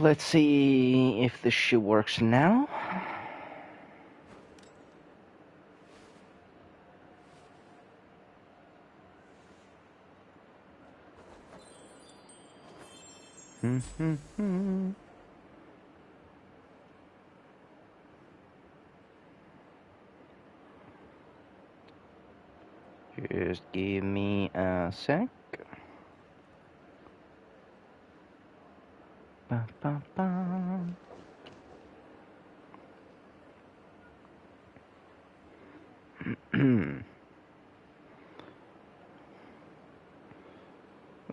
Let's see if this shit works now. Just give me a sec. Ba, ba, ba.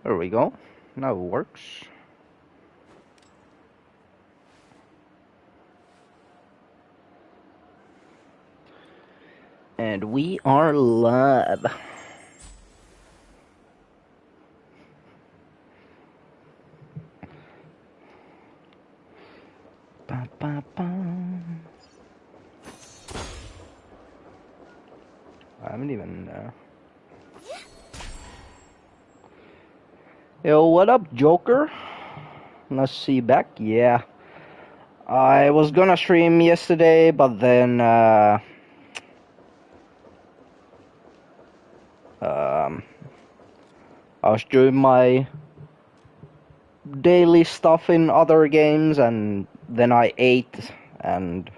There we go. Now it works. And we are live. Ba, ba, ba. I haven't even. Yo, what up, Joker? Nice to see you back. Yeah. I was gonna stream yesterday, but then I was doing my daily stuff in other games, and then I ate, and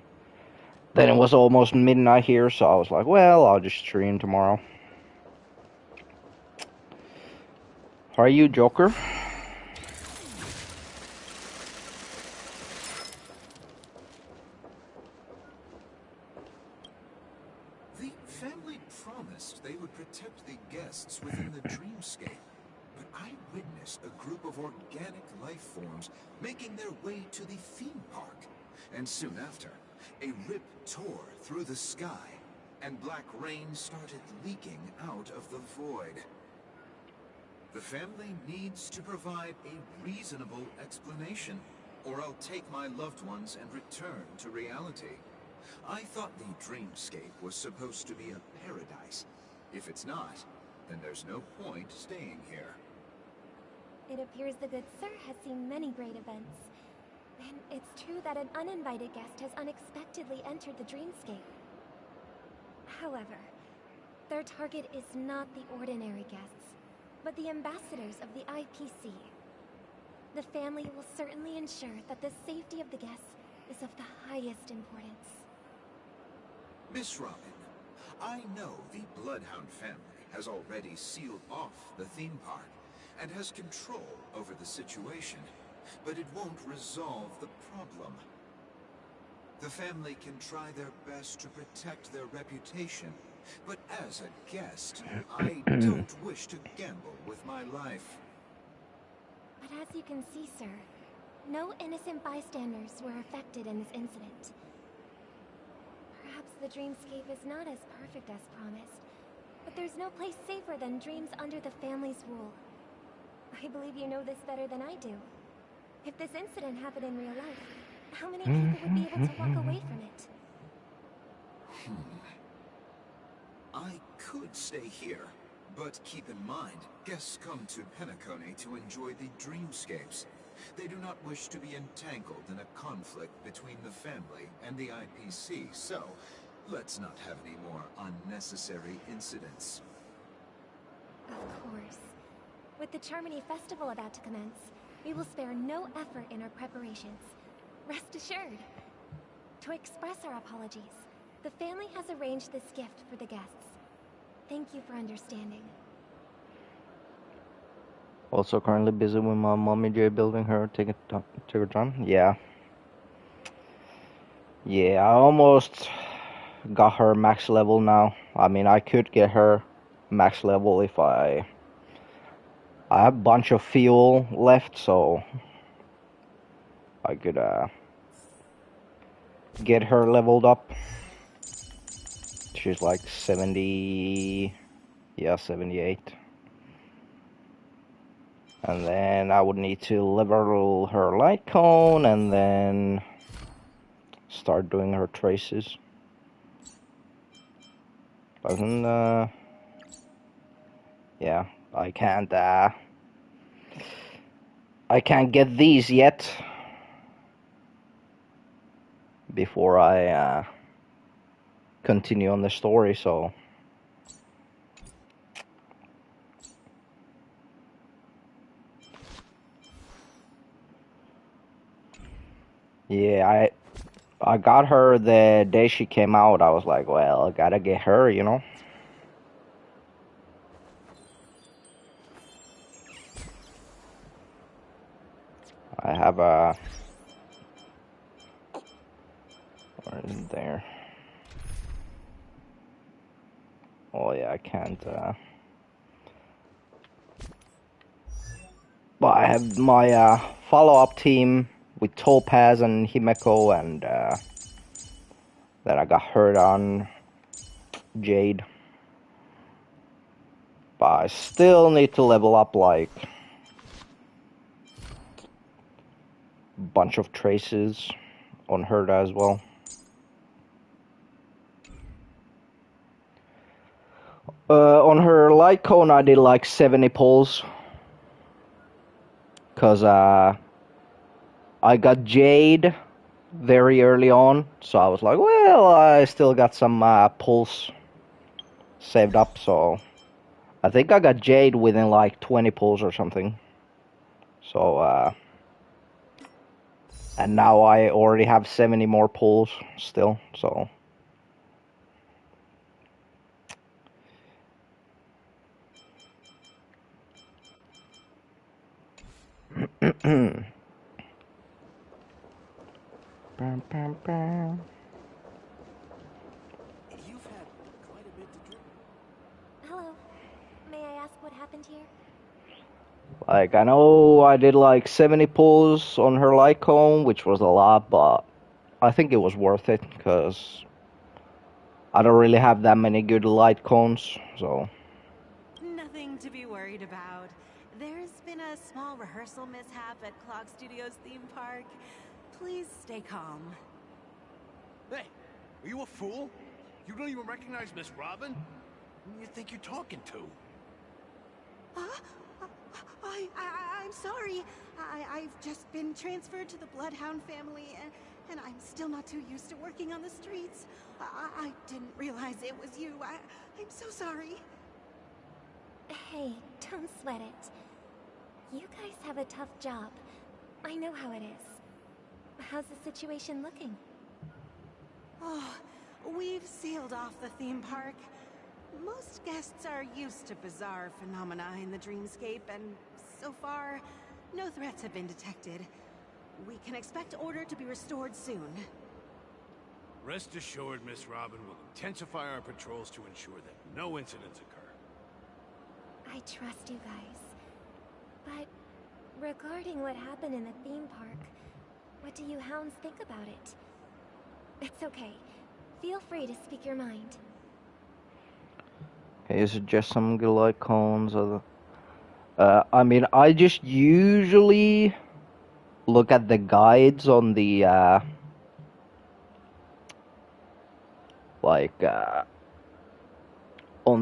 then it was almost midnight here, so I was like, well, I'll just stream tomorrow. How are you, Joker? The family promised they would protect the guests within the dreamscape, but I witnessed a group of organic life forms making their way to the theme park. And soon after, a rip tore through the sky, and black rain started leaking out of the void. The family needs to provide a reasonable explanation, or I'll take my loved ones and return to reality. I thought the dreamscape was supposed to be a paradise. If it's not, then there's no point staying here. It appears the good sir has seen many great events. And it's true that an uninvited guest has unexpectedly entered the dreamscape. However, their target is not the ordinary guests, but the ambassadors of the IPC. The family will certainly ensure that the safety of the guests is of the highest importance. Miss Robin, I know the Bloodhound family has already sealed off the theme park and has control over the situation, but it won't resolve the problem. The family can try their best to protect their reputation, but as a guest, I don't wish to gamble with my life. But as you can see, sir, no innocent bystanders were affected in this incident. Perhaps the dreamscape is not as perfect as promised, but there's no place safer than dreams under the family's rule. I believe you know this better than I do. If this incident happened in real life, how many people would be able to walk away from it? I could stay here, but keep in mind, guests come to Penacony to enjoy the dreamscapes. They do not wish to be entangled in a conflict between the family and the IPC, so let's not have any more unnecessary incidents. Of course. With the Charmony Festival about to commence, we will spare no effort in our preparations. Rest assured. To express our apologies, the family has arranged this gift for the guests. Thank you for understanding. Also currently busy with my mommy J building her ticket on. Yeah. Yeah, I almost got her max level now. I mean, I could get her max level if I have a bunch of fuel left, so I could get her leveled up. She's like 70, yeah, 78. And then I would need to level her light cone and then start doing her traces. Doesn't, yeah, I can't get these yet. before I continue on the story. So yeah, I got her the day she came out. I was like, well, I gotta get her, you know. I have a. Where is it there? Oh yeah, I can't. But I have my follow-up team with Topaz and Himeko, and then I got hurt on Jade. But I still need to level up like a bunch of traces on her as well. On her light cone, I did like 70 pulls. Because I got Jade very early on. So I was like, well, I still got some pulls saved up. So I think I got Jade within like 20 pulls or something. So, and now I already have 70 more pulls still. So. Bam, bam, bam. You've had quite a bit to drink. Hello. May I ask what happened here? Like, I know I did like 70 pulls on her light cone, which was a lot, but I think it was worth it, because I don't really have that many good light cones, so. Nothing to be worried about. There's been a small rehearsal mishap at Clock Studios theme park. Please stay calm. Hey, are you a fool? You don't even recognize Miss Robin? Who do you think you're talking to? Huh? I'm sorry. I've just been transferred to the Bloodhound family, and I'm still not too used to working on the streets. I didn't realize it was you. I'm so sorry. Hey, don't sweat it. You guys have a tough job. I know how it is. How's the situation looking? Oh, we've sealed off the theme park. Most guests are used to bizarre phenomena in the dreamscape, and so far, no threats have been detected. We can expect order to be restored soon. Rest assured, Miss Robin will intensify our patrols to ensure that no incidents occur. I trust you guys. But regarding what happened in the theme park, what do you hounds think about it? It's okay. Feel free to speak your mind. Okay, is it just some good light cones? I mean, I just usually look at the guides on the, on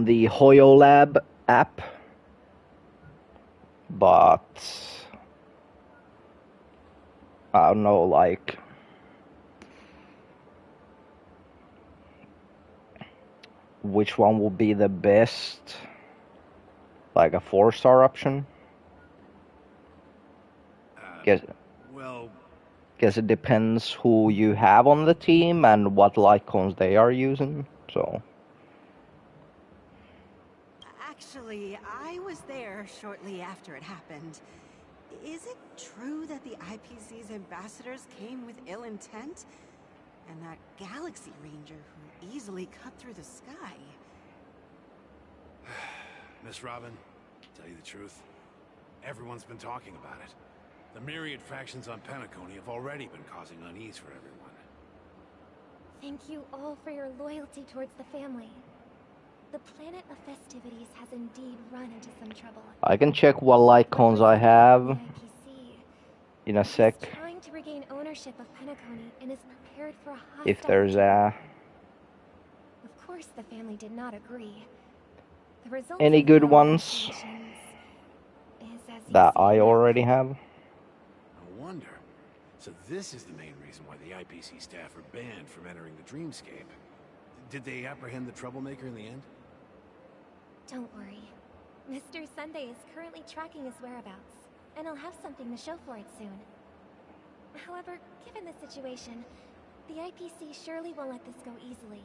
the HoYoLab app, but I don't know, like, which one will be the best, like a 4-star option. Well, Guess it depends who you have on the team and what light cones they are using, so. Actually, I was there shortly after it happened. Is it true that the IPC's ambassadors came with ill intent? And that Galaxy Ranger who easily cut through the sky? Miss Robin, to tell you the truth, everyone's been talking about it. The myriad factions on Penacony have already been causing unease for everyone. Thank you all for your loyalty towards the family. The planet of festivities has indeed run into some trouble. I can check what light cones I have The IPC in a sec, is trying to regain ownership of Penacony and is prepared for a hostile if there's attack. Of course, the family did not agree. The result any of good the ones negotiations is, as you that see I now. already have. No wonder. So this is the main reason why the IPC staff are banned from entering the dreamscape. Did they apprehend the troublemaker in the end? Don't worry. Mr. Sunday is currently tracking his whereabouts, and I'll have something to show for it soon. However, given the situation, the IPC surely won't let this go easily.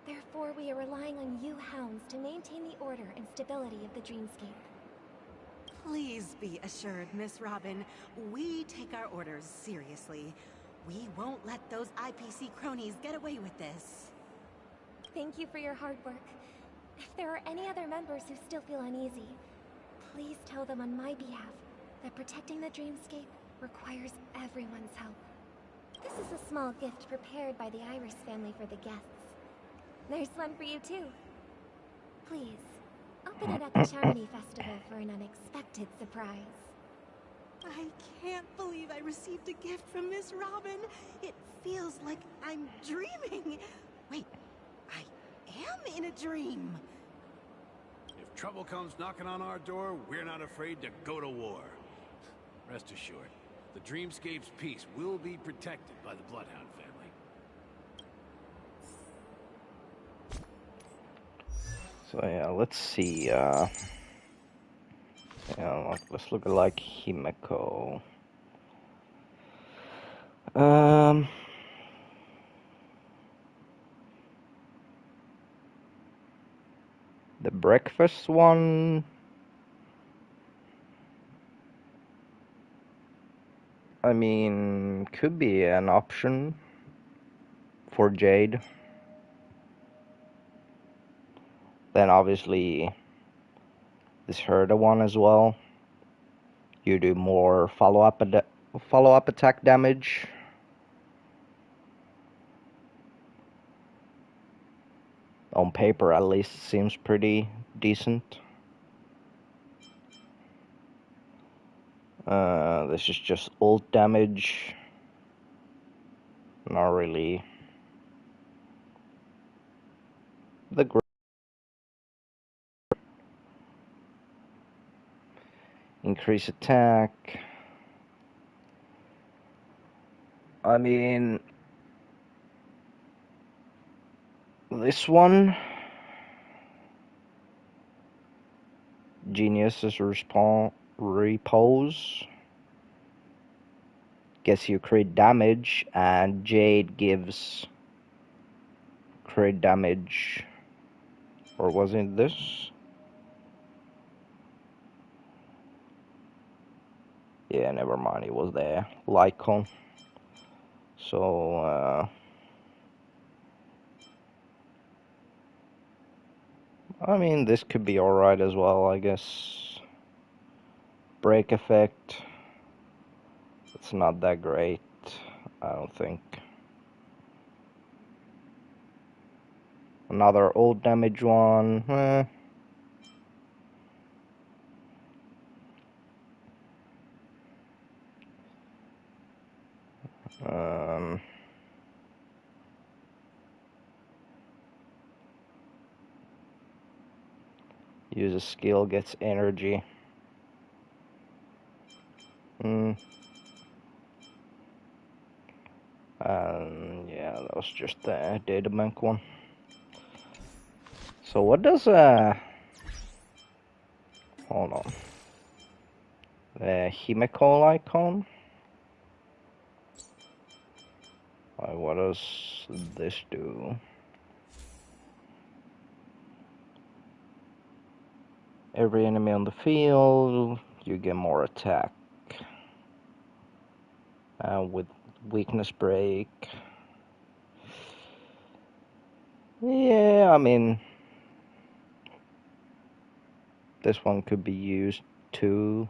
Therefore, we are relying on you hounds to maintain the order and stability of the dreamscape. Please be assured, Miss Robin, we take our orders seriously. We won't let those IPC cronies get away with this. Thank you for your hard work. If there are any other members who still feel uneasy, please tell them on my behalf that protecting the dreamscape requires everyone's help. This is a small gift prepared by the Iris family for the guests. There's one for you too. Please, open it at the Charity Festival for an unexpected surprise. I can't believe I received a gift from Miss Robin. It feels like I'm dreaming. Wait, I am in a dream. If trouble comes knocking on our door, we're not afraid to go to war. Rest assured, the dreamscape's peace will be protected by the Bloodhound family. So yeah, let's see. Yeah, let's look like Himeko. The breakfast one. I mean, could be an option for Jade. Then obviously this Herda one as well. You do more follow-up attack damage. On paper, at least, it seems pretty decent. This is just ult damage. Not really the great. Increase attack. I mean, this one, Genius's repose. Guess you crit damage, and Jade gives crit damage. Or was it this? Yeah, never mind, it was the Lycon. So, I mean, this could be alright as well, I guess. Break effect. It's not that great, I don't think. Another old damage one. Use a skill, gets energy. Yeah, that was just the data bank one. So what does hold on, the Himeko icon? What does this do? Every enemy on the field, you get more attack. With weakness break. Yeah, I mean, this one could be used too.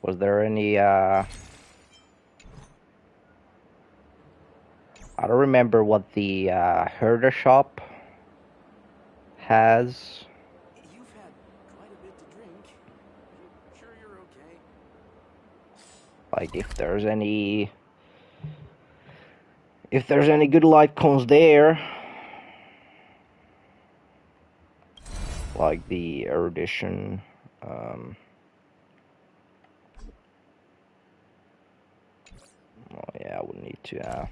Was there any, I don't remember what the herder shop has. You've had quite a bit to drink. Sure you're okay? Like if there's any good light cones there. like the erudition. Oh yeah, I would need to.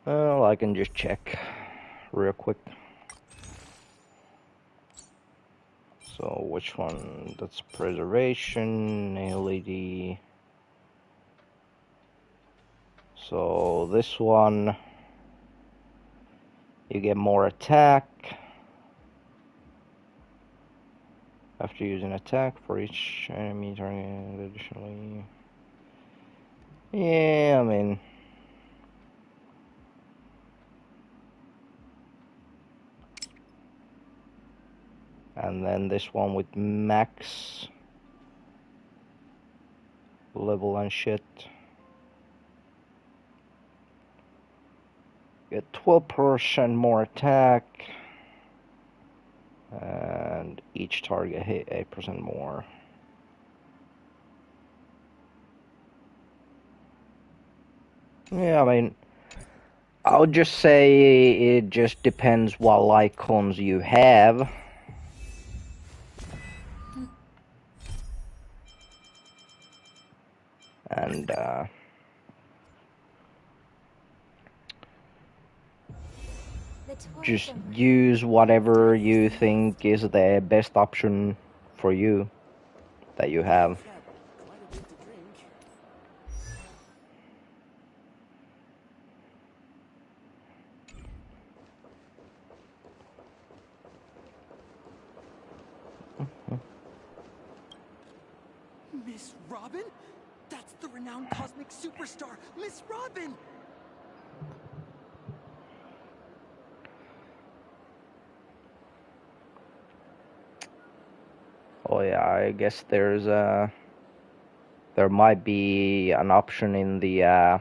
Well, I can just check real quick. So which one? That's preservation, LED. So this one, you get more attack after using attack for each enemy target. Additionally, yeah, I mean, and then this one with max level and shit. Get 12% more attack, and each target hit 8% more. Yeah, I mean, I would just say it just depends what icons you have. And just use whatever you think is the best option for you that you have. Miss Robin? That's the renowned cosmic superstar, Miss Robin! Oh yeah, I guess there might be an option in the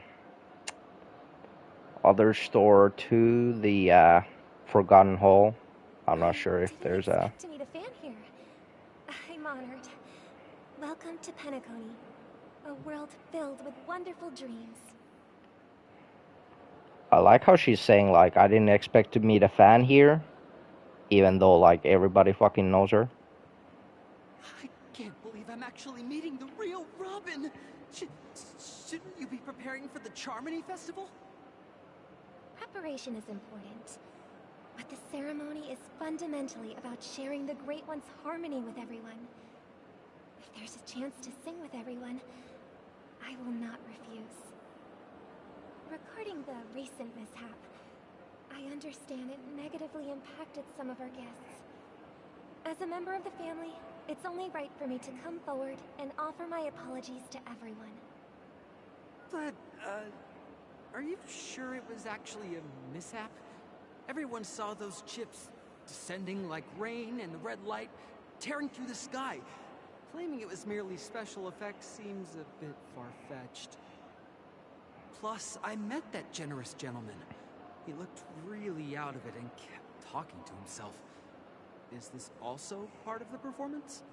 other store too, the Forgotten Hall. I'm not sure if there's a. To meet a fan here. I'm honored. Welcome to Penacony, a world filled with wonderful dreams. I like how she's saying, like, I didn't expect to meet a fan here, even though, like, everybody fucking knows her. I can't believe I'm actually meeting the real Robin! Shouldn't you be preparing for the Charmony Festival? Preparation is important, but the ceremony is fundamentally about sharing the Great One's harmony with everyone. If there's a chance to sing with everyone, I will not refuse. Regarding the recent mishap, I understand it negatively impacted some of our guests. As a member of the family, it's only right for me to come forward and offer my apologies to everyone. But, are you sure it was actually a mishap? Everyone saw those chips descending like rain and the red light tearing through the sky. Claiming it was merely special effects seems a bit far-fetched. Plus, I met that generous gentleman. He looked really out of it and kept talking to himself. Is this also part of the performance?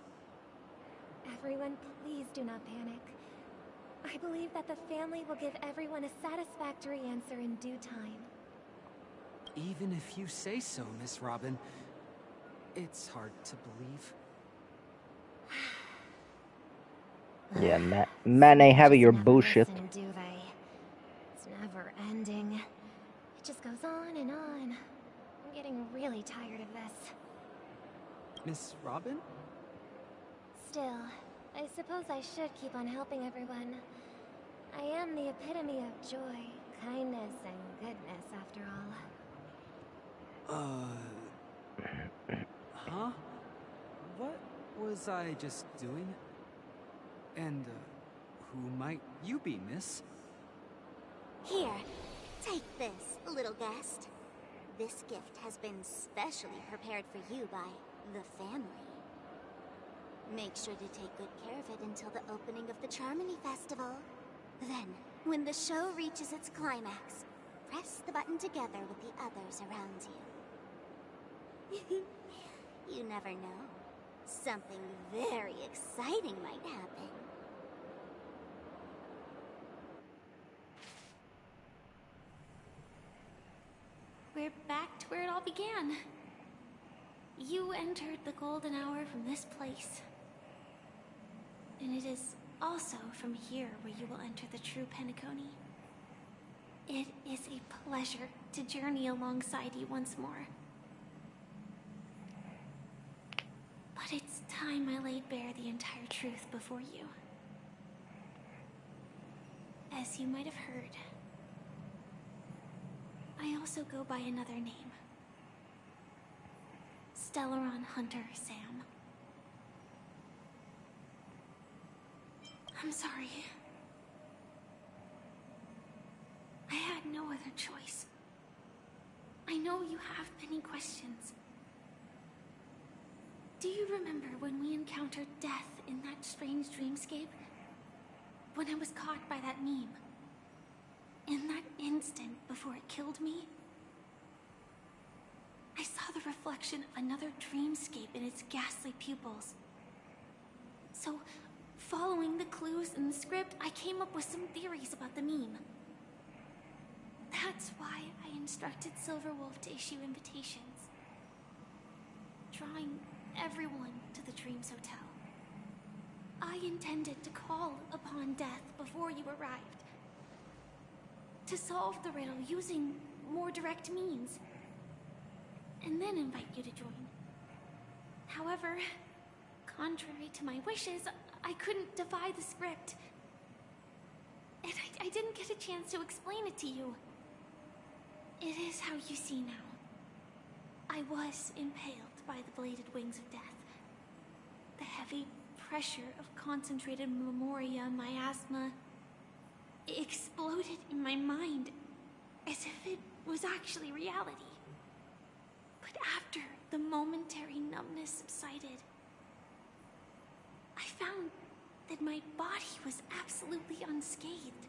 Everyone, please do not panic. I believe that the family will give everyone a satisfactory answer in due time. Even if you say so, Miss Robin, it's hard to believe. Yeah, man, they have your bullshit. Listen, do they? It's never ending. It just goes on and on. I'm getting really tired of this. Miss Robin? Still, I suppose I should keep on helping everyone. I am the epitome of joy, kindness, and goodness, after all. Huh? What was I just doing? And, who might you be, miss? Here, take this, little guest. This gift has been specially prepared for you by the family. Make sure to take good care of it until the opening of the Charmony Festival. Then, when the show reaches its climax, press the button together with the others around you. You never know. Something very exciting might happen. we're back to where it all began. You entered the golden hour from this place. And it is also from here where you will enter the true Penacony. It is a pleasure to journey alongside you once more. But it's time I laid bare the entire truth before you. As you might have heard, I also go by another name. Stellaron Hunter Sam. I'm sorry. I had no other choice. I know you have many questions. Do you remember when we encountered death in that strange dreamscape? When I was caught by that meme? In that instant before it killed me? I saw the reflection of another dreamscape in its ghastly pupils. So, following the clues in the script, I came up with some theories about the meme. That's why I instructed Silverwolf to issue invitations, drawing everyone to the Dreams Hotel. I intended to call upon death before you arrived, to solve the riddle using more direct means, and then invite you to join. However, contrary to my wishes, I couldn't defy the script. And I didn't get a chance to explain it to you. It is how you see now. I was impaled by the bladed wings of death. The heavy pressure of concentrated memoria miasma exploded in my mind as if it was actually reality. But after the momentary numbness subsided, I found that my body was absolutely unscathed.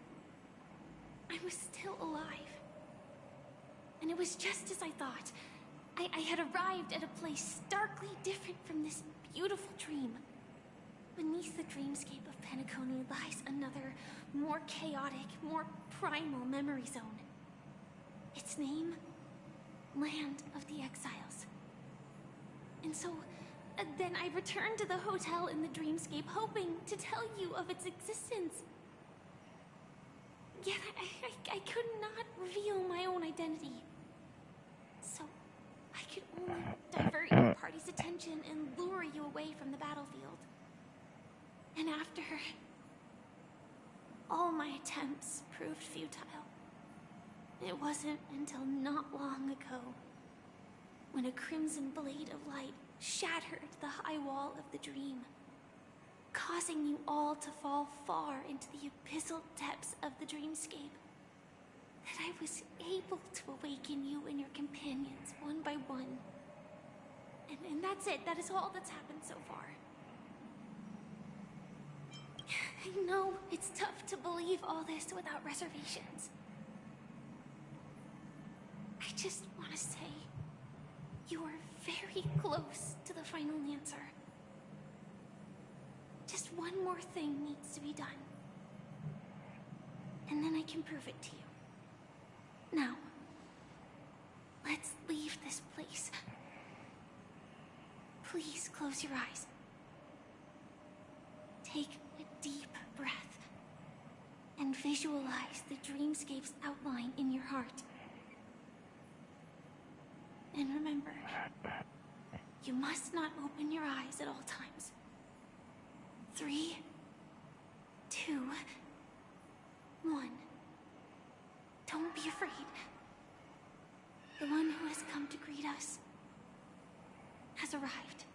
I was still alive. And it was just as I thought. I had arrived at a place starkly different from this beautiful dream. Beneath the dreamscape of Penacony lies another, more chaotic, more primal memory zone. Its name? Land of the Exiles. And so, then I returned to the hotel in the dreamscape, hoping to tell you of its existence. Yet I could not reveal my own identity. So, I could only divert your party's attention and lure you away from the battlefield. And after, all my attempts proved futile. It wasn't until not long ago when a crimson blade of light shattered the high wall of the dream, causing you all to fall far into the abyssal depths of the dreamscape, that I was able to awaken you and your companions one by one. And that's it. That is all that's happened so far. I know it's tough to believe all this without reservations. I just want to say, you are very close to the final answer. Just one more thing needs to be done. And then I can prove it to you. Now, let's leave this place. Please close your eyes. Take a deep breath and visualize the dreamscape's outline in your heart. And remember, you must not open your eyes at all times. 3, 2, 1. Don't be afraid. The one who has come to greet us has arrived.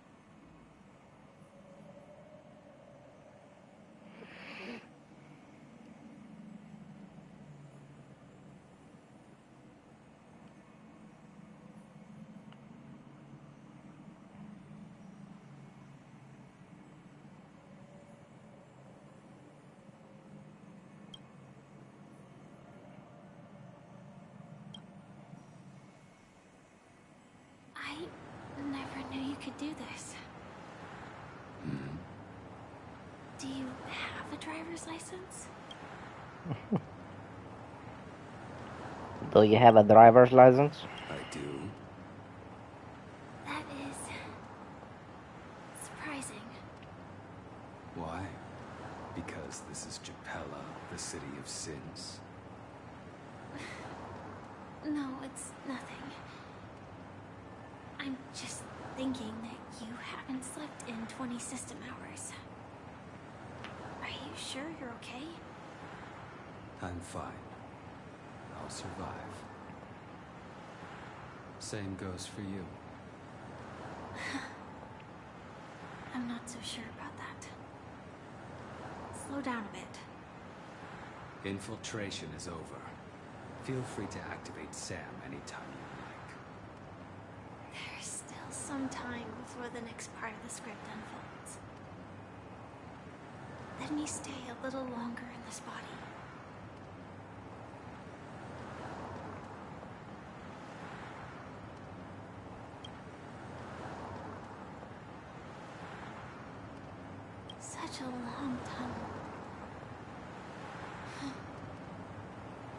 I never knew you could do this. Do you have a driver's license? Do you have a driver's license? I do? That is... surprising. Why? Because this is Japella, the city of sins? No, it's nothing. I'm just thinking that you haven't slept in 20 system hours. Are you sure you're okay? I'm fine. I'll survive. Same goes for you. I'm not so sure about that. Slow down a bit. Infiltration is over. Feel free to activate Sam anytime you like. There's still some time before the next part of the script unfolds. Let me stay a little longer in this body. Such a long tunnel.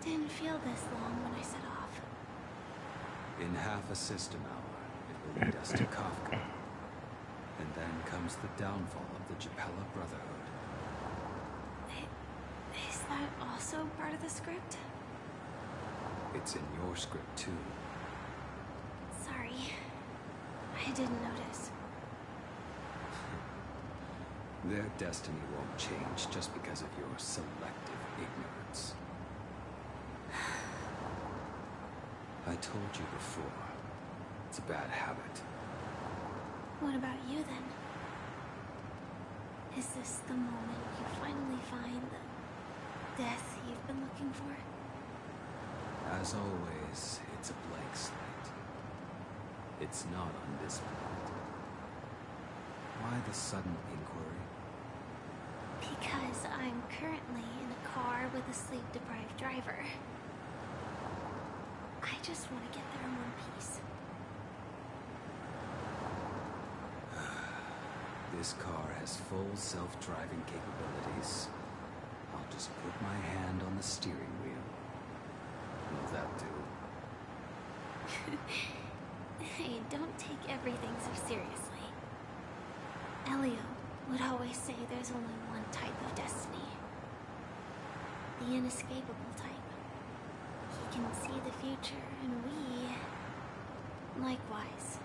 Didn't feel this long when I set off. In half a system hour, it will lead us to Kafka. And then comes the downfall of the Japella Brotherhood. Is that also part of the script? It's in your script too. Sorry. I didn't notice. Their destiny won't change just because of your selective ignorance. I told you before, it's a bad habit. What about you then? Is this the moment you finally find the death you've been looking for? As always, it's a blank slate. It's not on this planet. Why the sudden inquiry? Because I'm currently in a car with a sleep-deprived driver. I just want to get there in one piece. This car has full self-driving capabilities. I'll just put my hand on the steering wheel. Will that do? Hey, don't take everything so seriously. Elio would always say there's only one type of destiny. The inescapable type. He can see the future, and we, likewise,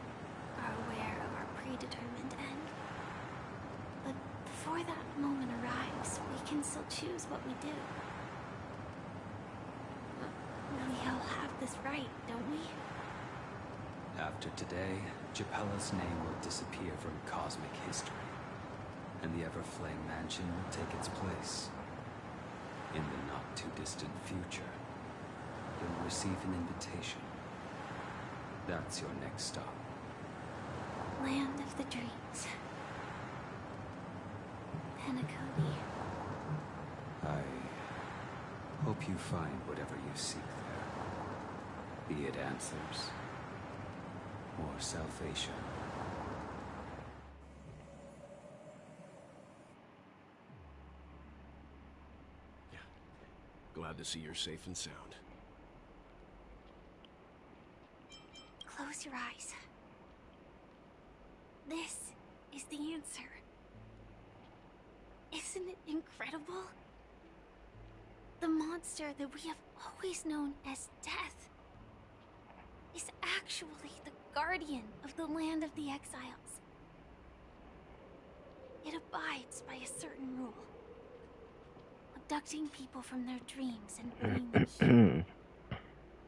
are aware of our predetermined end. But before that moment arrives, we can still choose what we do. We all have this right, don't we? After today, Japella's name will disappear from cosmic history, and the Everflame Mansion will take its place. In the not-too-distant future, you'll receive an invitation. That's your next stop. Land of the Dreams. Penacony. I hope you find whatever you seek there. Be it answers or salvation. Glad to see you're safe and sound. Close your eyes. This is the answer. Isn't it incredible? The monster that we have always known as Death is actually the guardian of the land of the exiles. It abides by a certain rule. Abducting people from their dreams and bringing them here.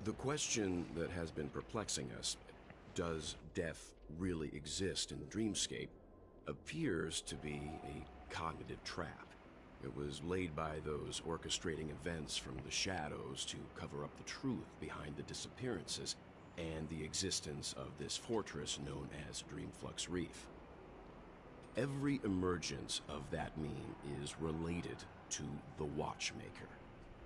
The question that has been perplexing us, does death really exist in Dreamscape, appears to be a cognitive trap. It was laid by those orchestrating events from the shadows to cover up the truth behind the disappearances and the existence of this fortress known as Dreamflux Reef. Every emergence of that meme is related to the Watchmaker.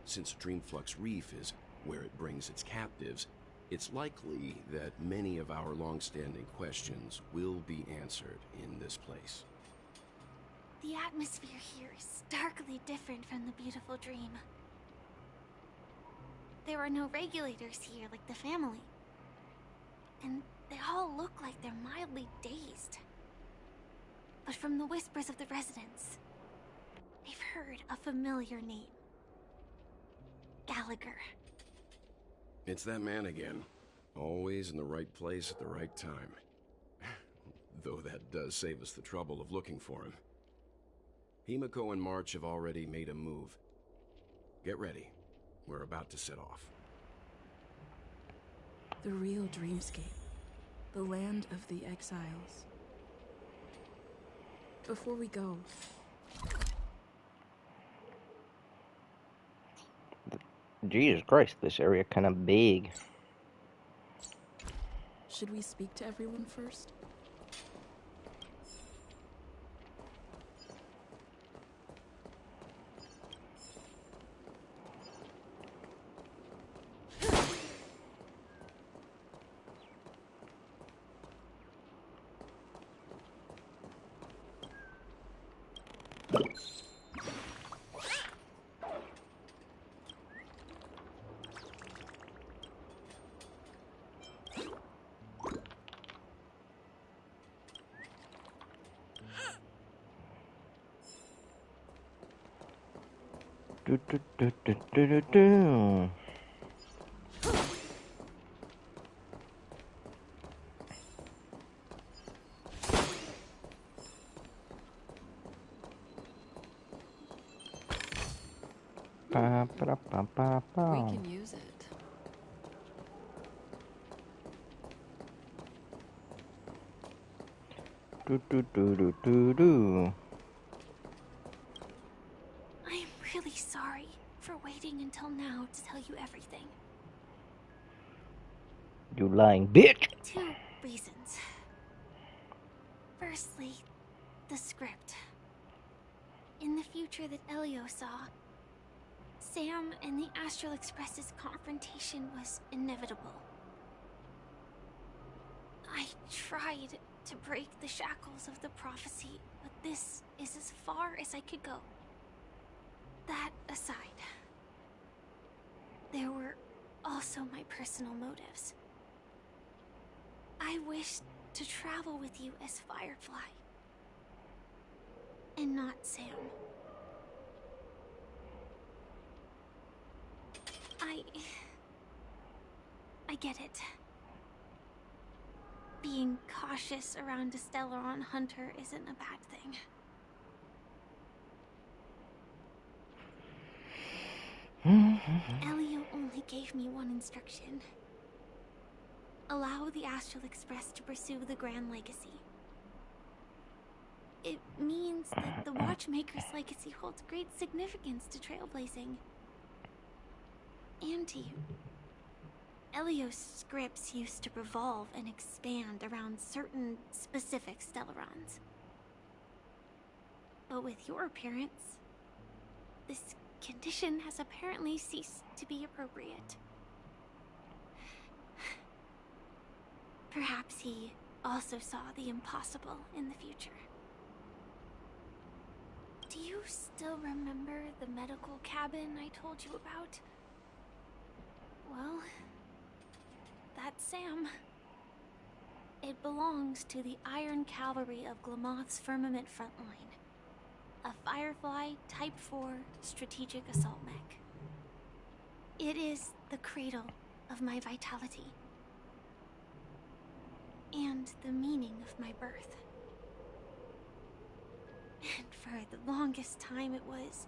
Since Dreamflux Reef is where it brings its captives, it's likely that many of our long-standing questions will be answered in this place. The atmosphere here is starkly different from the beautiful dream. There are no regulators here like the family. and they all look like they're mildly dazed. But from the whispers of the residents, they've heard a familiar name. Gallagher. It's that man again. Always in the right place at the right time. Though that does save us the trouble of looking for him. Himiko and March have already made a move. Get ready. We're about to set off. The real dreamscape. The land of the exiles. Before we go, Jesus Christ, this area kind of big. should we speak to everyone first? Do, do, do, do, do, do, do. Ba, ba, ba, ba, ba. We can use it. Do, do, do, do, do, do. I'm really sorry for waiting until now to tell you everything. You lying bitch! 2 reasons. Firstly, the script. In the future that Elio saw, Sam and the Astral Express's confrontation was inevitable. I tried to break the shackles of the prophecy, but this is as far as I could go. That aside, there were also my personal motives. I wished to travel with you as Firefly, and not Sam. I get it. Being cautious around a Stellaron hunter isn't a bad thing. Elio only gave me one instruction. Allow the Astral Express to pursue the Grand Legacy. It means that the Watchmaker's legacy holds great significance to trailblazing. And to you. Elio's scripts used to revolve and expand around certain specific Stellarons. But with your appearance, this condition has apparently ceased to be appropriate. Perhaps he also saw the impossible in the future. Do you still remember the medical cabin I told you about? Well, that's Sam. It belongs to the Iron Cavalry of Glamoth's Firmament Frontline, a Firefly Type 4 strategic assault mech. It is the cradle of my vitality, and the meaning of my birth. And for the longest time it was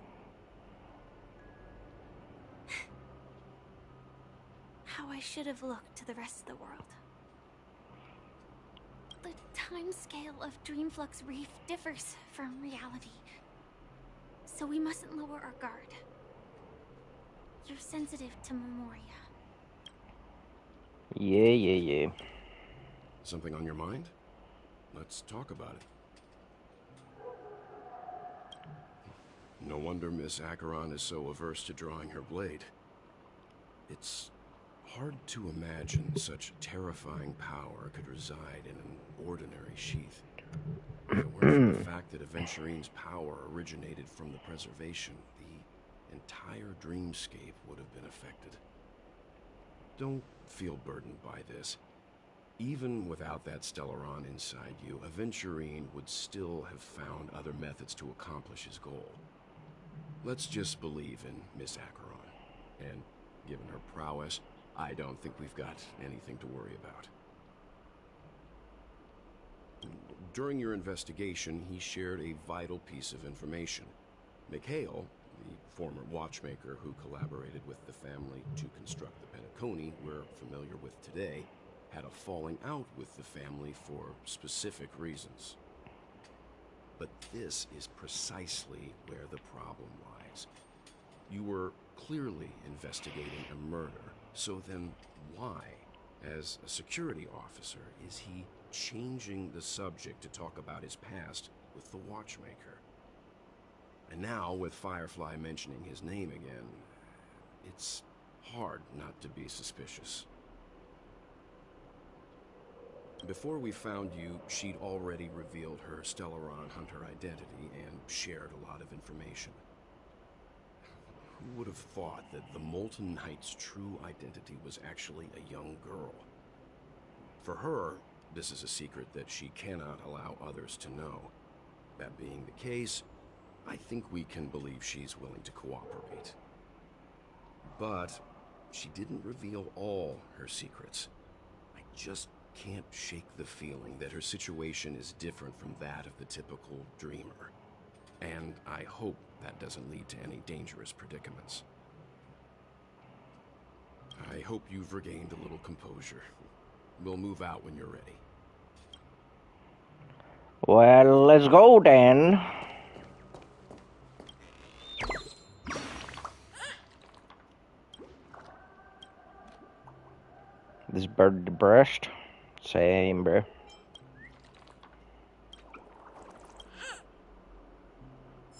how I should have looked to the rest of the world. The timescale of Dreamflux Reef differs from reality, so we mustn't lower our guard. You're sensitive to Memoria. Yeah. Something on your mind? Let's talk about it. No wonder Miss Acheron is so averse to drawing her blade. It's hard to imagine such terrifying power could reside in an ordinary sheath. If it weren't for the fact that Aventurine's power originated from the preservation, the entire dreamscape would have been affected. Don't feel burdened by this. Even without that Stellaron inside you, Aventurine would still have found other methods to accomplish his goal. Let's just believe in Miss Acheron. And given her prowess, I don't think we've got anything to worry about. During your investigation, he shared a vital piece of information. Mikhail, the former watchmaker who collaborated with the family to construct the Penacony we're familiar with today, had a falling out with the family for specific reasons. But this is precisely where the problem lies. You were clearly investigating a murder, so then why, as a security officer, is he changing the subject to talk about his past with the watchmaker? And now, with Firefly mentioning his name again, it's hard not to be suspicious. Before we found you, she'd already revealed her Stellaron Hunter identity and shared a lot of information. Who would have thought that the Molten Knight's true identity was actually a young girl? For her, this is a secret that she cannot allow others to know. That being the case, I think we can believe she's willing to cooperate. But she didn't reveal all her secrets. I just can't shake the feeling that her situation is different from that of the typical dreamer. And I hope that doesn't lead to any dangerous predicaments. I hope you've regained a little composure. We'll move out when you're ready. Well, let's go then. This bird the breast. Same, bro.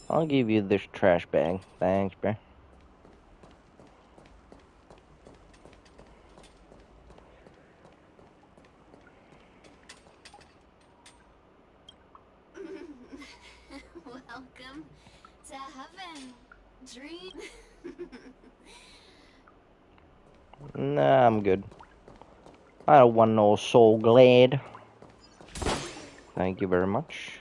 I'll give you this trash bag. Thanks, bro. Welcome to heaven, dream. Nah, I'm good. I don't want no soul glade. Thank you very much.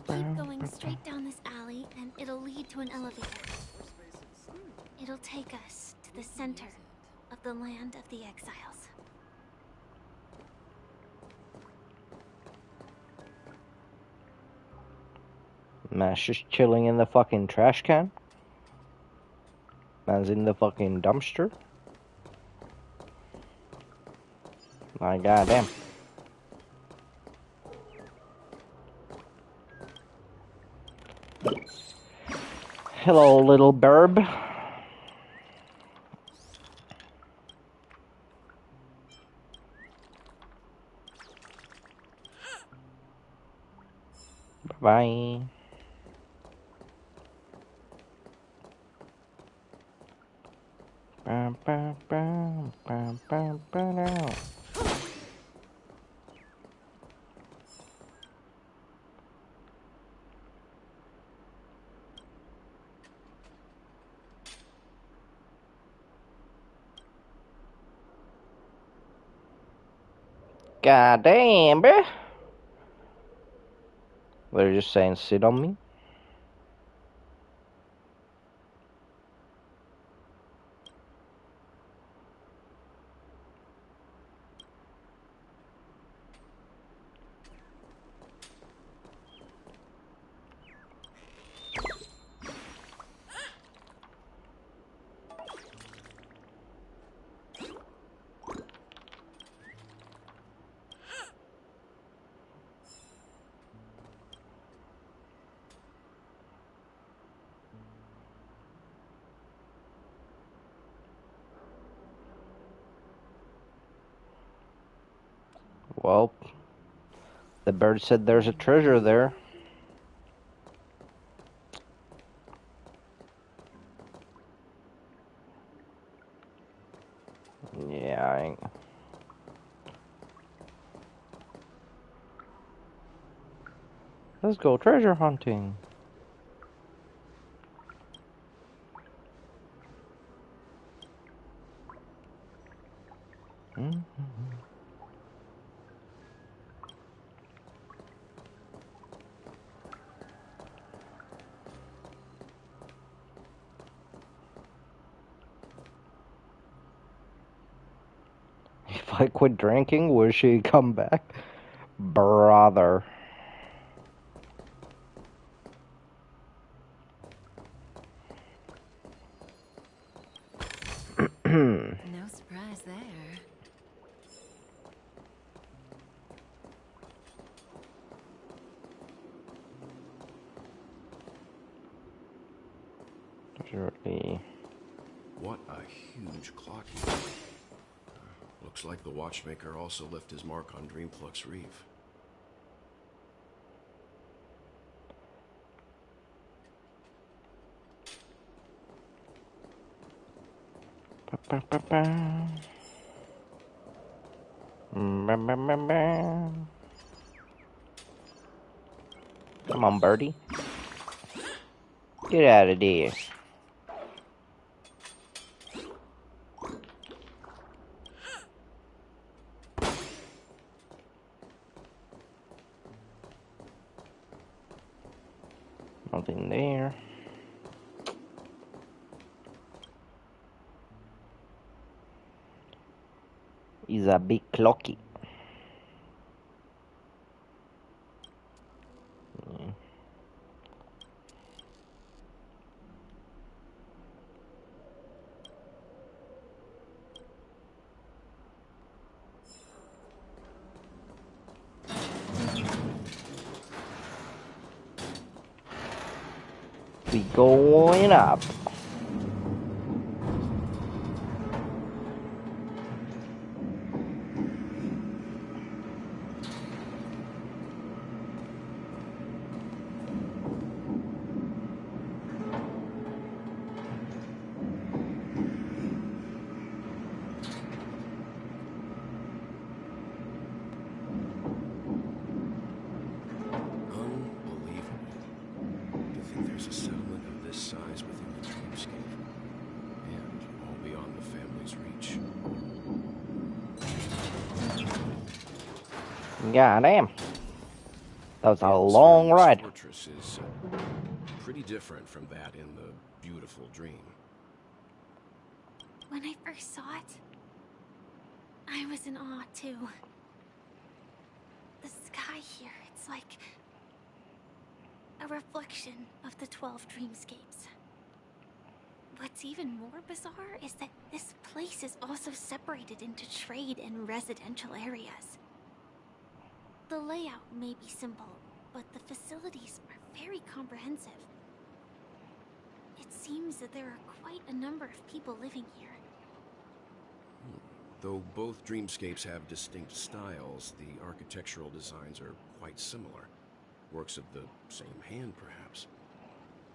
Keep going straight down this alley, and it'll lead to an elevator. It'll take us to the center of the land of the exiles. Man's just chilling in the fucking trash can. Man's in the fucking dumpster. My goddamn. Hello, little burb. Bye. Bam, bam, bam, bam, bam, bam. God damn, bruh. They're just saying sit on me. Well, the bird said there's a treasure there. Yeah, I ain't. Let's go treasure hunting. If I quit drinking, will she come back? Brother. No surprise there. Surely. What a huge clock. Looks like the watchmaker also left his mark on Dreamflux Reef. Come on, birdie. Get out of there. Nothing there. He's a big clocky. We going up. God damn. That was a long ride. Fortress is pretty different from that in the beautiful dream. When I first saw it, I was in awe too. The sky here, it's like a reflection of the 12 dreamscapes. What's even more bizarre is that this place is also separated into trade and residential areas. The layout may be simple, but the facilities are very comprehensive. It seems that there are quite a number of people living here. Though both dreamscapes have distinct styles, the architectural designs are quite similar. Works of the same hand, perhaps.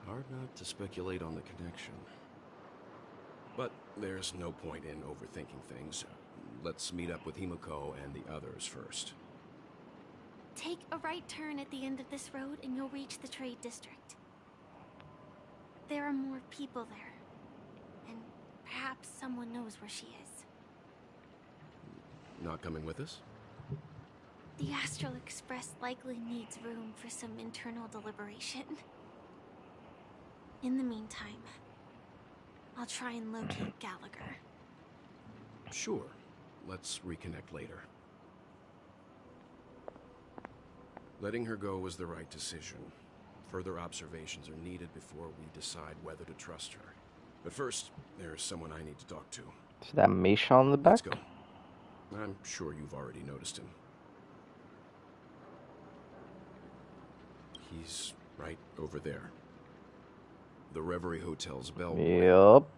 Hard not to speculate on the connection. But there's no point in overthinking things. Let's meet up with Himiko and the others first. Take a right turn at the end of this road and you'll reach the trade district. There are more people there. And perhaps someone knows where she is. Not coming with us? The Astral Express likely needs room for some internal deliberation. In the meantime, I'll try and locate Gallagher. Sure. Let's reconnect later. Letting her go was the right decision. Further observations are needed before we decide whether to trust her. But first, there's someone I need to talk to. Is that Misha on the back? Let's go. I'm sure you've already noticed him. He's right over there. The Reverie Hotel's bellboy. Yup.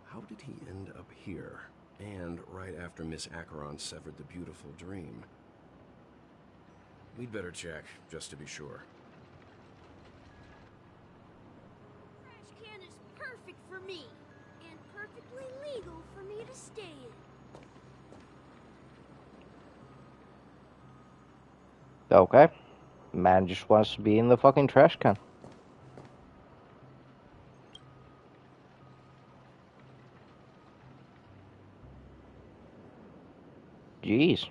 How did he end up here? And right after Miss Acheron severed the beautiful dream. We'd better check, just to be sure. Trash can is perfect for me, and perfectly legal for me to stay in. Okay. Man just wants to be in the fucking trash can. Jeez.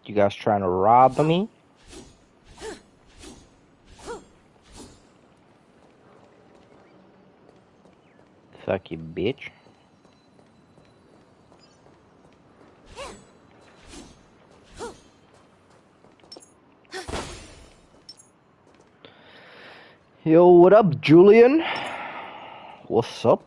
You guys trying to rob me? Fuck you, bitch. Yo, what up, Julian? What's up?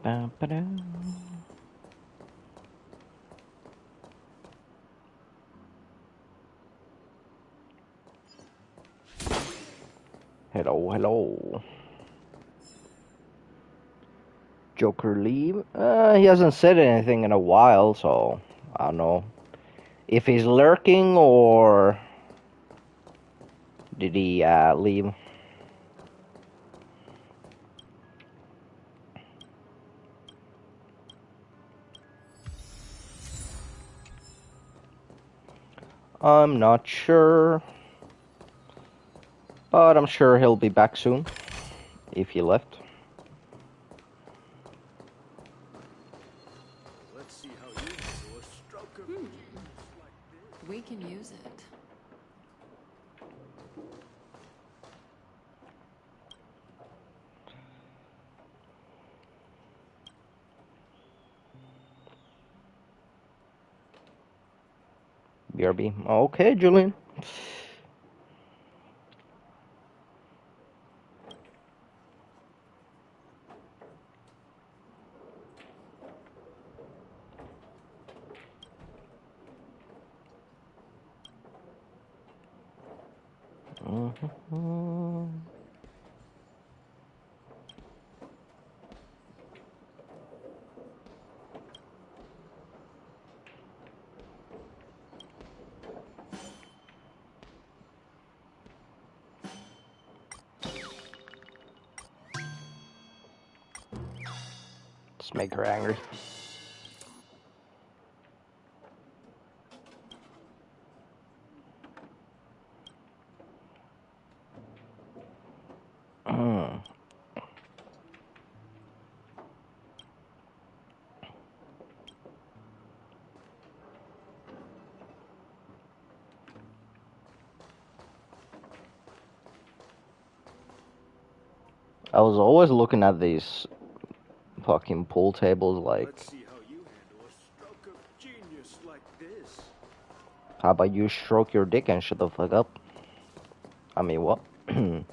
Ba-ba-da. Hello, hello. Joker leave? He hasn't said anything in a while, so I don't know if he's lurking or did he leave. I'm not sure, but I'm sure he'll be back soon if he left. Let's see how you handle a stroke of genius like this. We can use it. BRB. Okay, Julian. Let's make her angry. I was always looking at these fucking pool tables like, Let's see how you handle a stroke of genius like this. how about you stroke your dick and shut the fuck up? I mean, what? I knew you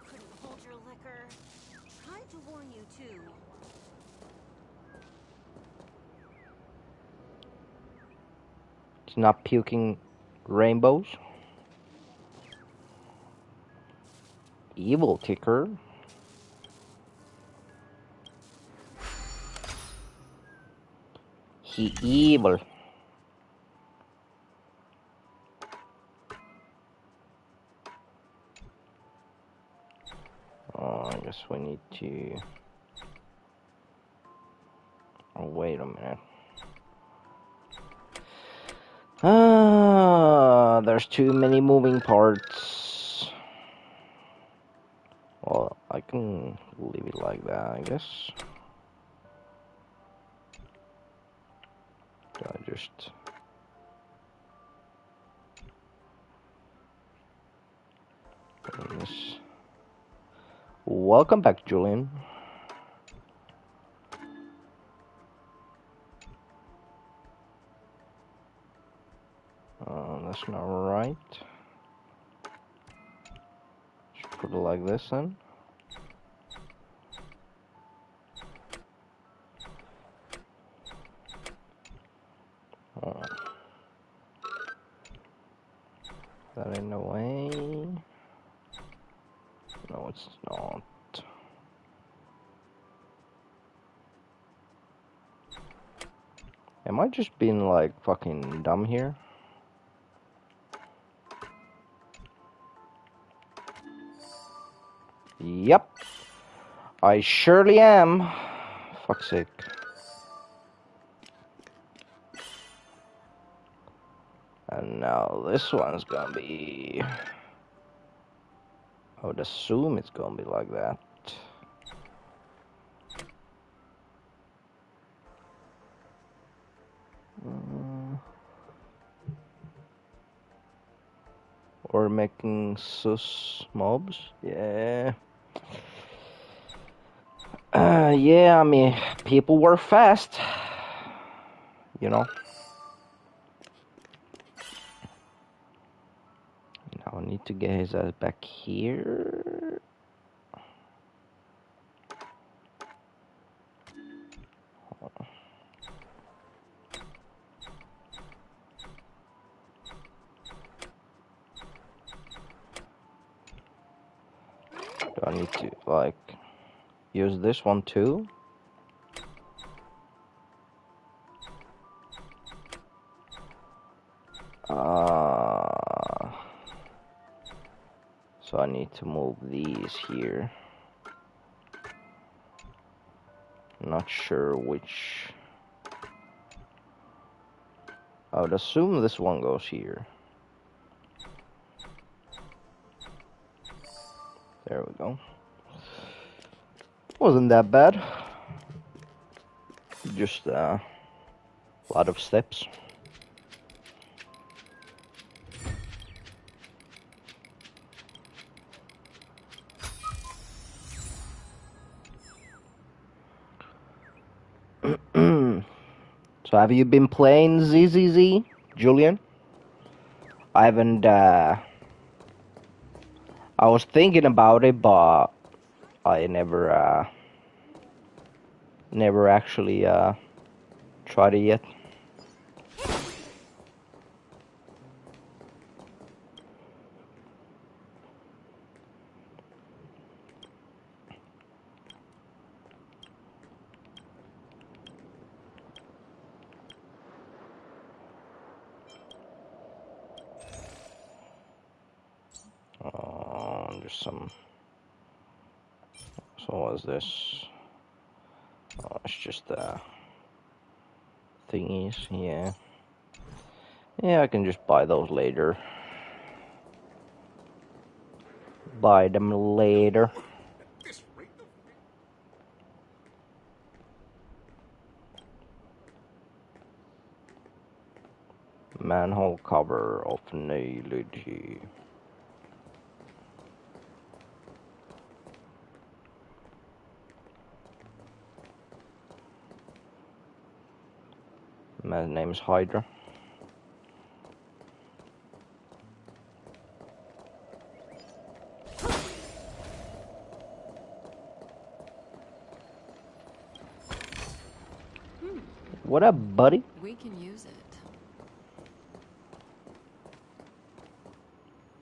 couldn't hold your liquor. Tried to warn you too. It's not puking rainbows. Evil kicker. He evil. I guess we need to... Oh, wait a minute. There's too many moving parts. Well, I can leave it like that, I guess. I just... This. Welcome back, Julian. That's not right. Should put it like this then. Oh. That in the way. No, it's not. Am I just being like fucking dumb here? Yep. I surely am. Fuck's sake. And now this one's gonna be... I would assume it's gonna be like that. Or making sus mobs? Yeah. Yeah, I mean, people were fast. You know? Now I need to get his ass back here. Do I need to, like, use this one too? So I need to move these here. Not sure which. I would assume this one goes here. There we go. Wasn't that bad. Just a lot of steps. So have you been playing ZZZ, Julian? I haven't, I was thinking about it, but I never actually, tried it yet. There's some... So what is this? Oh, it's just, thingies, yeah. Yeah, I can just buy those later. Buy them later. Manhole cover of nailage. My name's Hydra. What up, buddy? We can use it.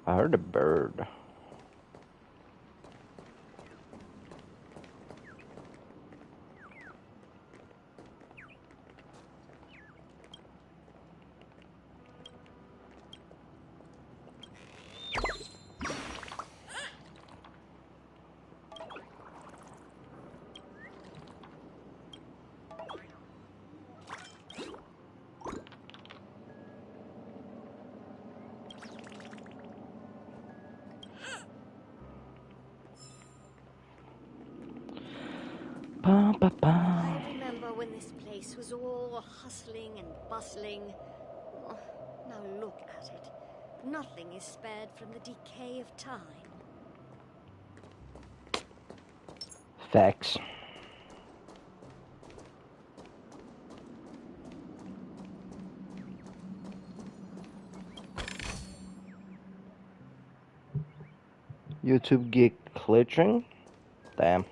I heard a bird. I remember when this place was all hustling and bustling. Oh, now look at it. Nothing is spared from the decay of time. Facts. YouTube geek glitching? Damn.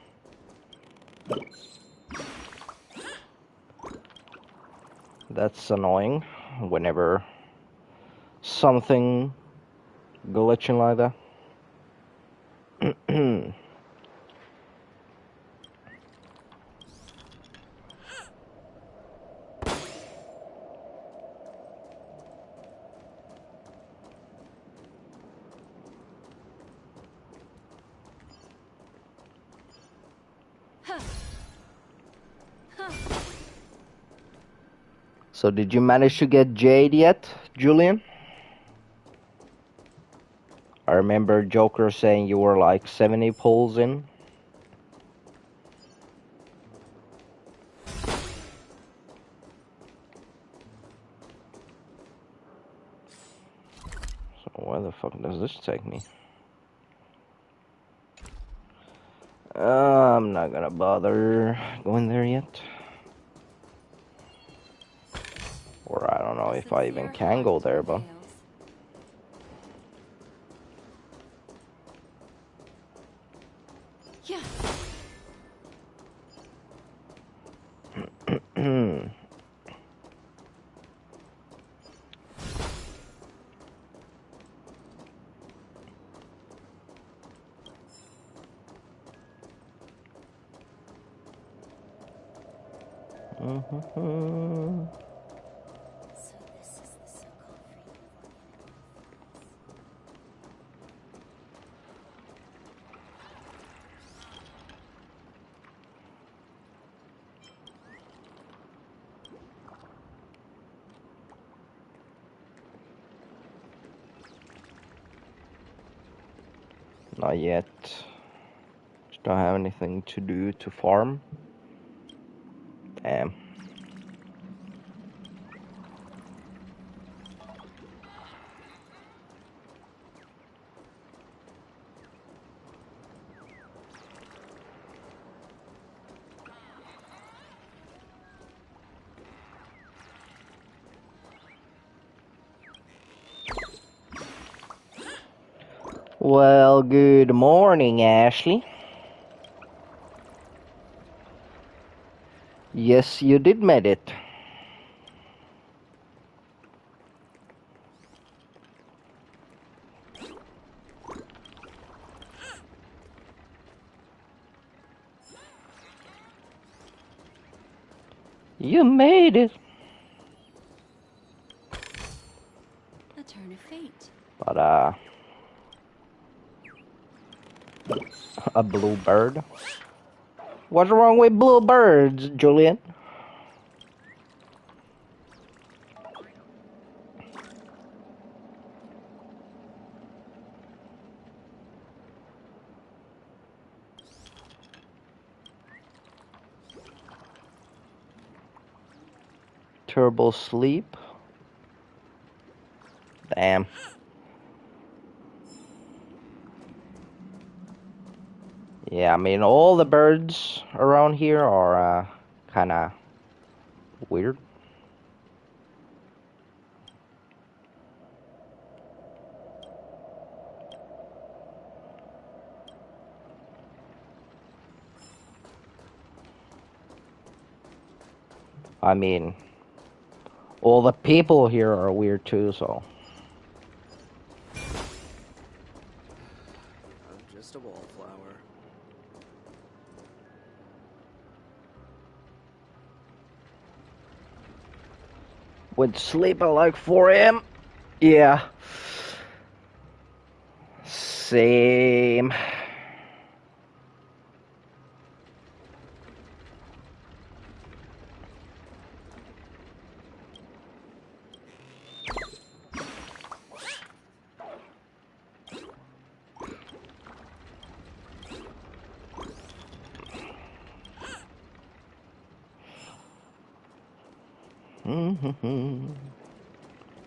That's annoying whenever something glitching like that. So did you manage to get Jade yet, Julian? I remember Joker saying you were like 70 pulls in. So where the fuck does this take me? I'm not gonna bother going there yet. Or I don't know if I even can go there, but... Yeah. So this is the so-called freedom of Not yet. Just don't have anything to do to farm. Damn. Well, good morning, Ashley. Yes, you did made it. You made it. A turn of fate. But, a blue bird? What's wrong with blue birds, Julian? Turbo sleep? Damn. Yeah, I mean, all the birds around here are, kinda weird. I mean, all the people here are weird too, so... I'm just a wallflower. Would sleep at like 4 a.m.? Yeah. Same.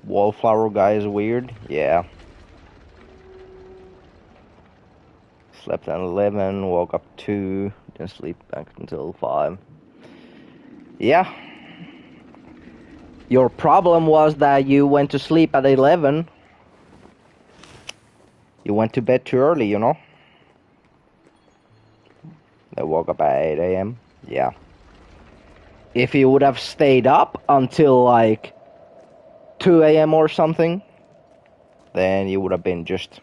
Wallflower guy is weird? Yeah. Slept at 11, woke up 2, didn't sleep back until 5. Yeah. Your problem was that you went to sleep at 11. You went to bed too early, you know? They woke up at 8 a.m. Yeah. If you would have stayed up until like 2 a.m. or something, then you would have been just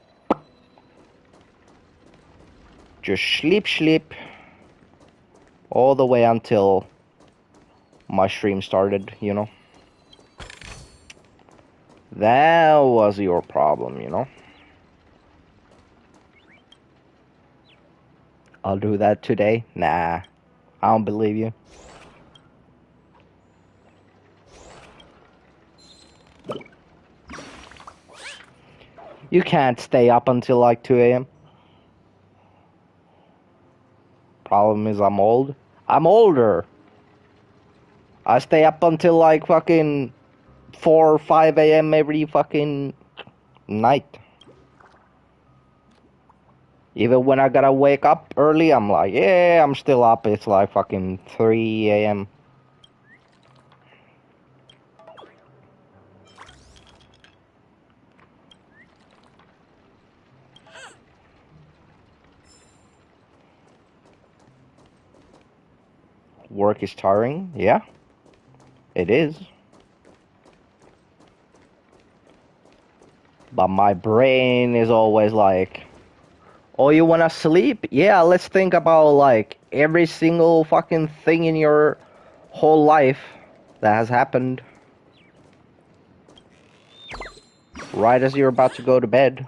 sleep all the way until my stream started, you know. That was your problem, you know. I'll do that today. Nah, I don't believe you. You can't stay up until like 2 a.m. Problem is I'm old. I'm older. I stay up until like fucking 4 or 5 a.m. every fucking night. Even when I gotta wake up early, I'm like, yeah, I'm still up. It's like fucking 3 a.m. Work is tiring. Yeah, it is. But my brain is always like, oh, you wanna sleep? Yeah, let's think about like every single fucking thing in your whole life that has happened right as you're about to go to bed.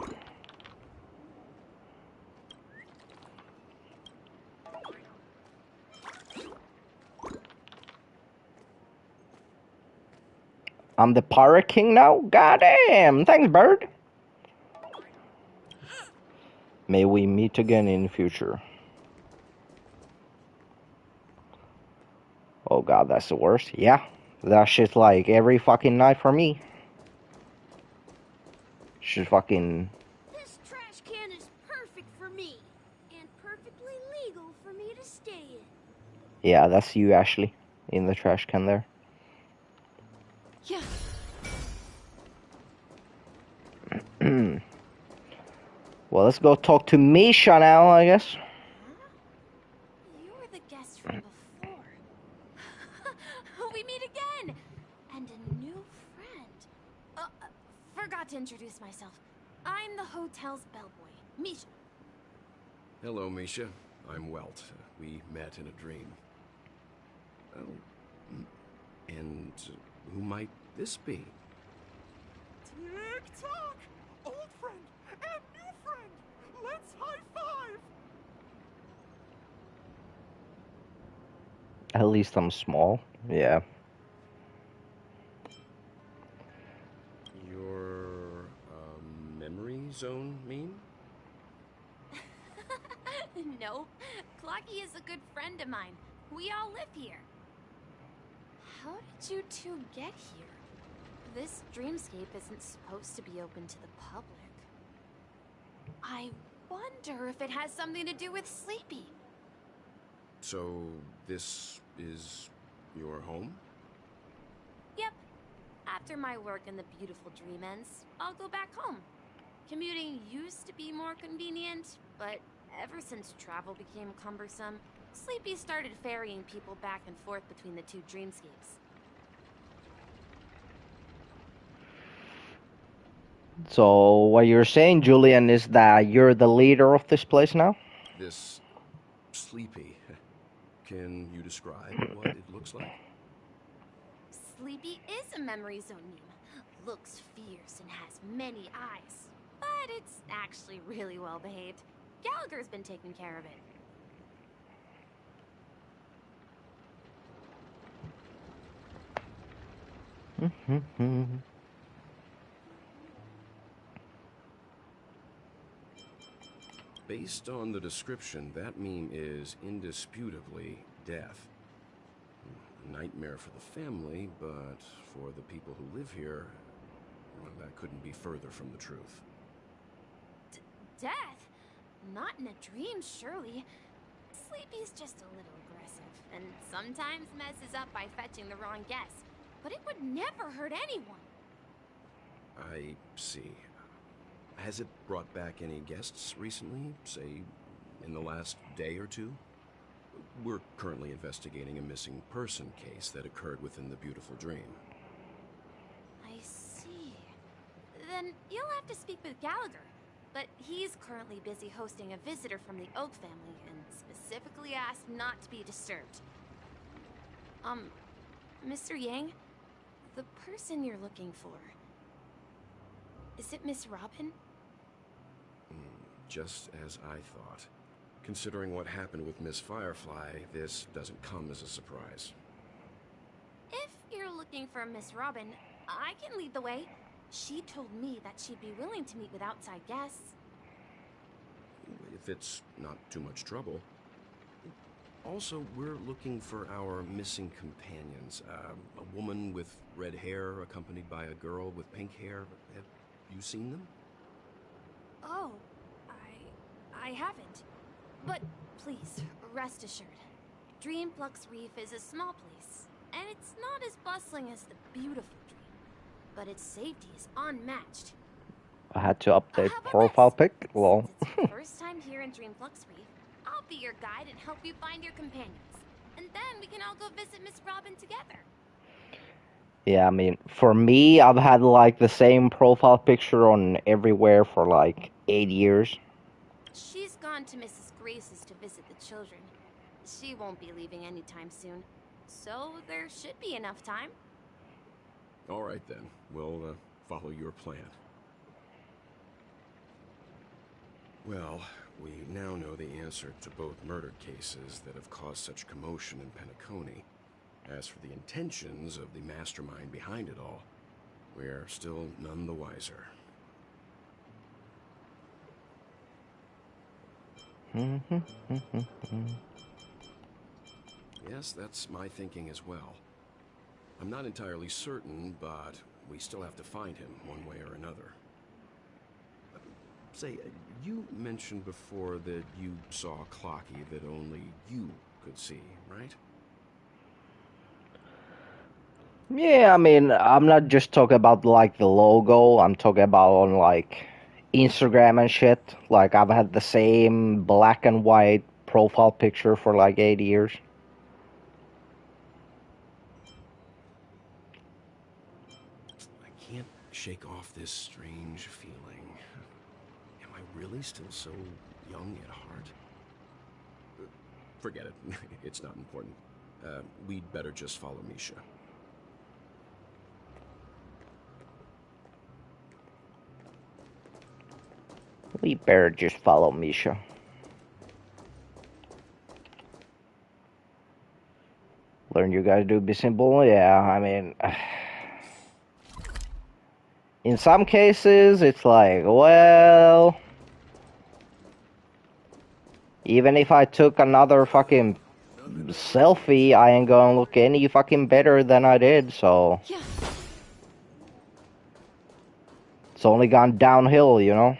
I'm the pirate king now? Goddamn! Thanks, bird! May we meet again in the future. Oh god, that's the worst. Yeah, that shit's like every fucking night for me. Shit fucking... This trash can is perfect for me, and perfectly legal for me to stay in. Yeah, that's you, Ashley, in the trash can there. Yeah. Well, let's go talk to Misha now, I guess. Huh? You were the guest from before. We meet again! And a new friend. Forgot to introduce myself. I'm the hotel's bellboy, Misha. Hello, Misha. I'm Welt. We met in a dream. Oh, and who might this be? Tick-tock! Old friend and new friend! Let's high-five! At least I'm small. Yeah. Your, memory zone mean? No, Clocky is a good friend of mine. We all live here. How did you two get here? This dreamscape isn't supposed to be open to the public. I wonder if it has something to do with Sleepy. So, this is your home? Yep. After my work in the beautiful dream ends, I'll go back home. Commuting used to be more convenient, but ever since travel became cumbersome, Sleepy started ferrying people back and forth between the two dreamscapes. So, what you're saying, Julian, is that you're the leader of this place now? This Sleepy. Can you describe what it looks like? Sleepy is a memory zone meme. Looks fierce and has many eyes. But it's actually really well behaved. Gallagher's been taking care of it. Based on the description, that meme is indisputably death. A nightmare for the family, but for the people who live here, well, that couldn't be further from the truth. Death? Not in a dream, surely. Sleepy's just a little aggressive, and sometimes messes up by fetching the wrong guess. But it would never hurt anyone. I see. Has it brought back any guests recently? Say, in the last day or two? We're currently investigating a missing person case that occurred within the beautiful dream. I see. Then you'll have to speak with Gallagher. But he's currently busy hosting a visitor from the Oak family and specifically asked not to be disturbed. Mr. Yang, the person you're looking for, is it Miss Robin? Just as I thought. Considering what happened with Miss Firefly, this doesn't come as a surprise. If you're looking for Miss Robin, I can lead the way. She told me that she'd be willing to meet with outside guests. If it's not too much trouble. Also, we're looking for our missing companions. A woman with red hair accompanied by a girl with pink hair. Have you seen them? Oh, I haven't. But please, rest assured. Dreamflux Reef is a small place, and it's not as bustling as the beautiful Dream. But its safety is unmatched. I had to update profile pic. Lol. Since it's your first time here in Dreamflux Reef, I'll be your guide and help you find your companions. And then we can all go visit Miss Robin together. Yeah, I mean, for me, I've had like the same profile picture on everywhere for like 8 years. She's gone to Mrs. Grace's to visit the children. She won't be leaving anytime soon. So there should be enough time. All right then, we'll follow your plan. Well, we now know the answer to both murder cases that have caused such commotion in Penacony. As for the intentions of the mastermind behind it all, we're still none the wiser. Yes, that's my thinking as well. I'm not entirely certain, but we still have to find him one way or another. Say, you mentioned before that you saw Clocky that only you could see, right? Yeah, I mean, I'm not just talking about like the logo. I'm talking about on like Instagram and shit. Like I've had the same black and white profile picture for like 8 years. I can't shake off this strange feeling. Am I really still so young at heart? Forget it. It's not important. We'd better just follow Misha. We better just follow Misha. Learn you guys do be simple. Yeah, I mean, in some cases it's like, well, even if I took another fucking selfie, I ain't gonna look any fucking better than I did, so Yeah. it's only gone downhill, you know?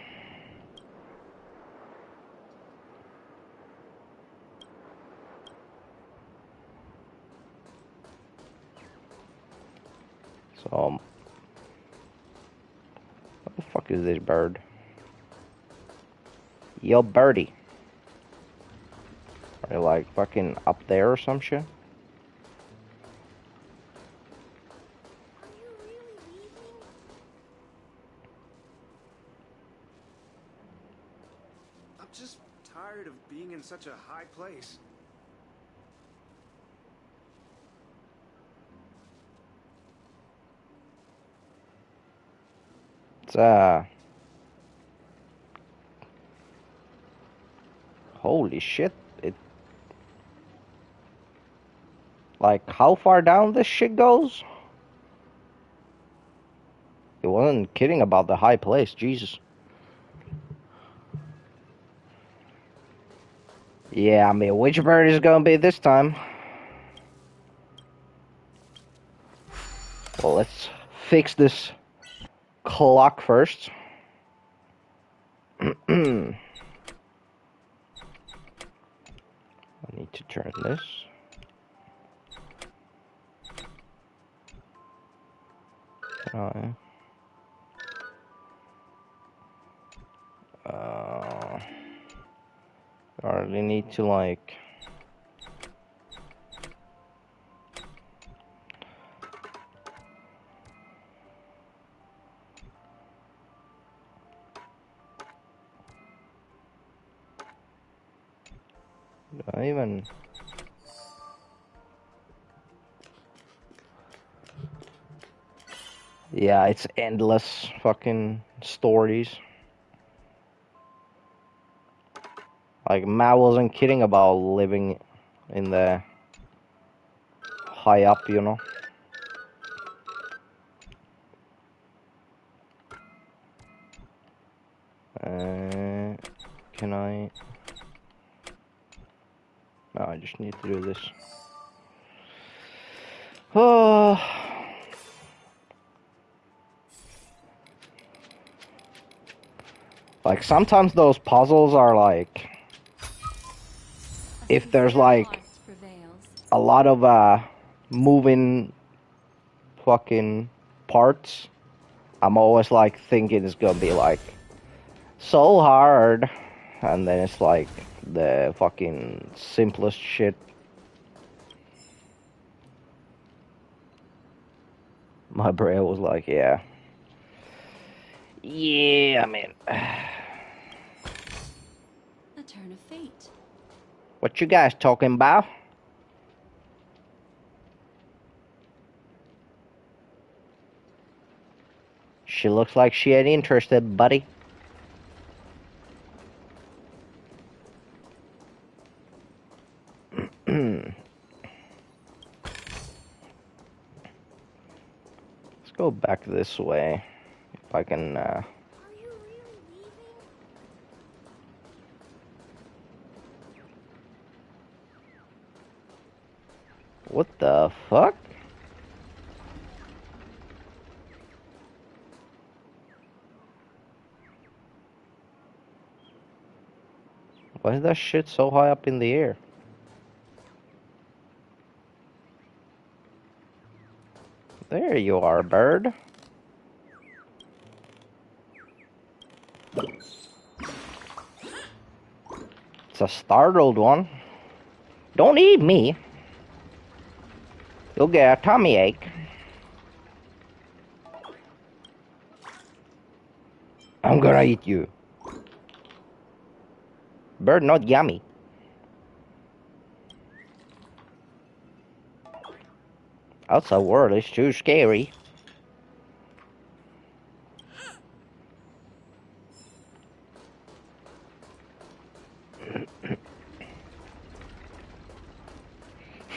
So, what the fuck is this bird? Yo, birdie. Are you like fucking up there or some shit? Are you really leaving? I'm just tired of being in such a high place. It's, holy shit. Like, how far down this shit goes? He wasn't kidding about the high place, Jesus. Yeah, I mean, which bird is gonna be this time? Well, let's fix this clock first. I need to turn this. I really need to like I even... Yeah, it's endless fucking stories. Like, Matt wasn't kidding about living in the high up, you know? Can I... No, I just need to do this. Oh... Like, sometimes those puzzles are like... If there's like a lot of moving fucking parts, I'm always like thinking it's gonna be like so hard, and then it's like the fucking simplest shit. My brain was like, yeah. Yeah, I mean... A turn of fate. What you guys talking about? She looks like she ain't interested, buddy. Let's go back this way. If I can, Are you really leaving? What the fuck? Why is that shit so high up in the air? There you are, bird. It's a startled one. Don't eat me. You'll get a tummy ache. I'm gonna eat you. Bird not yummy. Outside world is too scary.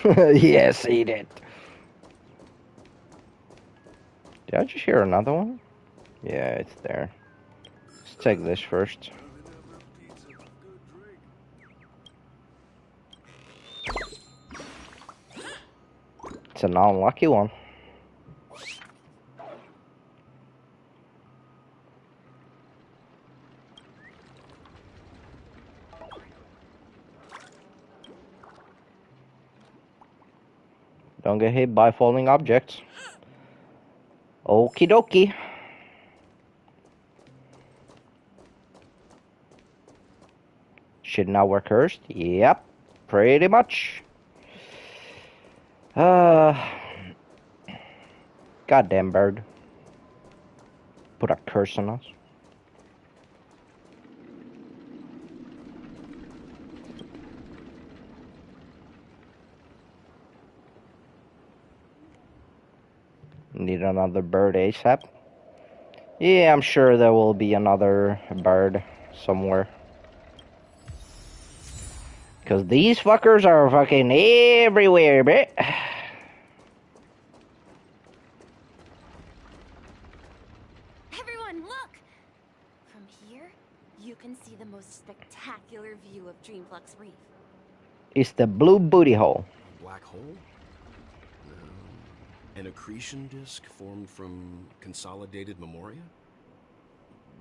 Yes, eat it. Did I just hear another one? Yeah, it's there. Let's take this first. It's an unlucky one. Don't get hit by falling objects. Okie dokie. Should now we're cursed? Yep, pretty much. Goddamn bird. Put a curse on us. Need another bird ASAP. Yeah, I'm sure there will be another bird somewhere. Because these fuckers are fucking everywhere, bit. Everyone, look! From here, you can see the most spectacular view of Dreamflux Reef. It's the blue booty hole. Black hole? No. An accretion disk formed from consolidated memoria?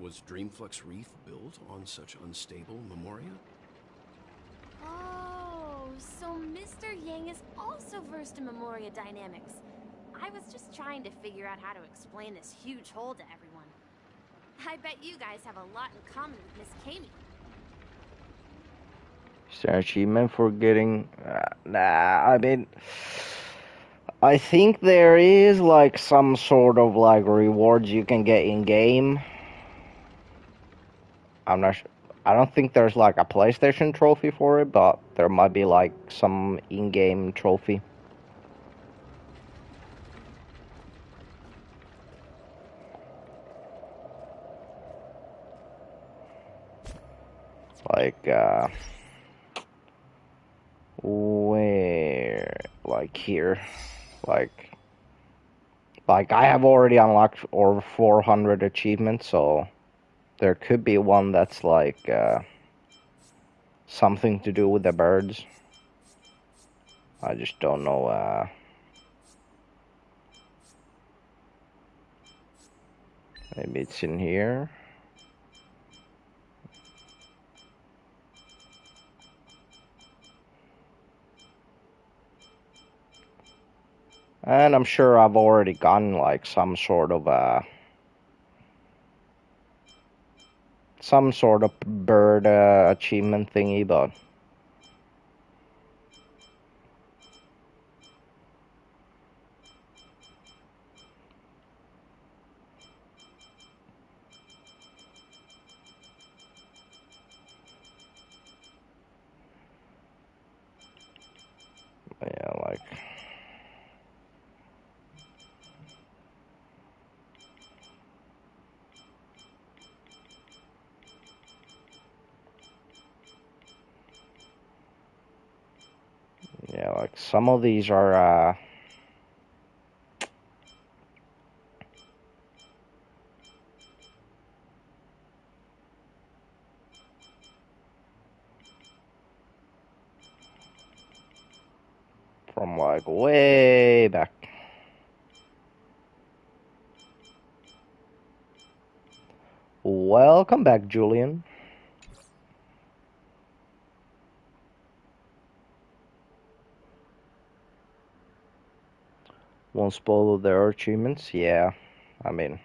Was Dreamflux Reef built on such unstable memoria? Oh, so Mr. Yang is also versed in Memoria dynamics. I was just trying to figure out how to explain this huge hole to everyone. I bet you guys have a lot in common with Miss Kami. Is there an achievement for getting... nah, I mean... I think there is like some sort of like rewards you can get in game. I'm not sure. I don't think there's like a PlayStation trophy for it, but there might be like some in-game trophy. Like, where? Like here. Like I have already unlocked over 400 achievements, so there could be one that's like, something to do with the birds. I just don't know, maybe it's in here. And I'm sure I've already gotten like some sort of bird achievement thingy, but yeah, like, yeah, like some of these are from like way back. Welcome back, Julian. Won't spoil their achievements? Yeah, I mean,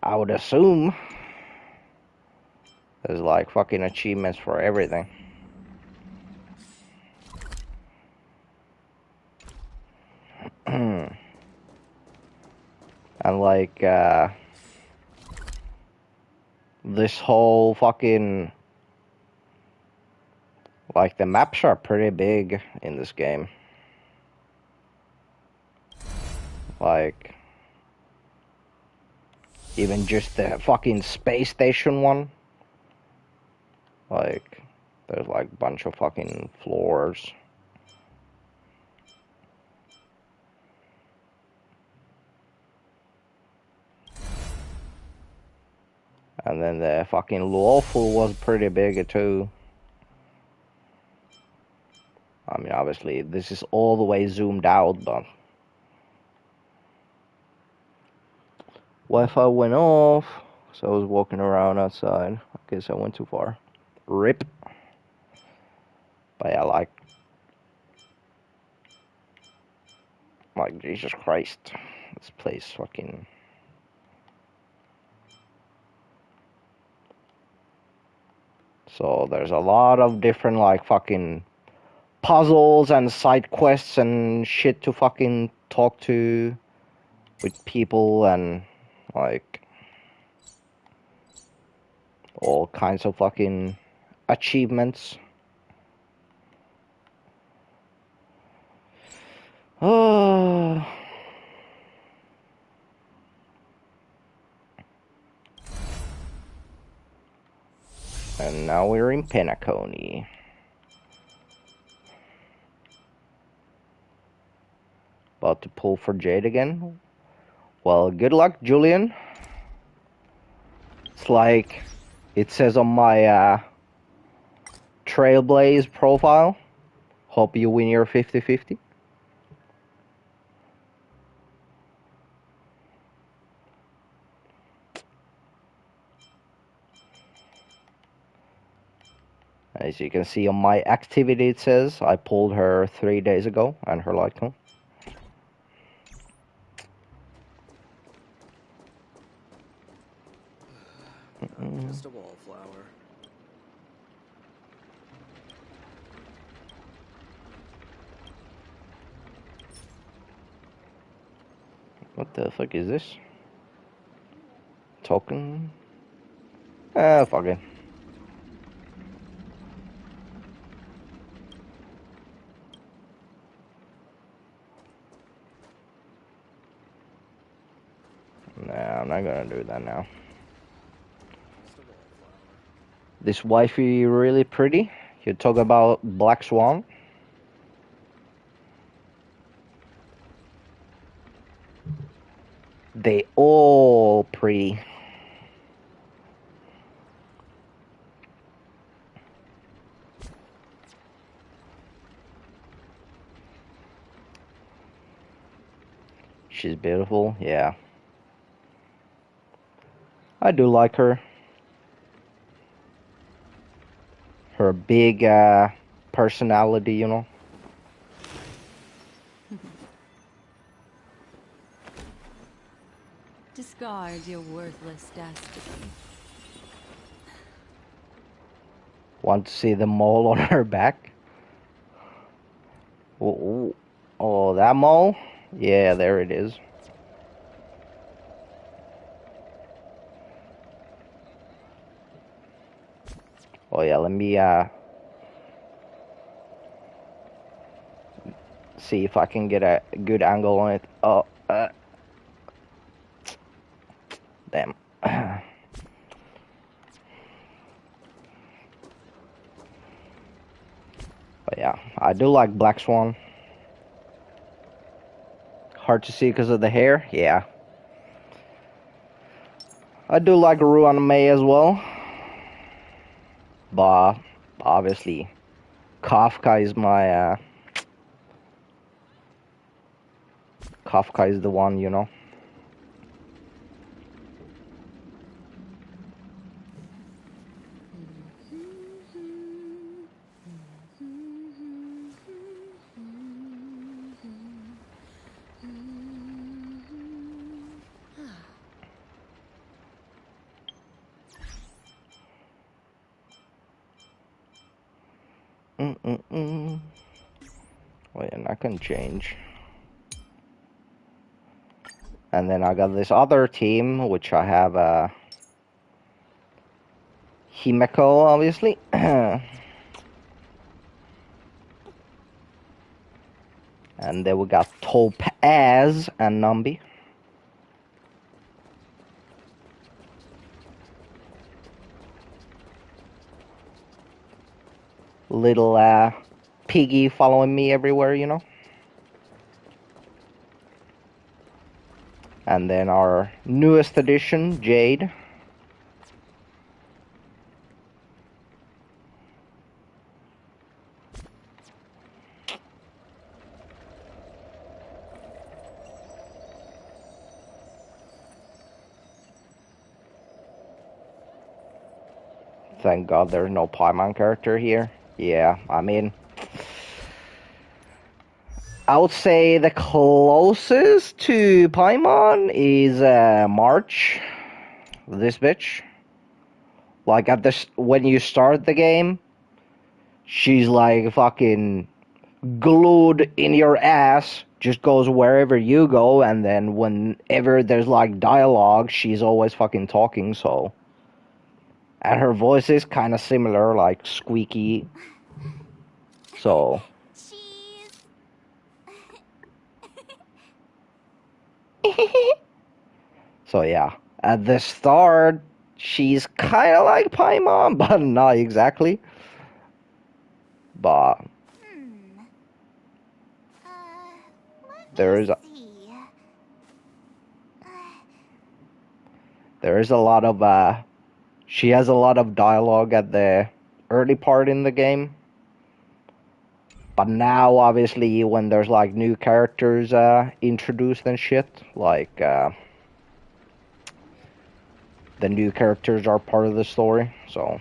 I would assume there's like fucking achievements for everything. And like, this whole fucking, like, the maps are pretty big in this game. Like, even just the fucking space station one. Like, there's like a bunch of fucking floors. And then the fucking lawful was pretty big too. I mean, obviously, this is all the way zoomed out, but Wi-Fi went off, so I was walking around outside. I guess I went too far. RIP. But yeah, like Jesus Christ, this place fucking. So there's a lot of different like fucking puzzles and side quests and shit to fucking talk to with people and like all kinds of fucking achievements. Oh. And now we're in Penacony. About to pull for Jade again. Well, good luck, Julian. It's like it says on my Trailblaze profile. Hope you win your 50-50. As you can see on my activity, it says I pulled her 3 days ago and her Litecoin. I'm just a wallflower. What the fuck is this? Token? Ah, fuck it. Nah, I'm not gonna do that now. This wifey really pretty. You talk about Black Swan. They all pretty. She's beautiful, yeah. I do like her. Her big personality, you know. Discard your worthless dastardly. Want to see the mole on her back? Oh, oh, that mole? Yeah, there it is. Oh yeah, let me see if I can get a good angle on it. Oh, damn. But yeah, I do like Black Swan. Hard to see because of the hair, yeah. I do like Ruan May as well. But obviously, Kafka is my Kafka is the one, you know. Wait, and I can change. And then I got this other team, which I have Himeko, obviously. And then we got Topaz and Nambi. Little piggy following me everywhere, you know. And then our newest addition, Jade. Thank God there's no Paimon character here. Yeah, I mean, I would say the closest to Paimon is March. This bitch. Like at this, when you start the game, she's like fucking glued in your ass. Just goes wherever you go, and then whenever there's like dialogue, she's always fucking talking. So, and her voice is kind of similar, like squeaky. So. So yeah, at the start, she's kind of like Paimon, but not exactly. But there is a lot of she has a lot of dialogue at the early part in the game. But now, obviously, when there's like new characters introduced and shit, like the new characters are part of the story, so.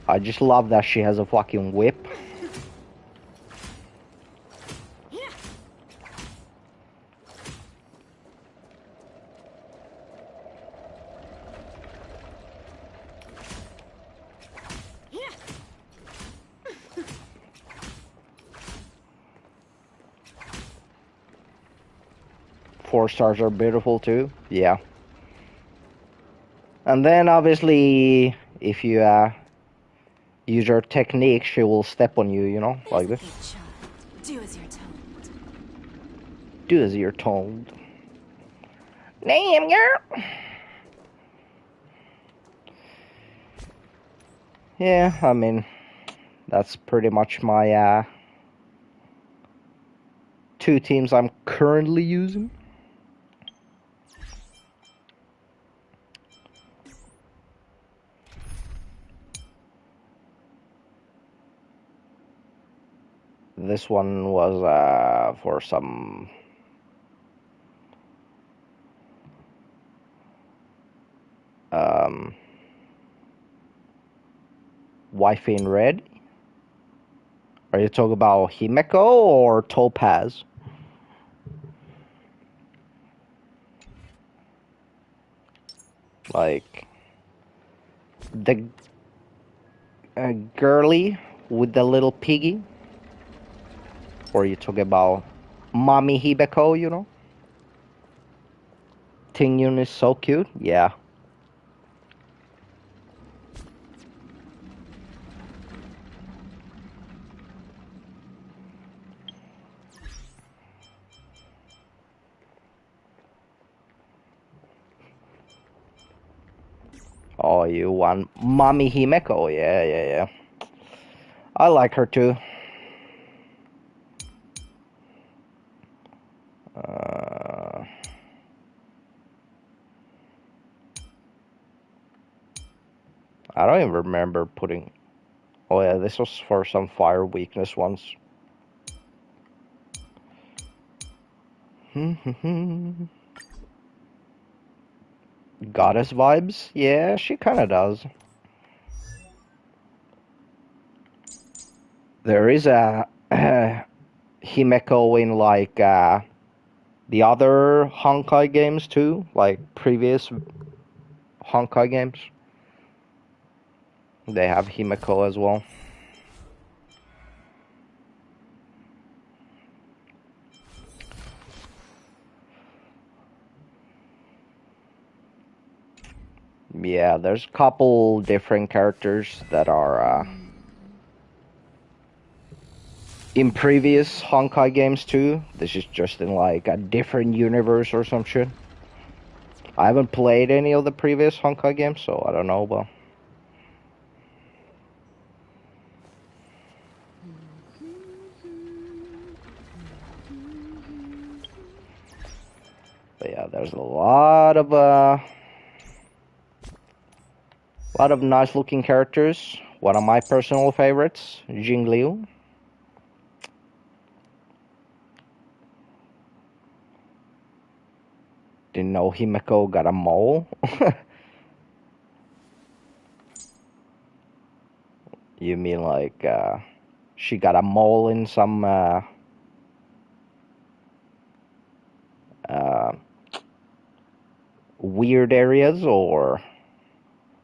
I just love that she has a fucking whip. Four stars are beautiful too, yeah. And then obviously, if you use her technique, she will step on you, you know, like this. Do as you're told. Do as you're told. Damn, girl! Yeah, I mean, that's pretty much my, 2 teams I'm currently using. This one was, for some... Wife in Red? Are you talking about Himeko or Topaz? Like the girly with the little piggy? Or are you talking about Mommy Hibeko, you know? Tingyun is so cute, yeah. Oh, you want Mommy Himeko? Yeah, yeah, yeah. I like her too. I don't even remember putting... Oh yeah, this was for some fire weakness ones. Goddess vibes? Yeah, she kinda does. There is a Himeko in like the other Honkai games too, like previous Honkai games. They have Himeko as well. Yeah, there's a couple different characters that are in previous Honkai games too. This is just in like a different universe or some shit. I haven't played any of the previous Honkai games, so I don't know, but yeah, there's a lot of nice looking characters. One of my personal favorites, Jing Liu. Didn't know Himeko got a mole. You mean like she got a mole in some weird areas, or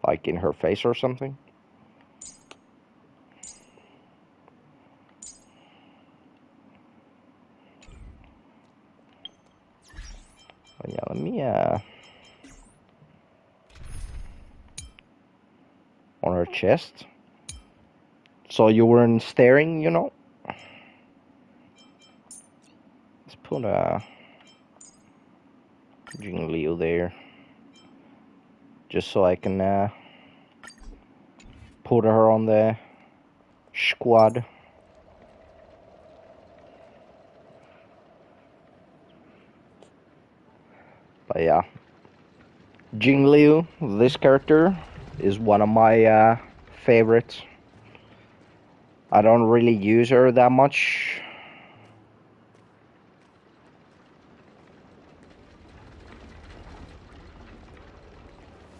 like in her face or something? Oh, yeah, let me on her chest. So you weren't staring, you know? Let's put a Jing Liu there, just so I can put her on the squad. But yeah, Jing Liu, this character, is one of my favorites. I don't really use her that much.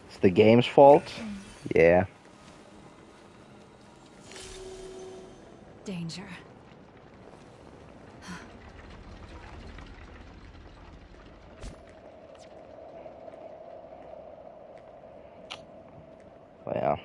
It's the game's fault. Yeah. Danger. But yeah.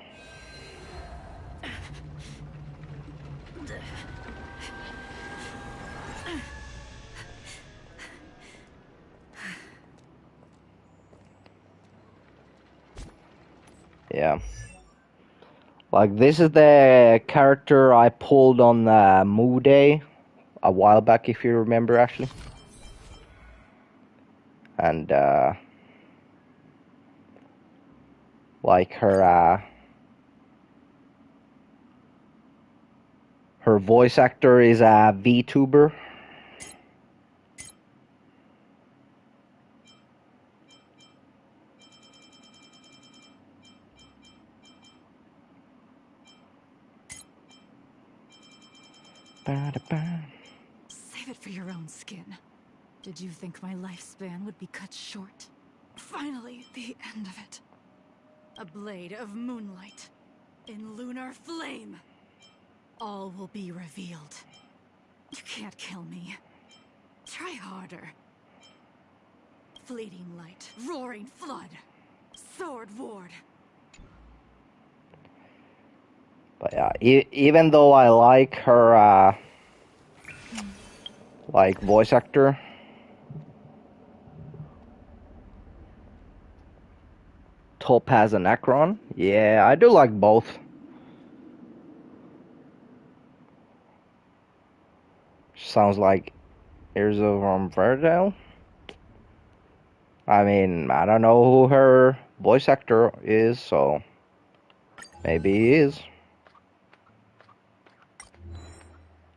Yeah. Like, this is the character I pulled on Moo Day a while back, if you remember, actually. And, like, her voice actor is a VTuber. Save it for your own skin. Did you think my lifespan would be cut short? Finally, the end of it. A blade of moonlight in lunar flame. All will be revealed. You can't kill me. Try harder. Fleeting light, roaring flood, sword ward. But yeah, even though I like her, like, voice actor, Topaz and Akron, yeah, I do like both. Sounds like Erzo from Verdale. I mean, I don't know who her voice actor is, so maybe he is.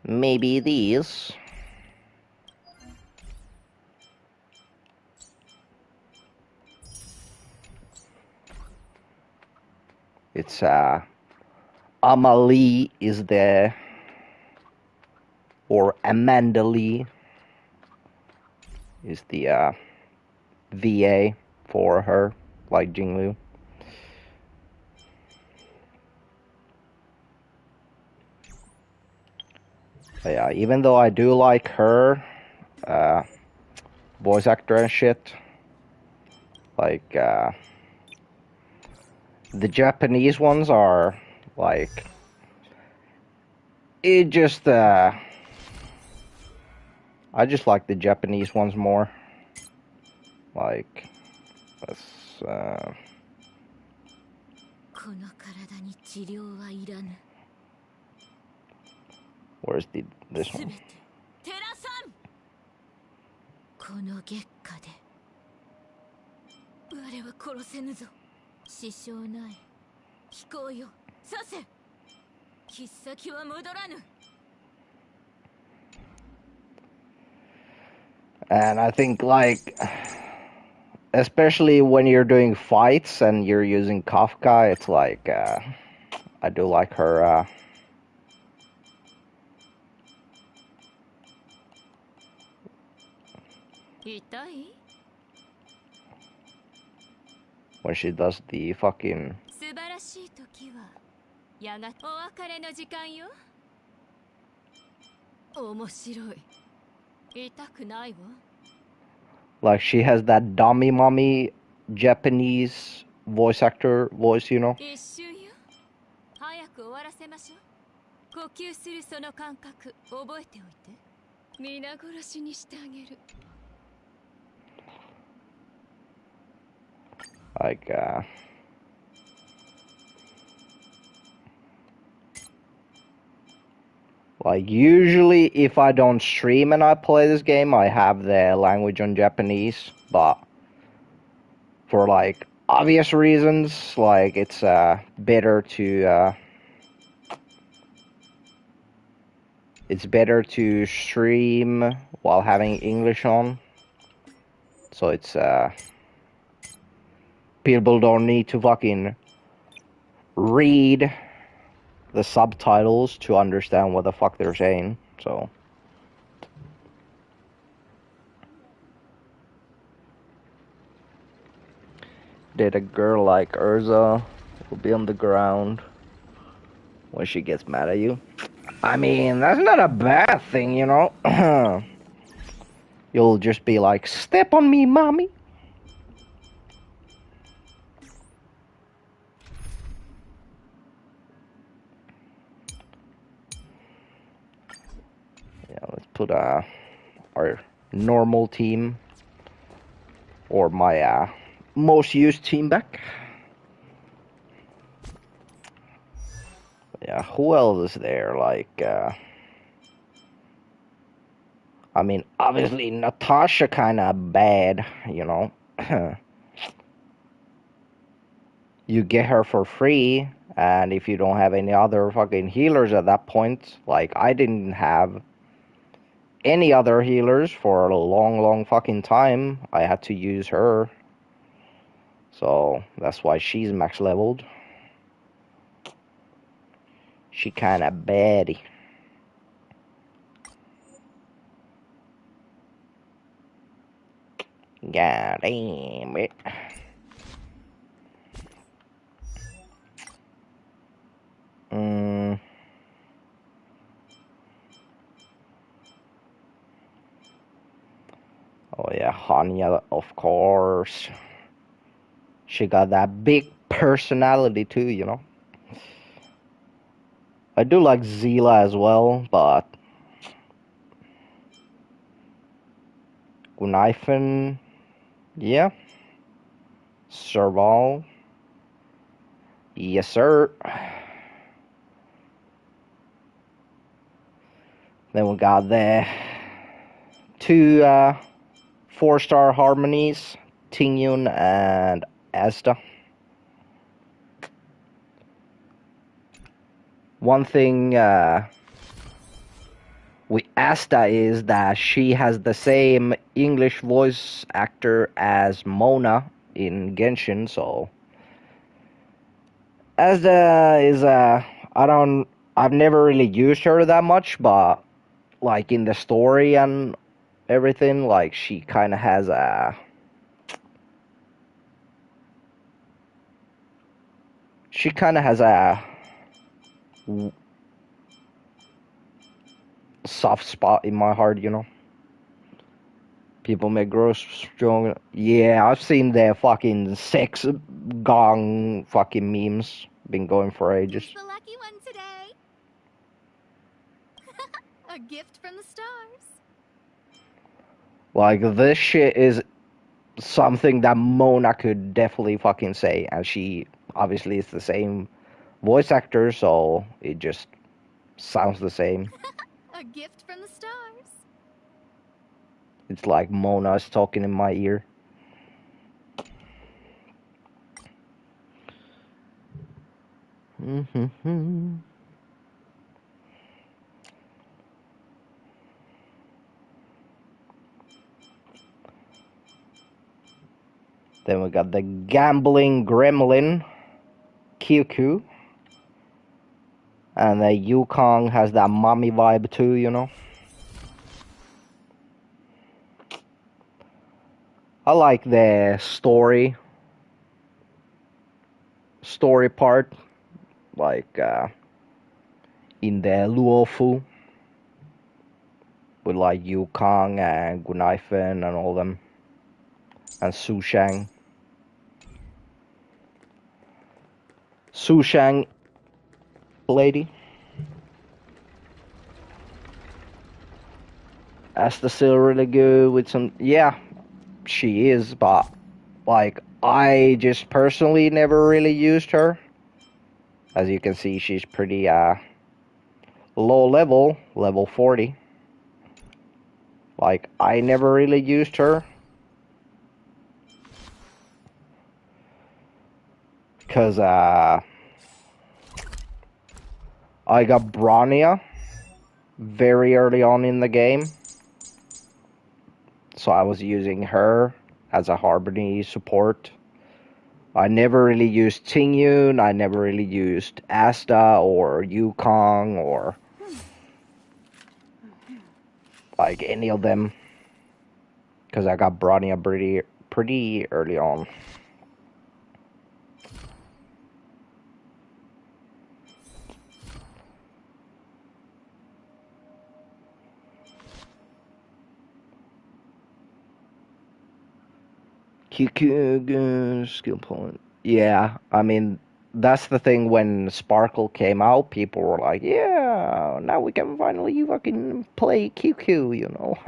Maybe it is. It's Amalie is there, or Amanda Lee is the VA for her, like Jinglu. But yeah, even though I do like her voice actor and shit, like the Japanese ones are like, it just I just like the Japanese ones more. Like, let's where's this one? この月下で我は殺せぬぞ。支障ない。飛行よ、させ。切っ先は戻らぬ。 And I think, like, especially when you're doing fights and you're using Kafka, it's like I do like her when she does the fucking like, she has that dummy mommy Japanese voice actor voice, you know. Like, usually if I don't stream and I play this game, I have the language on Japanese, but for, like, obvious reasons, like, it's better to stream while having English on. So it's people don't need to fucking read the subtitles to understand what the fuck they're saying. So did a girl like Urza will be on the ground when she gets mad at you? I mean, that's not a bad thing, you know. You'll just be like, step on me, mommy. Yeah, let's put our normal team, or my most used team, back. Yeah, who else is there? Like, I mean, obviously Natasha kind of bad, you know. You get her for free, and if you don't have any other fucking healers at that point, like I didn't have any other healers for a long, long fucking time, I had to use her. So that's why she's max leveled. She kinda baddie. God damn it. Mm. Oh yeah, Hanya, of course. She got that big personality too, you know. I do like Zila as well, but Gunaifen, yeah. Serval, yes sir. Then we got the two 4-star harmonies, Tingyun and Asta. One thing with Asta is that she has the same English voice actor as Mona in Genshin, so Asta is I've never really used her that much, but like in the story and everything, like she kind of has a soft spot in my heart, you know. People may grow strong. Yeah, I've seen their fucking sex gong fucking memes. Been going for ages. Who's the lucky one today? A gift from the stars. Like, this shit is something that Mona could definitely fucking say. And she obviously is the same voice actor, so it just sounds the same. A gift from the stars. It's like Mona's talking in my ear. Mm-hmm. Then we got the gambling gremlin, Kyuku. And the Yukong has that mommy vibe too, you know. I like the story part, like in the Luofu, with like Yukong and Gunaifen and all them, and Sushang. Sushang lady. Asta still really good with some, yeah, she is, but like I just personally never really used her. As you can see, she's pretty low level 40. Like I never really used her because I got Bronya very early on in the game, so I was using her as a Harmony support. I never really used Tingyun, I never really used Asta or Yukong or like any of them, because I got Bronya pretty early on. QQ skill point. Yeah, I mean, that's the thing. When Sparkle came out, people were like, yeah, now we can finally fucking play QQ, you know.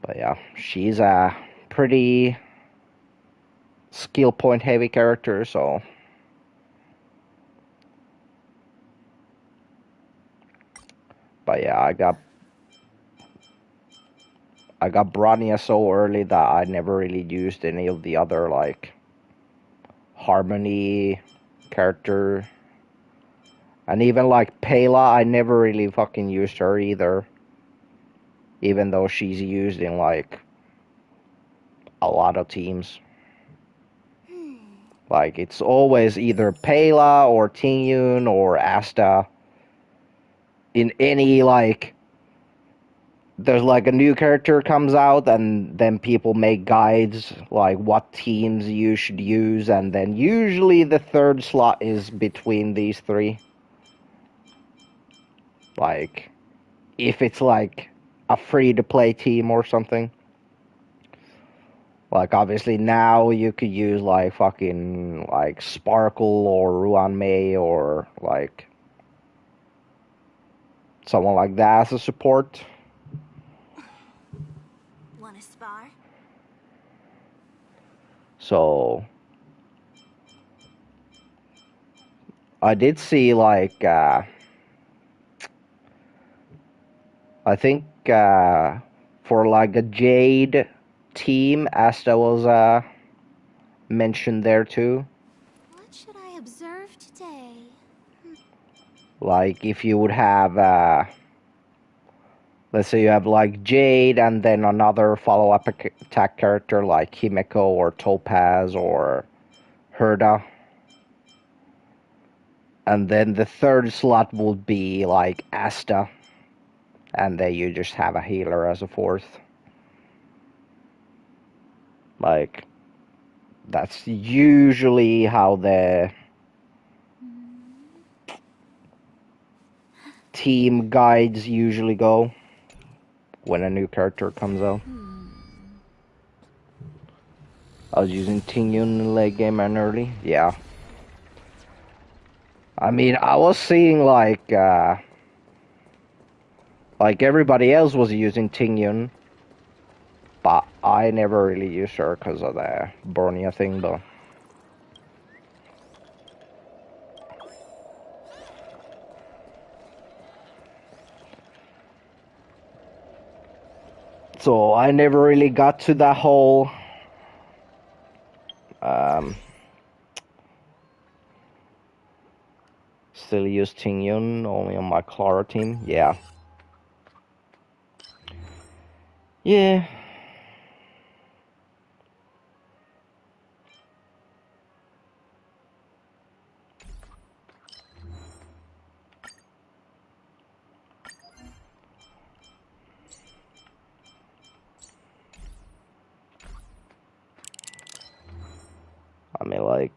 But yeah, she's pretty skill point heavy character, so. But yeah, I got Bronya so early that I never really used any of the other like Harmony character. And even like Pela, I never really fucking used her either. Even though she's used in like a lot of teams. Like it's always either Pela or Tingyun or Asta. In any like there's like a new character comes out and then people make guides like what teams you should use, and then usually the third slot is between these three. Like if it's like a free to play team or something. Like obviously now you could use like fucking like Sparkle or Ruan Mei or like someone like that as a support. Wanna spar? So I did see like I think for like a Jade team, Asta was mentioned there too. What should I observe today? Like if you would have let's say you have like Jade and then another follow-up attack character like Himeko or Topaz or Herda. And then the third slot would be like Asta. And then you just have a healer as a fourth. Like, that's usually how the team guides usually go when a new character comes out. I was using Tingyun in late game and early. Yeah. I mean, I was seeing like everybody else was using Tingyun, but I never really used her because of the Borneo thing, though. So I never really got to that whole still use Tingyun only on my Clara team. Yeah. Yeah. I mean, like,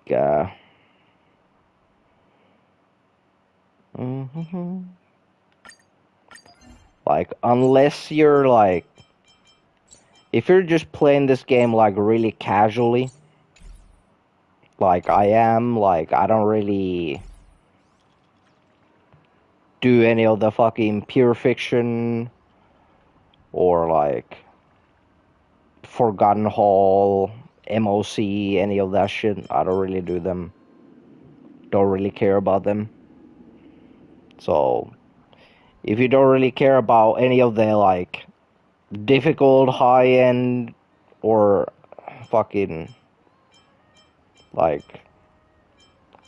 like, unless you're, like, if you're just playing this game, like, really casually, like I am, like, I don't really do any of the fucking pure fiction or, like, Forgotten Hall, MOC, any of that shit. I don't really do them. Don't really care about them. So, if you don't really care about any of the, like, difficult, high-end, or fucking, like,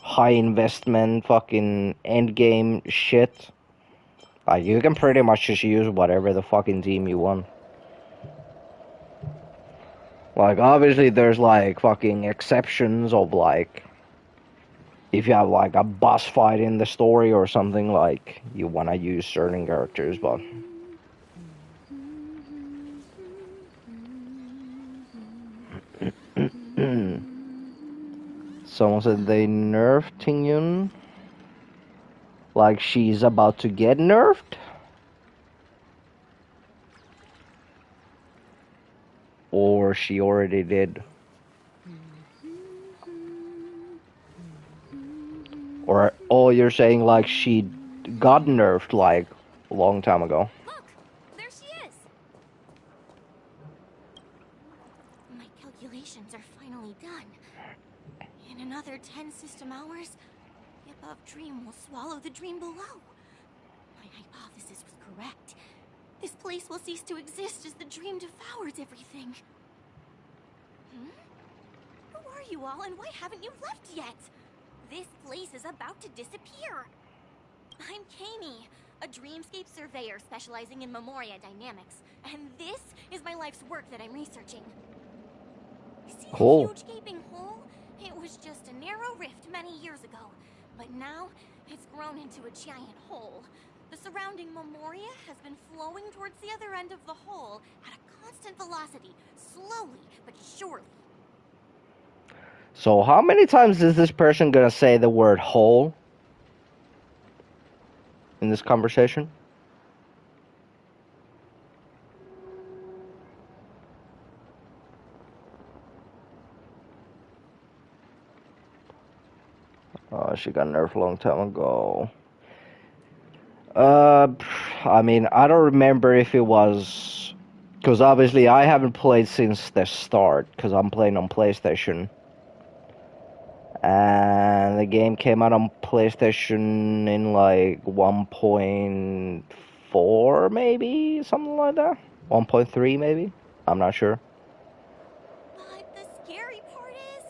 high-investment fucking endgame shit, like, you can pretty much just use whatever the fucking team you want. Like, obviously, there's, like, fucking exceptions of, like, if you have, like, a boss fight in the story or something, like, you want to use certain characters, but... Someone said they nerfed Tingyun. Like she's about to get nerfed? Or she already did? Or, oh, you're saying like she got nerfed like a long time ago? Look! There she is! My calculations are finally done. of dream will swallow the dream below. My hypothesis was correct. This place will cease to exist as the dream devours everything. Who are you all, and why haven't you left yet? This place is about to disappear. I'm Kami, a dreamscape surveyor specializing in Memoria dynamics, and this is my life's work that I'm researching. See that huge gaping hole? It was just a narrow rift many years ago, but now it's grown into a giant hole. The surrounding Memoria has been flowing towards the other end of the hole at a constant velocity, slowly but surely. So how many times is this person gonna say the word hole in this conversation? Oh, she got nerfed a long time ago. I mean, I don't remember if it was... Because obviously I haven't played since the start, because I'm playing on PlayStation. And the game came out on PlayStation in like 1.4 maybe? Something like that? 1.3 maybe? I'm not sure. But the scary part is,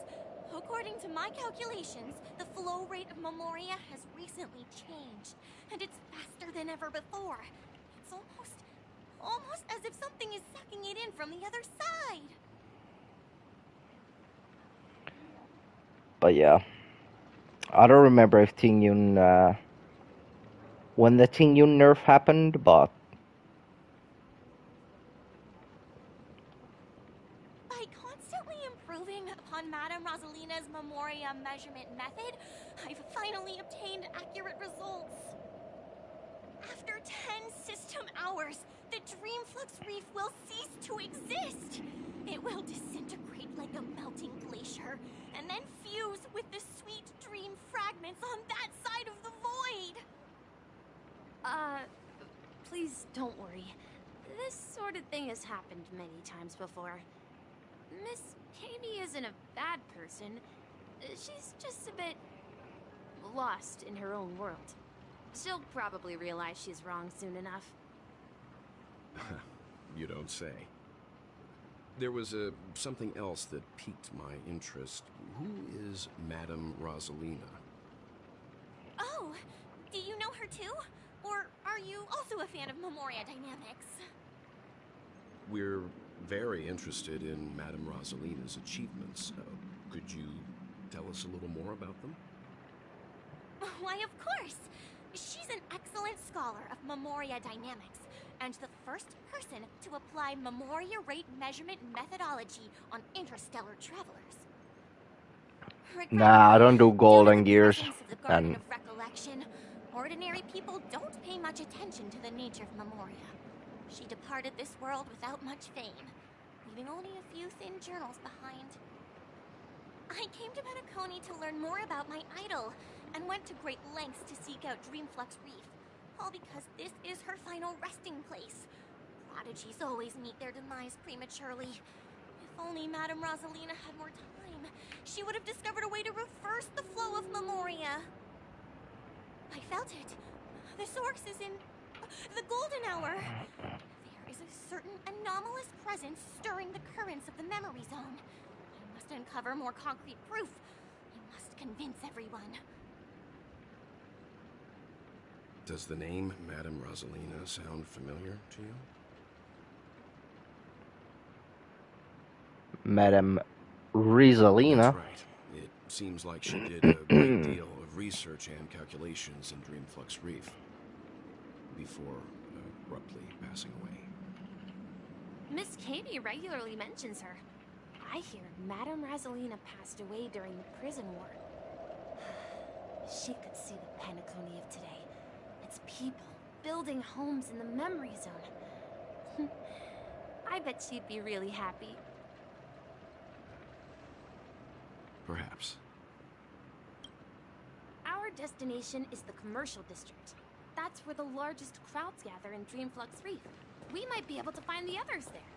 according to my calculations, the flow rate of Memoria has recently changed, and it's faster than ever before. It's almost as if something is sucking it in from the other side. But yeah, I don't remember if Tingyun, when the Tingyun nerf happened, but... By constantly improving upon Madame Rosalina's Memoria measurement method, I've finally obtained accurate results. After 10 system hours, the Dreamflux Reef will cease to exist. It will disintegrate like a melting glacier, and then fuse with the sweet dream fragments on that side of the void. Please don't worry. This sort of thing has happened many times before. Miss Kami isn't a bad person. She's just a bit lost in her own world. She'll probably realize she's wrong soon enough. You don't say. There was something else that piqued my interest. Who is Madame Rosalina? Oh, do you know her too? Or are you also a fan of Memoria dynamics? We're very interested in Madame Rosalina's achievements. Could you tell us a little more about them? Why, of course! She's an excellent scholar of Memoria dynamics, and the first person to apply Memoria rate measurement methodology on interstellar travelers. Nah, I don't do golden gears. Of the Garden of Recollection, ordinary people don't pay much attention to the nature of Memoria. She departed this world without much fame, leaving only a few thin journals behind. I came to Penacony to learn more about my idol, and went to great lengths to seek out Dreamflux Reef, all because this is her final resting place. Prodigies always meet their demise prematurely. If only Madame Rosalina had more time, she would have discovered a way to reverse the flow of Memoria. I felt it. The source is in the golden hour. There is a certain anomalous presence stirring the currents of the memory zone. I must uncover more concrete proof. I must convince everyone. Does the name Madame Rosalina sound familiar to you? Madame Rosalina? That's right. It seems like she did a great deal of research and calculations in Dreamflux Reef before abruptly passing away. Miss Kami regularly mentions her. I hear Madame Rosalina passed away during the prison war. She could see the Penacony of today. Its people building homes in the memory zone. I bet she'd be really happy. Perhaps. Our destination is the commercial district. That's where the largest crowds gather in Dreamflux Reef. We might be able to find the others there.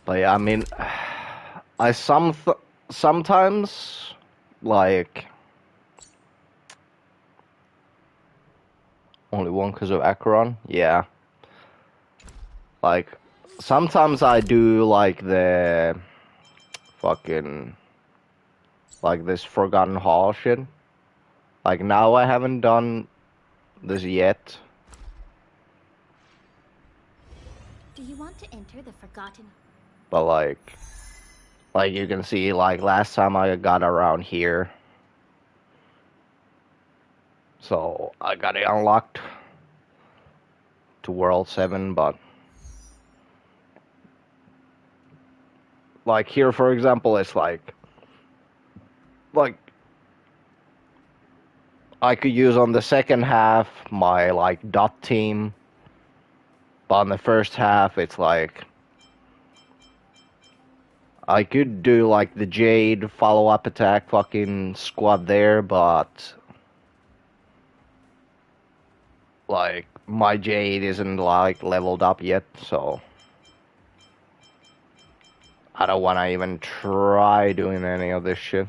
But yeah, I mean, I sometimes like only one because of Acheron. Yeah, like sometimes I do like the fucking like this Forgotten Hall shit. Like now I haven't done this yet. Do you want to enter the Forgotten? But like you can see, like last time I got around here, so I got it unlocked to World 7, but like here, for example, it's like I could use on the second half my like dot team, but on the first half it's like I could do like the Jade follow-up attack fucking squad there, but like my Jade isn't like leveled up yet, so I don't want to even try doing any of this shit.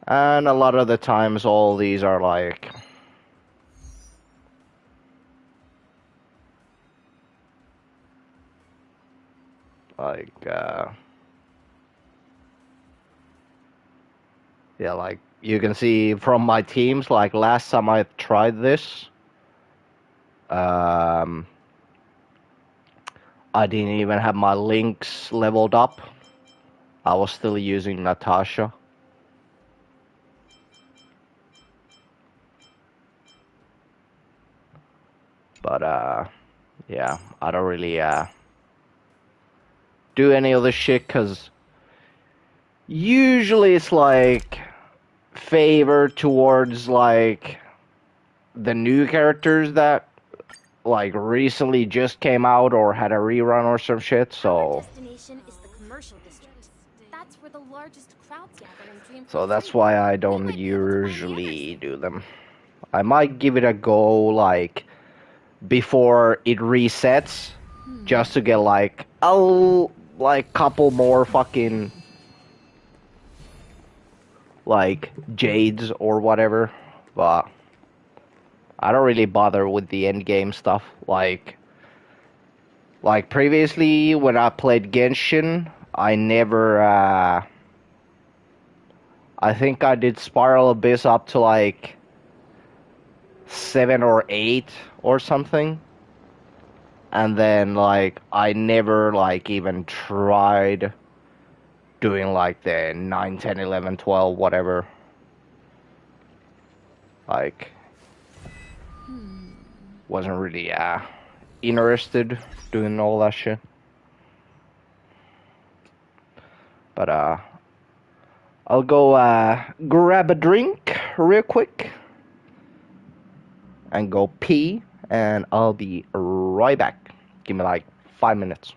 And a lot of the times all these are like yeah, like you can see from my teams, like last time I tried this, um, I didn't even have my links leveled up. I was still using Natasha. But yeah, I don't really do any of this shit because usually it's like favor towards like the new characters that like recently just came out or had a rerun or some shit, Our so destination is the commercial district. That's where the largest crowds gather in so Dreamfall that's City. why I We don't might be able to find the usually others. do them. I might give it a go like before it resets just to get like like couple more fucking like jades or whatever, but I don't really bother with the end game stuff. Like previously when I played Genshin, I never I think I did Spiral Abyss up to like 7 or 8 or something. And then like I never like even tried doing like the 9, 10, 11, 12, whatever. Like wasn't really interested doing all that shit. But I'll go grab a drink real quick and go pee, and I'll be right back. Give me like 5 minutes.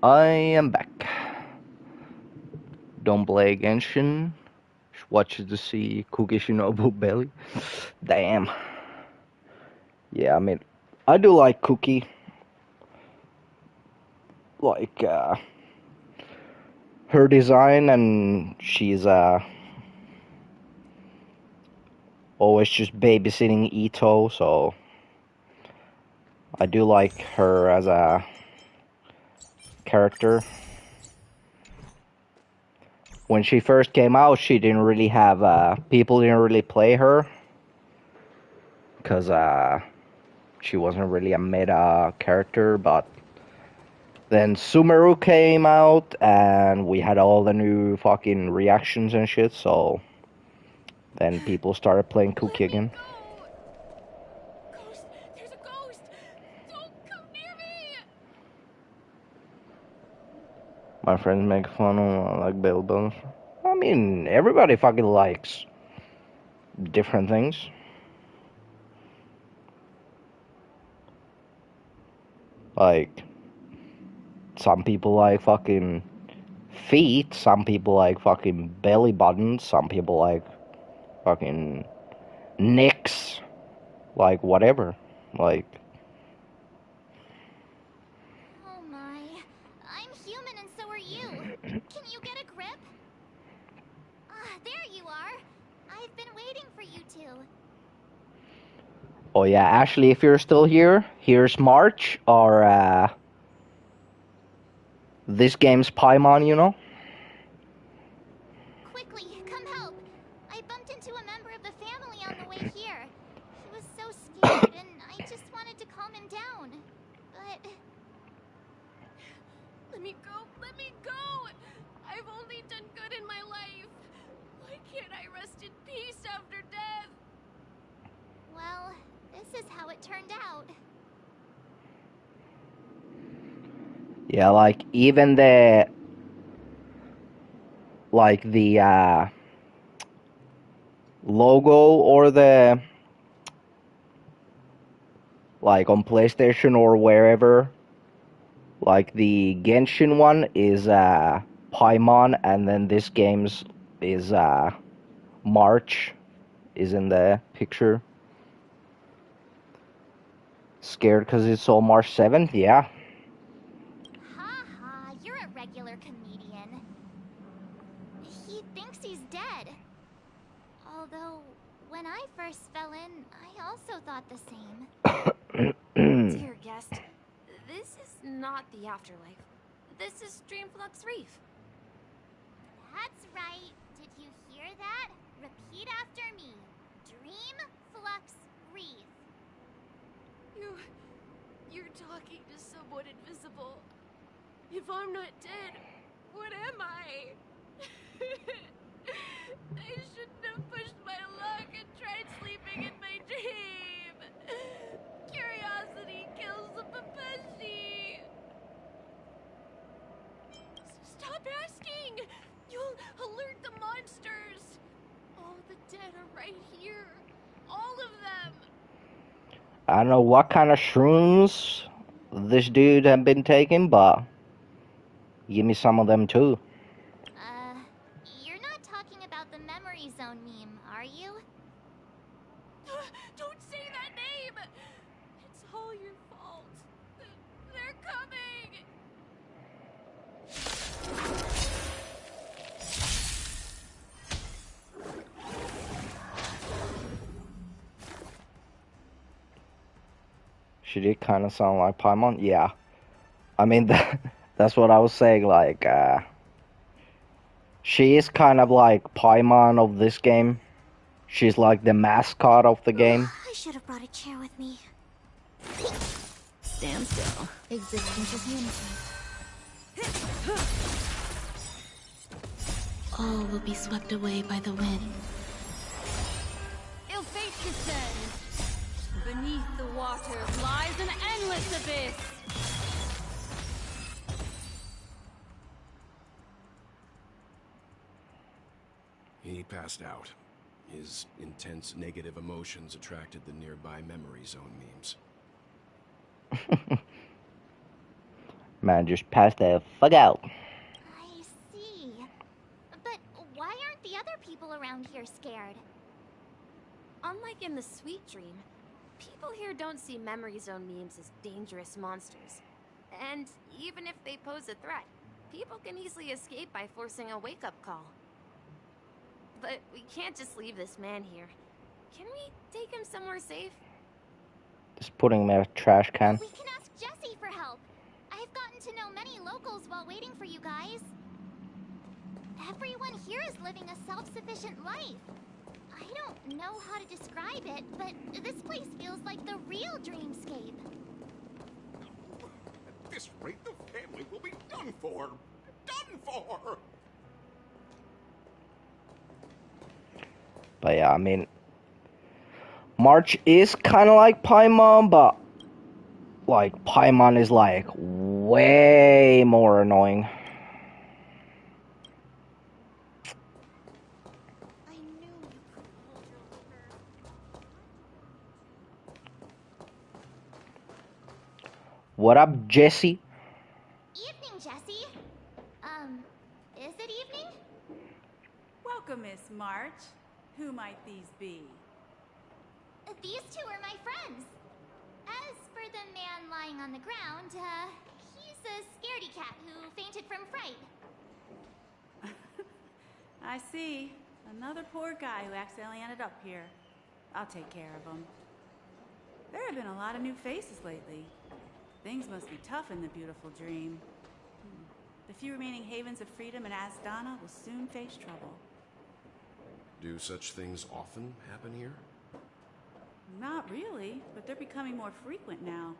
I am back. Don't play Genshin. Watch to see Cookie Shinobu Belly. Damn. Yeah, I mean, I do like Cookie. Like, her design, and she's, always just babysitting Ito, so I do like her as a character. When she first came out, she didn't really have, people didn't really play her, because, she wasn't really a meta character, but then Sumeru came out, and we had all the new fucking reactions and shit, so then people started playing Cookie again. Ghost! There's a ghost! Don't come near me! My friends make fun of like Bill Bones. I mean, everybody fucking likes different things. Like, some people like fucking feet, some people like fucking belly buttons, some people like fucking nicks, like whatever. Like, Oh my. I'm human and so are you. Can you get a grip? Ah, there you are. I've been waiting for you two. oh yeah, Ashley, if you're still here, here's March, or this game's Paimon, you know? Quickly, come help. I bumped into a member of the family on the way here. He was so scared and I just wanted to calm him down. But... Let me go! Let me go! I've only done good in my life. Why can't I rest in peace after death? well, this is how it turned out. Yeah, like, even the, like, the, logo, or the, like, on PlayStation or wherever, like, the Genshin one is, Paimon, and then this game's is, March is in the picture. Scared because it's all March 7th? Yeah. Ha ha, you're a regular comedian. He thinks he's dead. Although, when I first fell in, I also thought the same. Dear guest, this is not the afterlife. This is Dreamflux Reef. That's right. Did you hear that? Repeat after me. Dream Flux Reef. You're talking to someone invisible. If I'm not dead, what am I? I shouldn't have pushed my luck and tried sleeping in my dream. Curiosity kills the Papeshi. Stop asking! You'll alert the monsters. All the dead are right here. All of them. I don't know what kind of shrooms this dude had been taking, but give me some of them too. You're not talking about the memory zone meme, are you? Don't say that name! It's all your fault. They're coming! She did kind of sound like Paimon. Yeah. I mean, that's what I was saying. Like, she is kind of like Paimon of this game. She's like the mascot of the game. I should have brought a chair with me. Stand still. Existence is unity. All will be swept away by the wind. Ill fate descends. Beneath the water lies an endless abyss. He passed out. His intense negative emotions attracted the nearby memory zone memes. Man, just pass the fuck out. I see. But why aren't the other people around here scared? Unlike in the Sweet Dream, people here don't see Memory Zone memes as dangerous monsters. And even if they pose a threat, people can easily escape by forcing a wake-up call. But we can't just leave this man here. Can we take him somewhere safe? Just putting him in a trash can. We can ask Jessie for help. I've gotten to know many locals while waiting for you guys. Everyone here is living a self-sufficient life. I don't know how to describe it, but this place feels like the real dreamscape. At this rate, the family will be done for. Done for! But yeah, I mean, March is kind of like Paimon, but like Paimon is like way more annoying. What up, Jessie? Evening, Jessie. Is it evening? Welcome, Miss March. Who might these be? These two are my friends. As for the man lying on the ground, he's a scaredy cat who fainted from fright. I see. Another poor guy who accidentally ended up here. I'll take care of him. There have been a lot of new faces lately. Things must be tough in the beautiful dream. The few remaining havens of freedom in Asdana will soon face trouble. Do such things often happen here? Not really, but they're becoming more frequent now.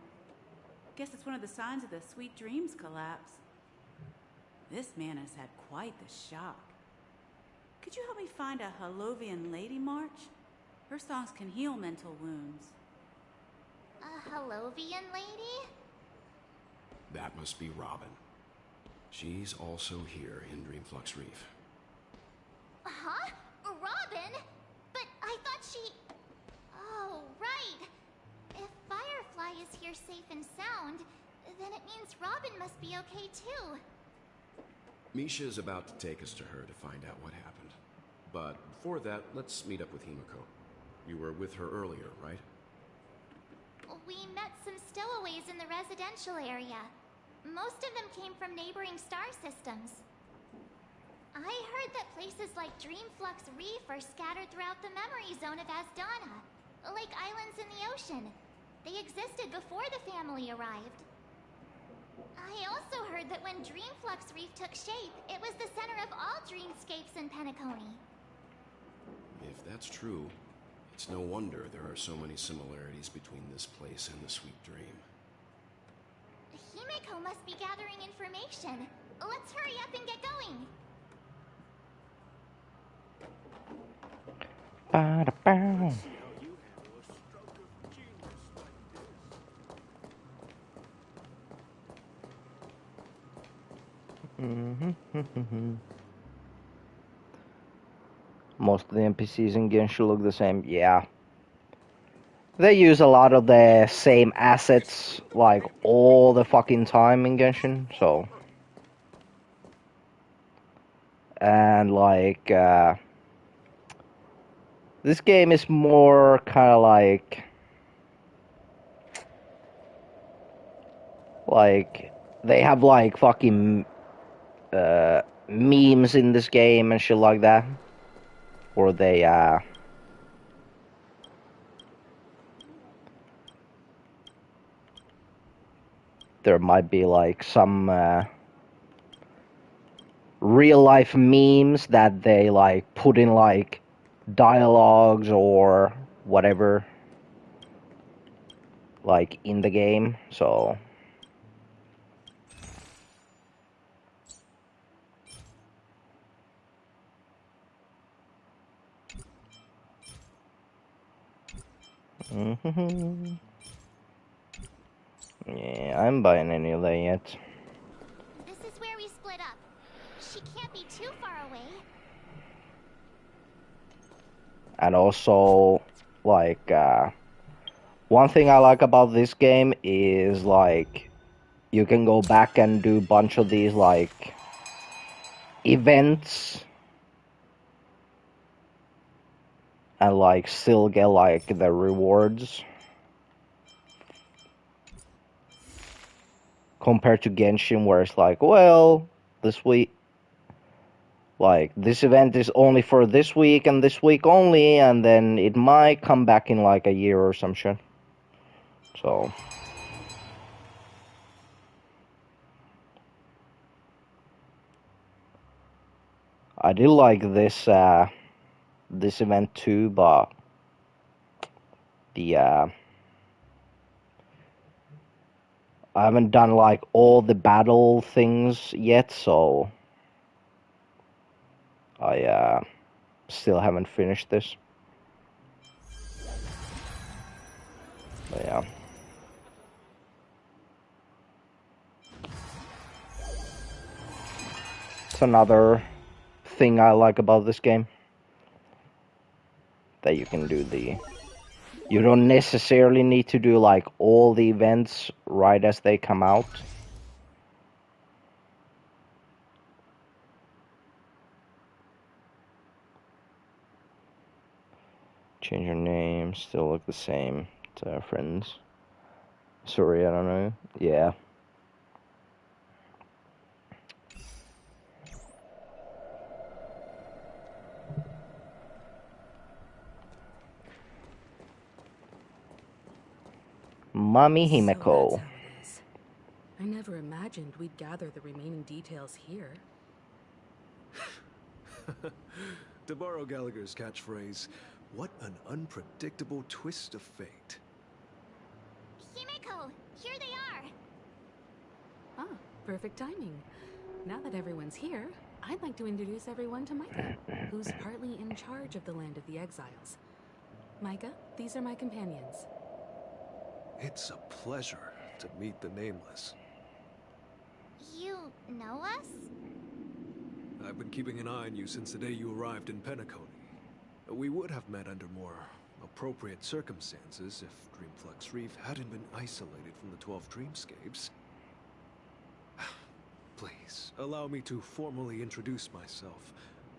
Guess it's one of the signs of the Sweet Dreams collapse. This man has had quite the shock. Could you help me find a Halovian lady, March? Her songs can heal mental wounds. A Halovian lady? That must be Robin. She's also here in Dreamflux Reef. Huh? Robin? But I thought she... Oh, right. If Firefly is here safe and sound, then it means Robin must be okay too. Misha is about to take us to her to find out what happened. But before that, let's meet up with Himiko. You were with her earlier, right? We met some stowaways in the residential area. Most of them came from neighboring star systems. I heard that places like Dreamflux Reef are scattered throughout the memory zone of Asdana, like islands in the ocean. They existed before the family arrived. I also heard that when Dreamflux Reef took shape, it was the center of all dreamscapes in Penacony. If that's true, it's no wonder there are so many similarities between this place and the Sweet Dream. Himiko must be gathering information. Let's hurry up and get going. Ba-da-bow. Most of the NPCs in Genshin look the same. Yeah. They use a lot of the same assets, like, all the fucking time in Genshin, so... And, like, this game is more kind of like... Like, they have, like, fucking... memes in this game and shit like that. Or they, there might be, like, some, real-life memes that they, like, put in, like, dialogues or whatever, like, in the game, so... Yeah, I'm buying any of that yet. This is where we split up. She can't be too far away. And also, like, one thing I like about this game is, like, you can go back and do a bunch of these like events and like still get like the rewards compared to Genshin, where it's like, well, this week, like this event is only for this week and this week only, and then it might come back in like a year or some shit. So I did like this event too, but the I haven't done like all the battle things yet, so I still haven't finished this. But yeah. It's another thing I like about this game. That you can do you don't necessarily need to do like all the events right as they come out. Change your name, still look the same to our friends. Sorry, I don't know. Yeah. Mommy So that's Himeko. how it is. I never imagined we'd gather the remaining details here. To borrow Gallagher's catchphrase, what an unpredictable twist of fate. Himeko, here they are! Ah, perfect timing. Now that everyone's here, I'd like to introduce everyone to Micah, who's partly in charge of the Land of the Exiles. Micah, these are my companions. It's a pleasure to meet the Nameless. You know us? I've been keeping an eye on you since the day you arrived in Penacony. We would have met under more appropriate circumstances if Dreamflux Reef hadn't been isolated from the 12 Dreamscapes. Please, allow me to formally introduce myself.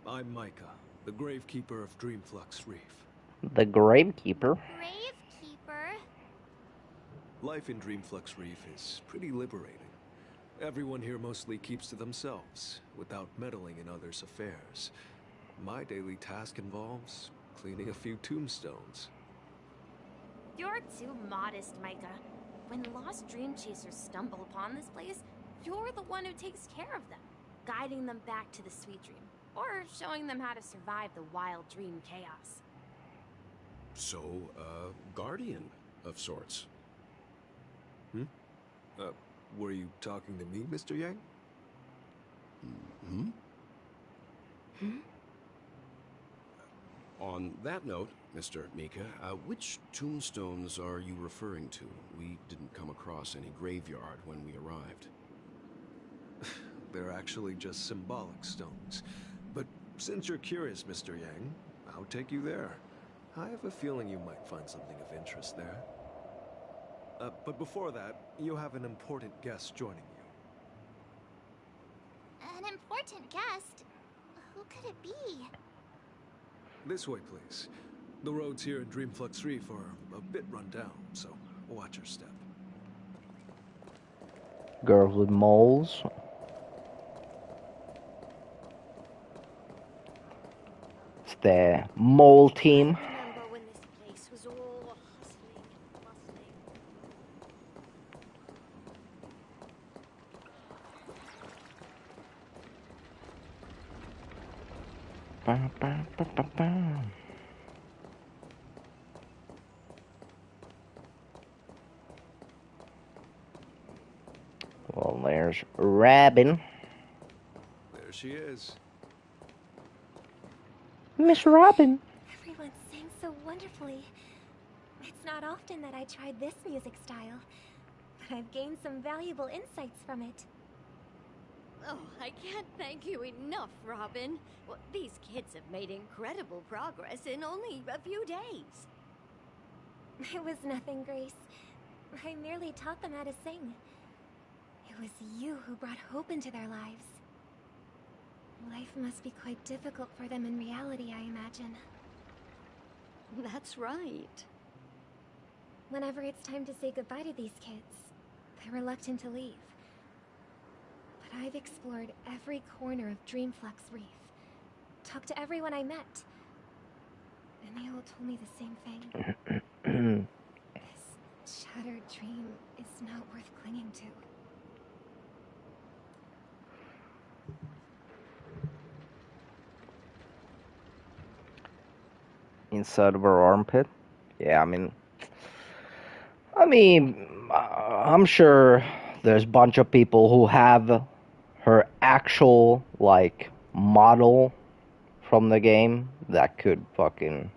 I'm Micah, the Gravekeeper of Dreamflux Reef. The Gravekeeper? Gravekeeper? Life in Dreamflux Reef is pretty liberating. Everyone here mostly keeps to themselves, without meddling in others' affairs. My daily task involves cleaning a few tombstones. You're too modest, Micah. When lost dream chasers stumble upon this place, you're the one who takes care of them, guiding them back to the sweet dream, or showing them how to survive the wild dream chaos. So, guardian of sorts. Were you talking to me, Mr. Yang? On that note, Mr. Mika, which tombstones are you referring to? We didn't come across any graveyard when we arrived. They're actually just symbolic stones. But since you're curious, Mr. Yang, I'll take you there. I have a feeling you might find something of interest there. But before that, you have an important guest joining you. An important guest? Who could it be? This way, please. The roads here in Dreamflux Reef are a bit run down, so watch your step. Girls with moles. It's the mole team. Remember when this place was all hustling and bustling? Ba, ba, ba, ba, ba. Well, there's Robin. There she is. Miss Robin. Everyone sang so wonderfully. It's not often that I tried this music style, but I've gained some valuable insights from it. Oh, I can't thank you enough, Robin. Well, these kids have made incredible progress in only a few days. It was nothing, Grace. I merely taught them how to sing. It was you who brought hope into their lives. Life must be quite difficult for them in reality, I imagine. That's right. Whenever it's time to say goodbye to these kids, they're reluctant to leave. But I've explored every corner of Dreamflux Reef, talked to everyone I met, and they all told me the same thing. This shattered dream is not worth clinging to. Inside of her armpit? Yeah, I'm sure there's a bunch of people who have her actual, like, model from the game that could fucking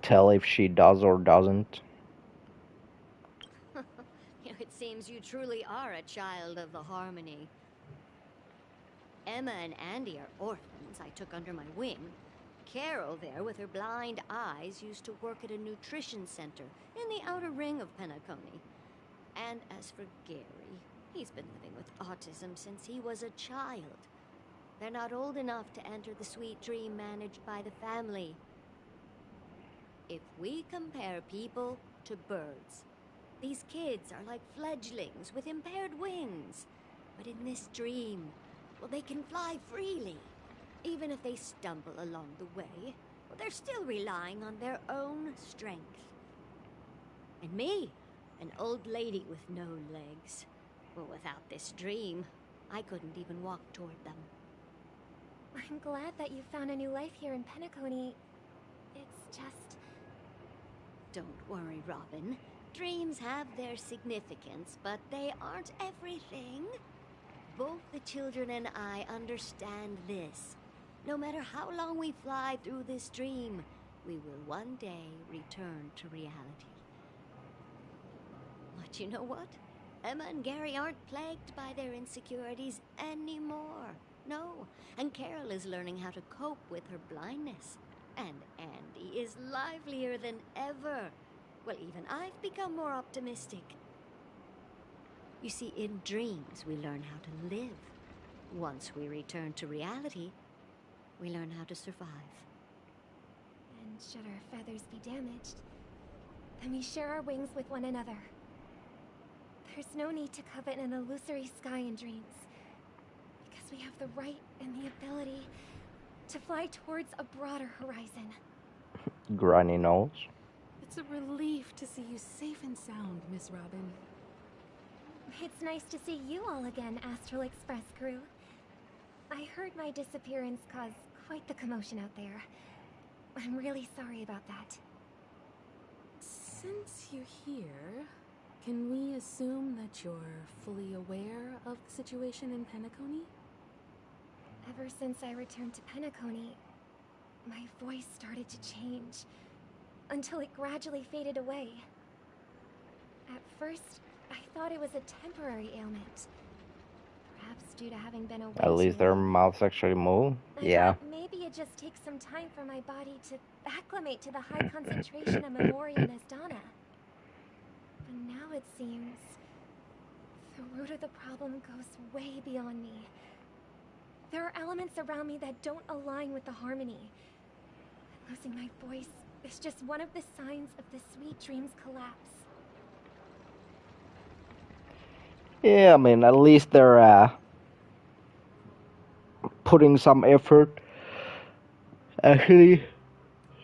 tell if she does or doesn't. It seems you truly are a child of the Harmony. Emma and Andy are orphans I took under my wing. Carol there, with her blind eyes, used to work at a nutrition center in the outer ring of Penacony. And as for Gary, he's been living with autism since he was a child. They're not old enough to enter the sweet dream managed by the family. If we compare people to birds, these kids are like fledglings with impaired wings. But in this dream, well, they can fly freely. Even if they stumble along the way, well, they're still relying on their own strength. And me, an old lady with no legs. Well, without this dream, I couldn't even walk toward them. I'm glad that you found a new life here in Penacony. It's just... Don't worry, Robin. Dreams have their significance, but they aren't everything. Both the children and I understand this. No matter how long we fly through this dream, we will one day return to reality. But you know what? Emma and Gary aren't plagued by their insecurities anymore. No, and Carol is learning how to cope with her blindness. And Andy is livelier than ever. Well, even I've become more optimistic. You see, in dreams, we learn how to live. Once we return to reality, we learn how to survive. And should our feathers be damaged, then we share our wings with one another. There's no need to covet an illusory sky in dreams, because we have the right and the ability to fly towards a broader horizon. Granny knows. It's a relief to see you safe and sound, Miss Robin. It's nice to see you all again, Astral Express crew. I heard my disappearance caused quite the commotion out there. I'm really sorry about that. Since you're here, can we assume that you're fully aware of the situation in Penacony? Ever since I returned to Penacony, my voice started to change, until it gradually faded away. At first, I thought it was a temporary ailment. Perhaps due to having been away At least too their long. mouths actually move. I Yeah. thought maybe it just takes some time for my body to acclimate to the high concentration of Memoria Nesdana. But now it seems the root of the problem goes way beyond me. There are elements around me that don't align with the harmony. Losing my voice is just one of the signs of the sweet dream's collapse. Yeah, at least they're putting some effort. Actually,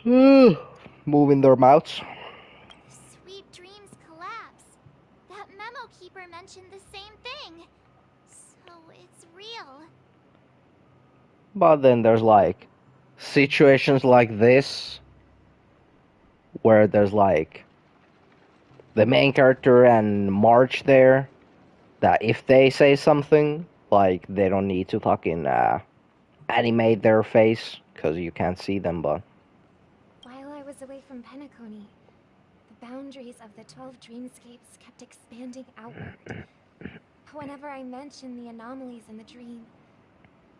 moving their mouths. Sweet dreams collapse. That memo keeper mentioned the same thing. So it's real. But then there's like situations like this where there's like the main character and March there that if they say something, like they don't need to fucking animate their face because you can't see them, but While I was away from Penacony, the boundaries of the 12 dreamscapes kept expanding outward. Whenever I mentioned the anomalies in the dream,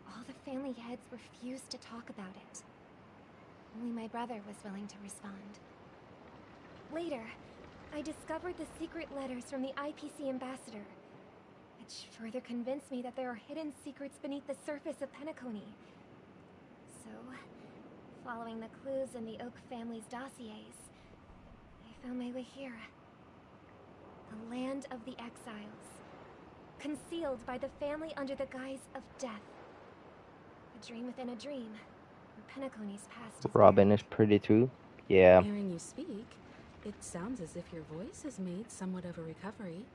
all the family heads refused to talk about it. Only my brother was willing to respond. Later, I discovered the secret letters from the IPC ambassador. which further convinced me that there are hidden secrets beneath the surface of Penacony. So, following the clues in the Oak family's dossiers, I found my way here. The land of the exiles, concealed by the family under the guise of death. A dream within a dream, where Penacony's past is Robin is pretty too. Yeah. Hearing you speak, it sounds as if your voice has made somewhat of a recovery.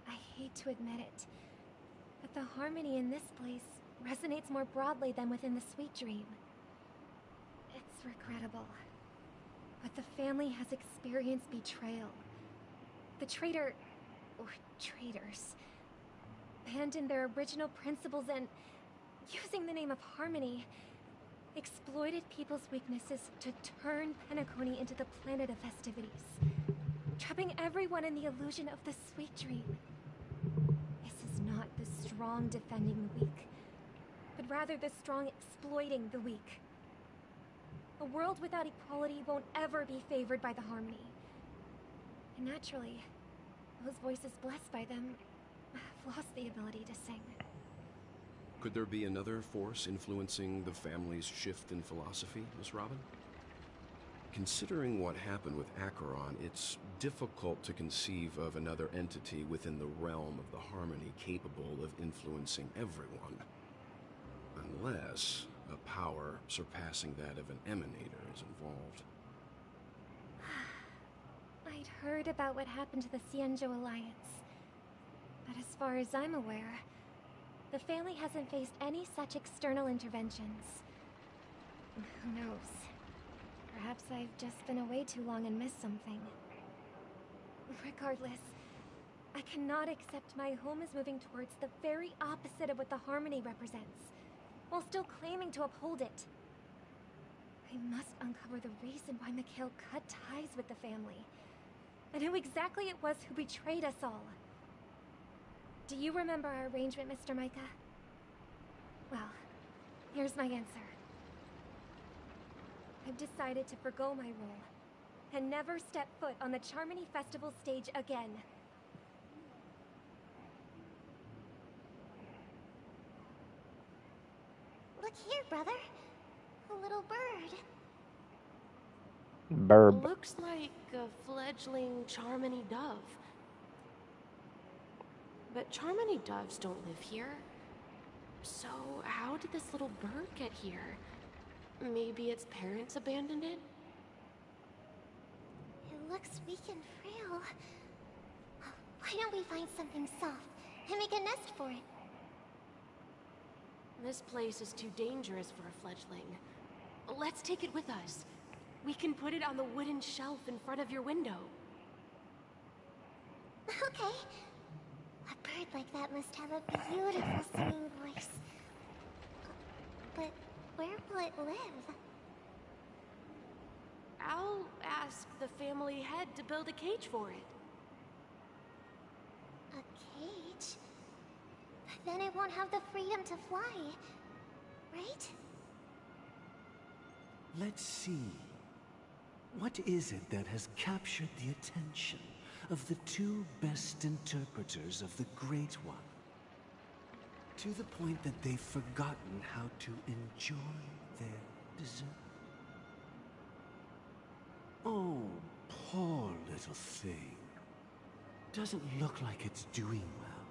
I hate to admit it, but the harmony in this place resonates more broadly than within the Sweet Dream. It's regrettable, but the family has experienced betrayal. The traitor, or traitors, abandoned their original principles and, using the name of harmony, exploited people's weaknesses to turn Penacony into the planet of festivities, trapping everyone in the illusion of the Sweet Dream. This is not the strong defending the weak, but rather the strong exploiting the weak. A world without equality won't ever be favored by the harmony. And naturally, those voices blessed by them have lost the ability to sing. Could there be another force influencing the family's shift in philosophy, Miss Robin? Considering what happened with Acheron, it's difficult to conceive of another entity within the realm of the harmony capable of influencing everyone. Unless a power surpassing that of an emanator is involved. I'd heard about what happened to the Cienjo Alliance, but as far as I'm aware, the family hasn't faced any such external interventions. Who knows? Perhaps I've just been away too long and missed something. Regardless, I cannot accept my home is moving towards the very opposite of what the harmony represents, while still claiming to uphold it. I must uncover the reason why Mikhail cut ties with the family, and who exactly it was who betrayed us all. Do you remember our arrangement, Mr. Micah? Well, here's my answer. I've decided to forgo my role, and never step foot on the Charmony Festival stage again. Look here, brother. A little bird. Burb. Looks like a fledgling Charmony dove. But Charmony doves don't live here. So how did this little bird get here? Maybe its parents abandoned it? It looks weak and frail. Why don't we find something soft and make a nest for it? This place is too dangerous for a fledgling. Let's take it with us. We can put it on the wooden shelf in front of your window. Okay. A bird like that must have a beautiful singing voice. But where will it live? I'll ask the family head to build a cage for it. A cage? But then it won't have the freedom to fly, right? Let's see. What is it that has captured the attention of the two best interpreters of the Great One? To the point that they've forgotten how to enjoy their dessert. Oh, poor little thing. Doesn't look like it's doing well.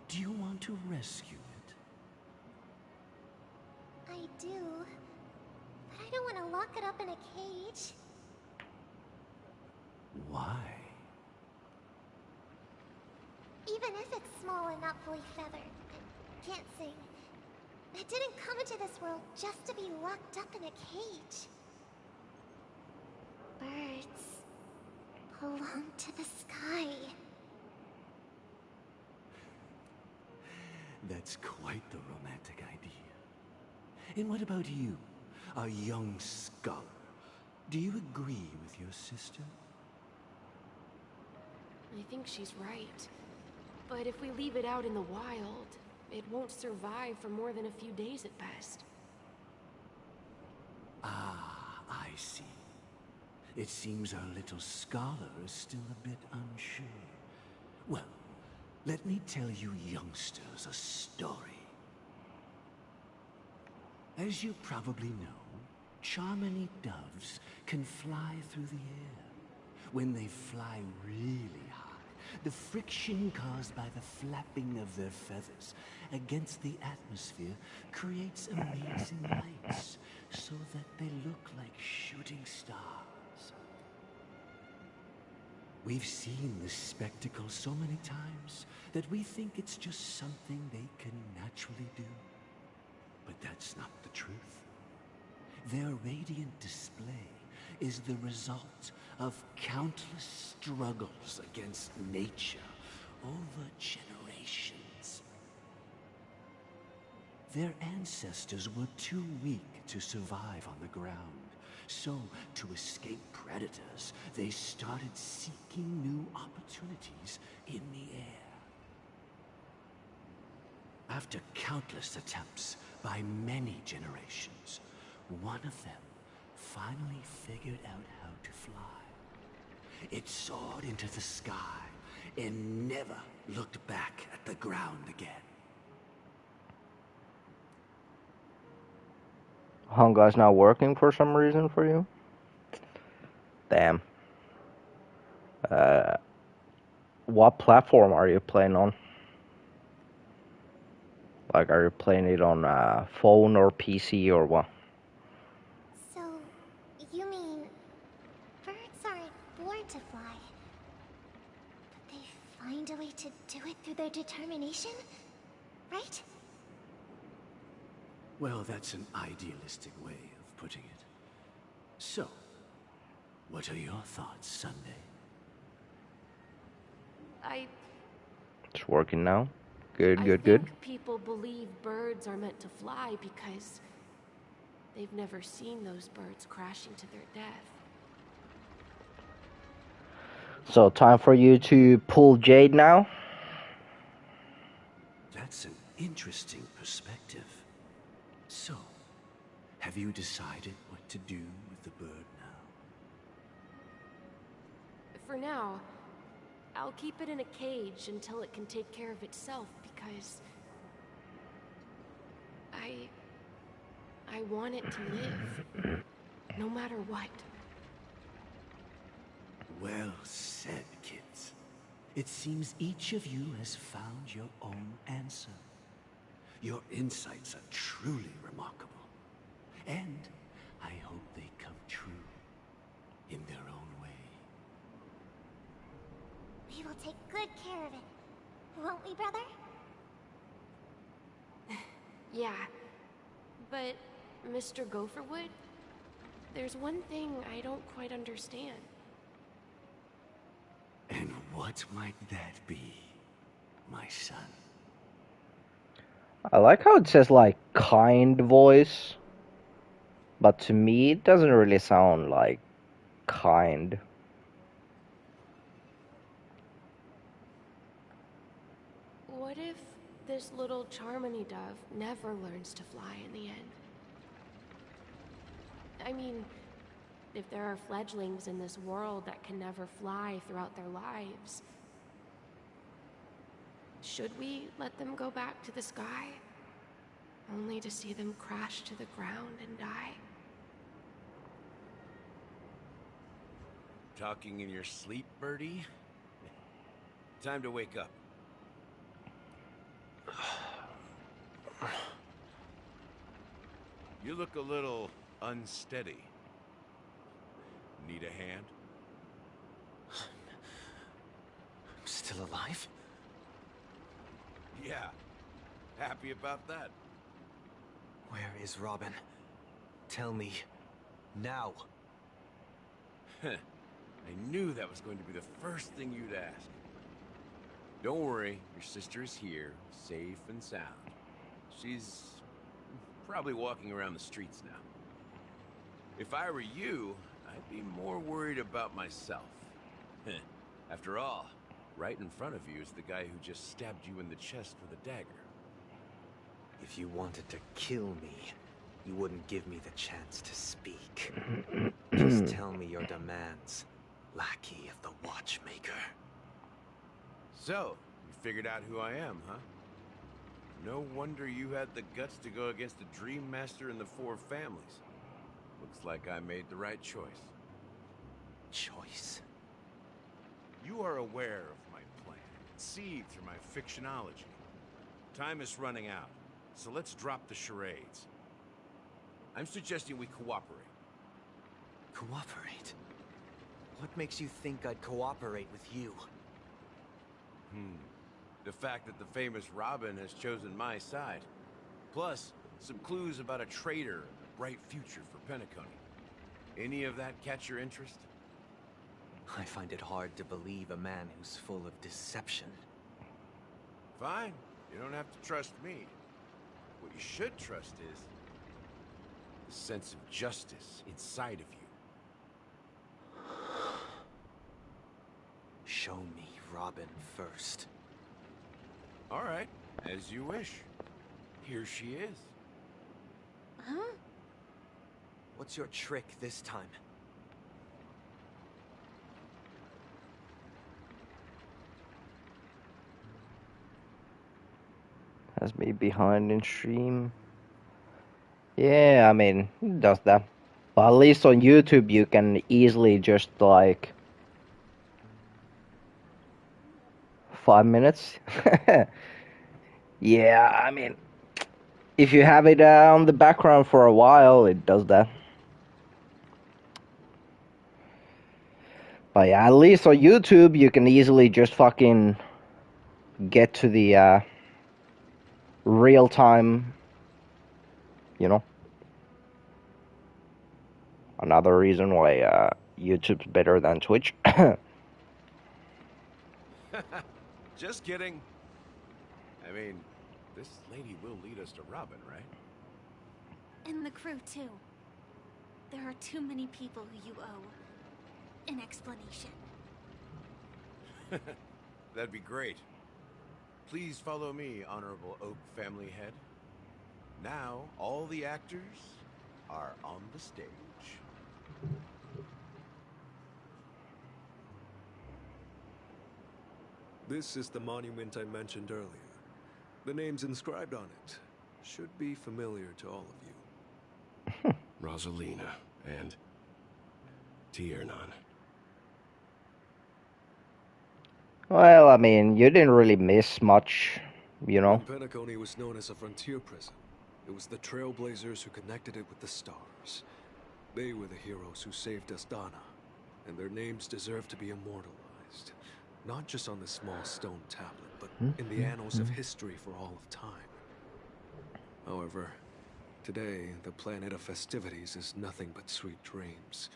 Do you want to rescue it? I do. But I don't want to lock it up in a cage. Why? Even if it's small and not fully feathered, and can't sing, it didn't come into this world just to be locked up in a cage. Birds belong to the sky. That's quite the romantic idea. And what about you, a young scholar? Do you agree with your sister? I think she's right. But if we leave it out in the wild, it won't survive for more than a few days at best. Ah, I see. It seems our little scholar is still a bit unsure. Well, Let me tell you youngsters a story. As you probably know, Charmony doves can fly through the air. When they fly really high, the friction caused by the flapping of their feathers against the atmosphere creates amazing lights, so that they look like shooting stars. We've seen this spectacle so many times that we think it's just something they can naturally do. But that's not the truth. Their radiant display is the result of countless struggles against nature over generations. Their ancestors were too weak to survive on the ground, so to escape predators, they started seeking new opportunities in the air. After countless attempts by many generations, one of them finally figured out how to fly. It soared into the sky and never looked back at the ground again. Honkai's not working for some reason for you? Damn. What platform are you playing on? Like, are you playing it on phone or PC or what? So, you mean birds aren't born to fly, but they find a way to do it through their determination, right? Well, that's an idealistic way of putting it. So, what are your thoughts, Sunday? It's working now. Good. I think people believe birds are meant to fly because they've never seen those birds crashing to their death. So, time for you to pull Jade now? That's an interesting perspective. So, have you decided what to do with the bird now? For now, I'll keep it in a cage until it can take care of itself because I want it to live, no matter what. Well said, kids. It seems each of you has found your own answer. Your insights are truly remarkable. And I hope they come true in their own way. We will take good care of it, won't we, brother? Yeah, but Mr. Gopherwood, there's one thing I don't quite understand. And what might that be, my son? I like how it says, like, kind voice. But to me, it doesn't really sound like kind. What if this little Charmony dove never learns to fly in the end? I mean, if there are fledglings in this world that can never fly throughout their lives, should we let them go back to the sky, only to see them crash to the ground and die? Talking in your sleep, Birdie? Time to wake up. You look a little unsteady. Need a hand? I'm still alive? Yeah. Happy about that? Where is Robin? Tell me. Now. I knew that was going to be the first thing you'd ask. Don't worry, your sister is here, safe and sound. She's probably walking around the streets now. If I were you, I'd be more worried about myself. After all, right in front of you is the guy who just stabbed you in the chest with a dagger. If you wanted to kill me, you wouldn't give me the chance to speak. Just tell me your demands, lackey of the Watchmaker. So, You figured out who I am, huh? No wonder you had the guts to go against the Dream Master and the Four Families. Looks like I made the right choice. Choice? You are aware of my plan, conceived through my fictionology. Time is running out, so let's drop the charades. I'm suggesting we cooperate. Cooperate? What makes you think I'd cooperate with you? The fact that the famous Robin has chosen my side. Plus, some clues about a traitor and a bright future for Penacony. Any of that catch your interest? I find it hard to believe a man who's full of deception. Fine. You don't have to trust me. What you should trust is the sense of justice inside of you. Show me Robin first. All right, as you wish. Here she is. Huh? What's your trick this time? Has me behind in stream. Yeah, I mean, it does that. But at least on YouTube you can easily just like 5 minutes. Yeah, I mean, if you have it on the background for a while, it does that. But yeah, at least on YouTube you can easily just fucking get to the real time, you know. Another reason why YouTube's better than Twitch. Just kidding. I mean, this lady will lead us to Robin, right? And the crew, too. There are too many people who you owe an explanation. That'd be great. Please follow me, Honorable Oak Family Head. Now, all the actors are on the stage. This is the monument I mentioned earlier. The names inscribed on it should be familiar to all of you. Rosalina and Tiernan. Well, I mean, you didn't really miss much, you know. When Penacony was known as a frontier prison, it was the Trailblazers who connected it with the stars. They were the heroes who saved Astana, and their names deserve to be immortalized. Not just on this small stone tablet, but in the annals of history for all of time. However, today, the planet of festivities is nothing but sweet dreams.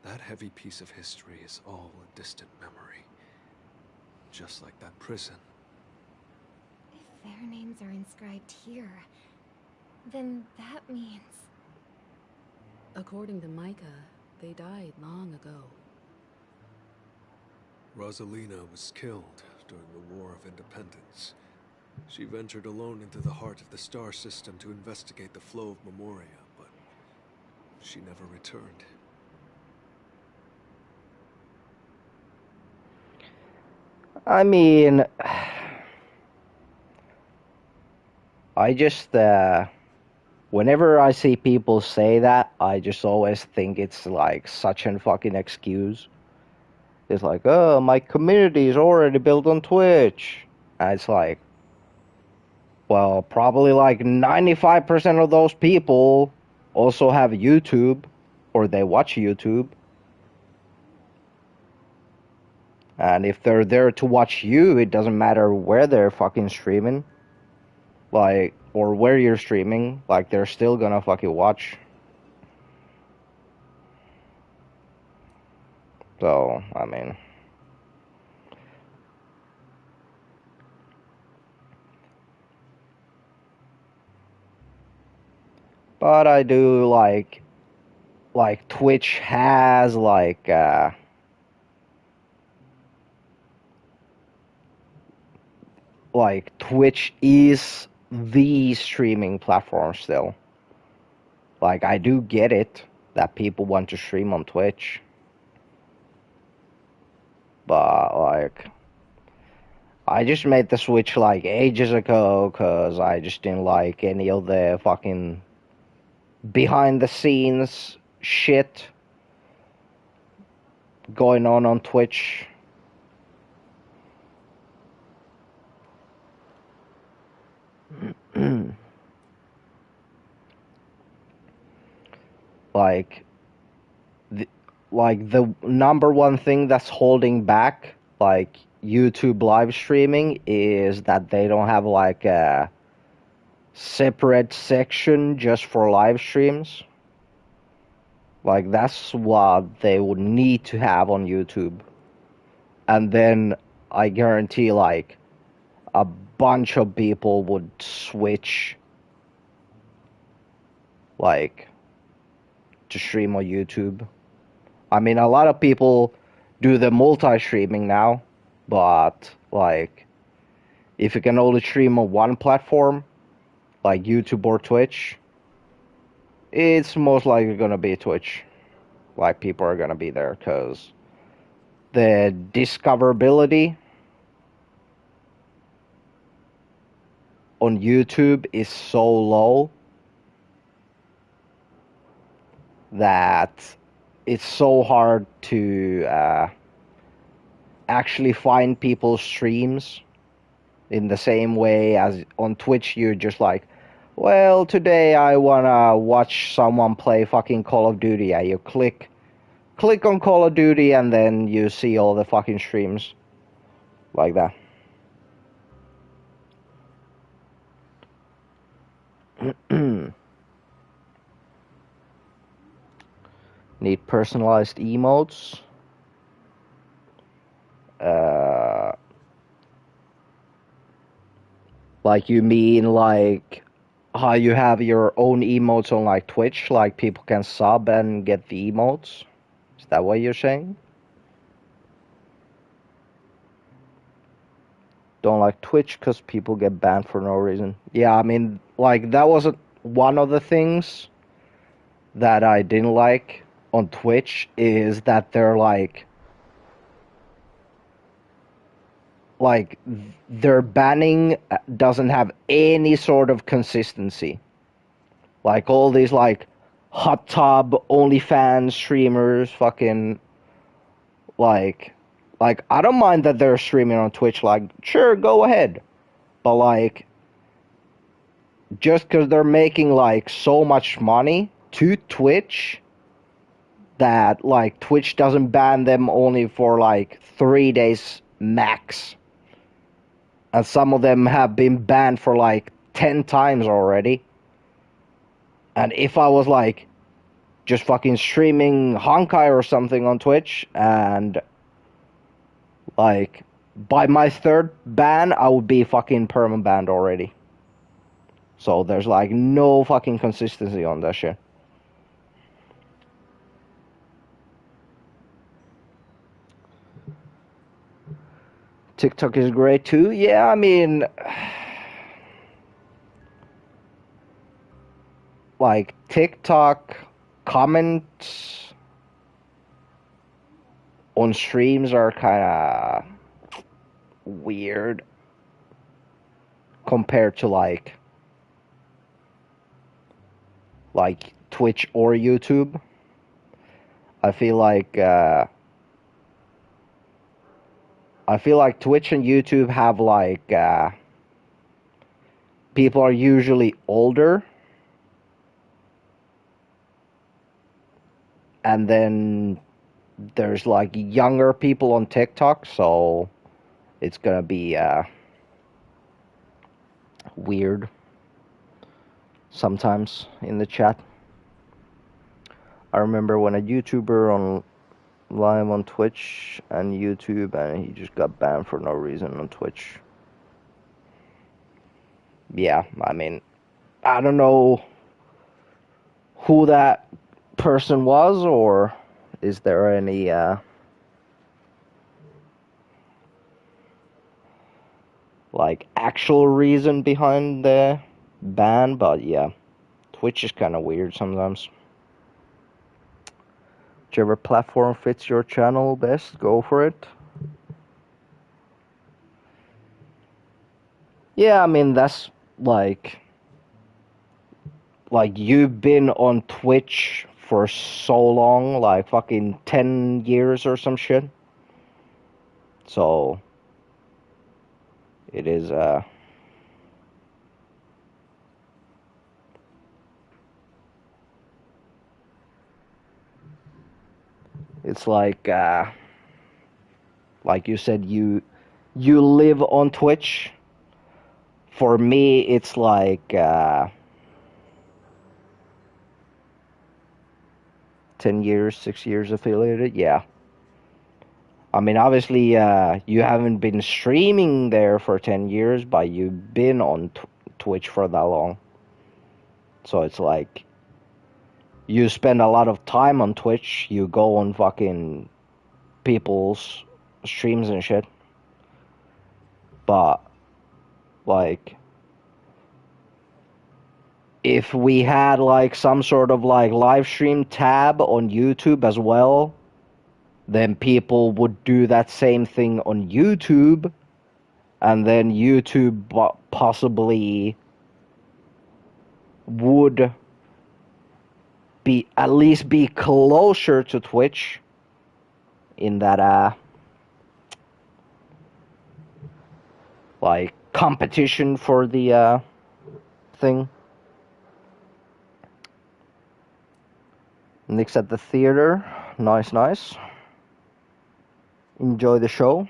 That heavy piece of history is all a distant memory. Just like that prison. If their names are inscribed here, then that means... According to Micah, they died long ago. Rosalina was killed during the War of Independence. She ventured alone into the heart of the star system to investigate the flow of Memoria, but she never returned. I mean, I just, whenever I see people say that, I just always think it's like such a fucking excuse. It's like, oh, my community is already built on Twitch. And it's like, well, probably like 95% of those people also have YouTube, or they watch YouTube. And if they're there to watch you, it doesn't matter where they're fucking streaming. Like, or where you're streaming, like, they're still gonna fucking watch. So, I mean... But I do like Twitch has like Twitch is the streaming platform still. Like, I do get it that people want to stream on Twitch. But like, I just made the switch like ages ago because I just didn't like any of the fucking behind the scenes shit going on Twitch. like the number one thing that's holding back like YouTube live streaming is that they don't have like a separate section just for live streams. Like that's what they would need to have on YouTube. And then I guarantee like a bunch of people would switch like to stream on YouTube. I mean, a lot of people do the multi-streaming now, but like if you can only stream on one platform, like YouTube or Twitch, it's most likely gonna be Twitch. Like people are gonna be there because the discoverability on YouTube is so low that it's so hard to actually find people's streams in the same way as on Twitch. You're just like, well, today I wanna watch someone play fucking Call of Duty. Yeah, you click on Call of Duty and then you see all the fucking streams like that. Need personalized emotes. Like you mean like how you have your own emotes on like Twitch, like people can sub and get the emotes? Is that what you're saying? Don't like Twitch because people get banned for no reason. Yeah, I mean, like that wasn't one of the things that I didn't like on Twitch is that they're like their banning doesn't have any sort of consistency. Like all these like hot tub OnlyFans streamers fucking like I don't mind that they're streaming on Twitch, like sure, go ahead. But like just cuz they're making like so much money to Twitch that like Twitch doesn't ban them only for like 3 days max. And some of them have been banned for like 10 times already. And if I was like just fucking streaming Honkai or something on Twitch and like by my third ban I would be fucking perma banned already. So there's like no fucking consistency on that shit. TikTok is great too. Yeah, I mean like TikTok comments on streams are kind of weird compared to like Twitch or YouTube. I feel like Twitch and YouTube have like people are usually older, and then there's like younger people on TikTok, so it's gonna be weird sometimes in the chat. I remember when a YouTuber on live on Twitch and YouTube, and he just got banned for no reason on Twitch. Yeah, I mean, I don't know who that person was, or is there any like actual reason behind the ban, but yeah, Twitch is kind of weird sometimes. Whichever platform fits your channel best, go for it. Yeah, I mean that's like you've been on Twitch for so long, like fucking 10 years or some shit. So it is it's like you said, you live on Twitch. For me, it's like 10 years, 6 years affiliated. Yeah. I mean, obviously, you haven't been streaming there for 10 years, but you've been on Twitch for that long. So it's like you spend a lot of time on Twitch. You go on fucking people's streams and shit. But like if we had like some sort of like live stream tab on YouTube as well, then people would do that same thing on YouTube, and then YouTube possibly would be at least be closer to Twitch in that like competition for the thing. Nick's at the theater. Nice, nice. Enjoy the show.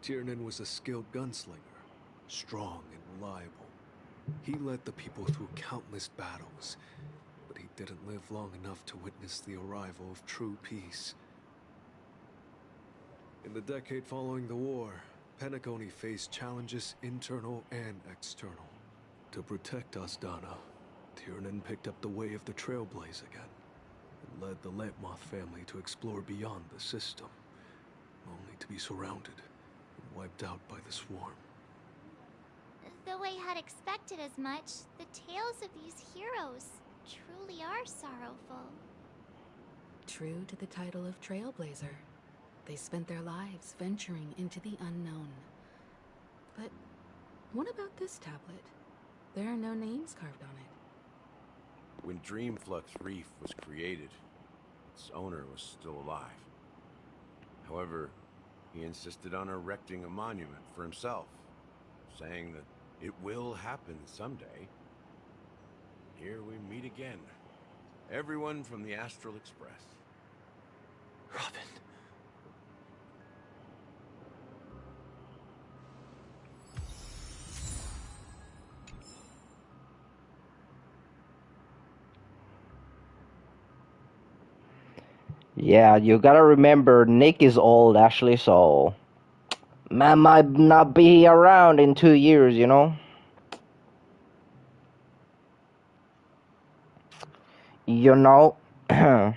Tiernan was a skilled gunslinger, strong and reliable. He led the people through countless battles, but he didn't live long enough to witness the arrival of true peace. In the decade following the war, Penacony faced challenges internal and external. To protect Asdana, Tiernan picked up the way of the Trailblaze again, and led the Letmoth family to explore beyond the system, only to be surrounded and wiped out by the swarm. Though I had expected as much, the tales of these heroes truly are sorrowful. True to the title of Trailblazer, they spent their lives venturing into the unknown. But what about this tablet? There are no names carved on it. When Dreamflux Reef was created, its owner was still alive. However, he insisted on erecting a monument for himself, saying that it will happen someday. Here we meet again. Everyone from the Astral Express. Robin. Yeah, you gotta remember Nick is old actually, so man might not be around in 2 years, you know? You know? I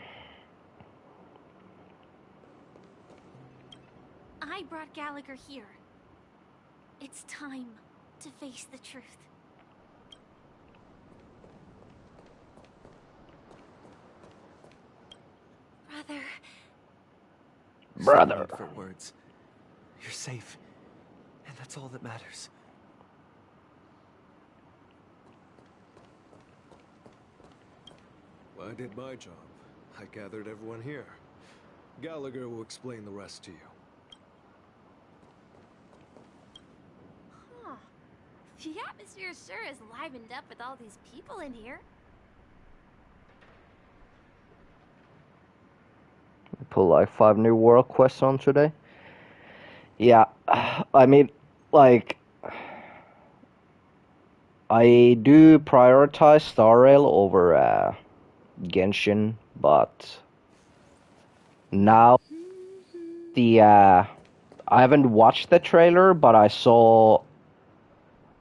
brought Gallagher here. It's time to face the truth. Brother. No need for words. You're safe, and that's all that matters. Well, I did my job. I gathered everyone here. Gallagher will explain the rest to you. Huh. The atmosphere sure is livened up with all these people in here. Put like 5 new world quests on today. Yeah, I mean, like, I do prioritize Star Rail over Genshin, but now I haven't watched the trailer, but I saw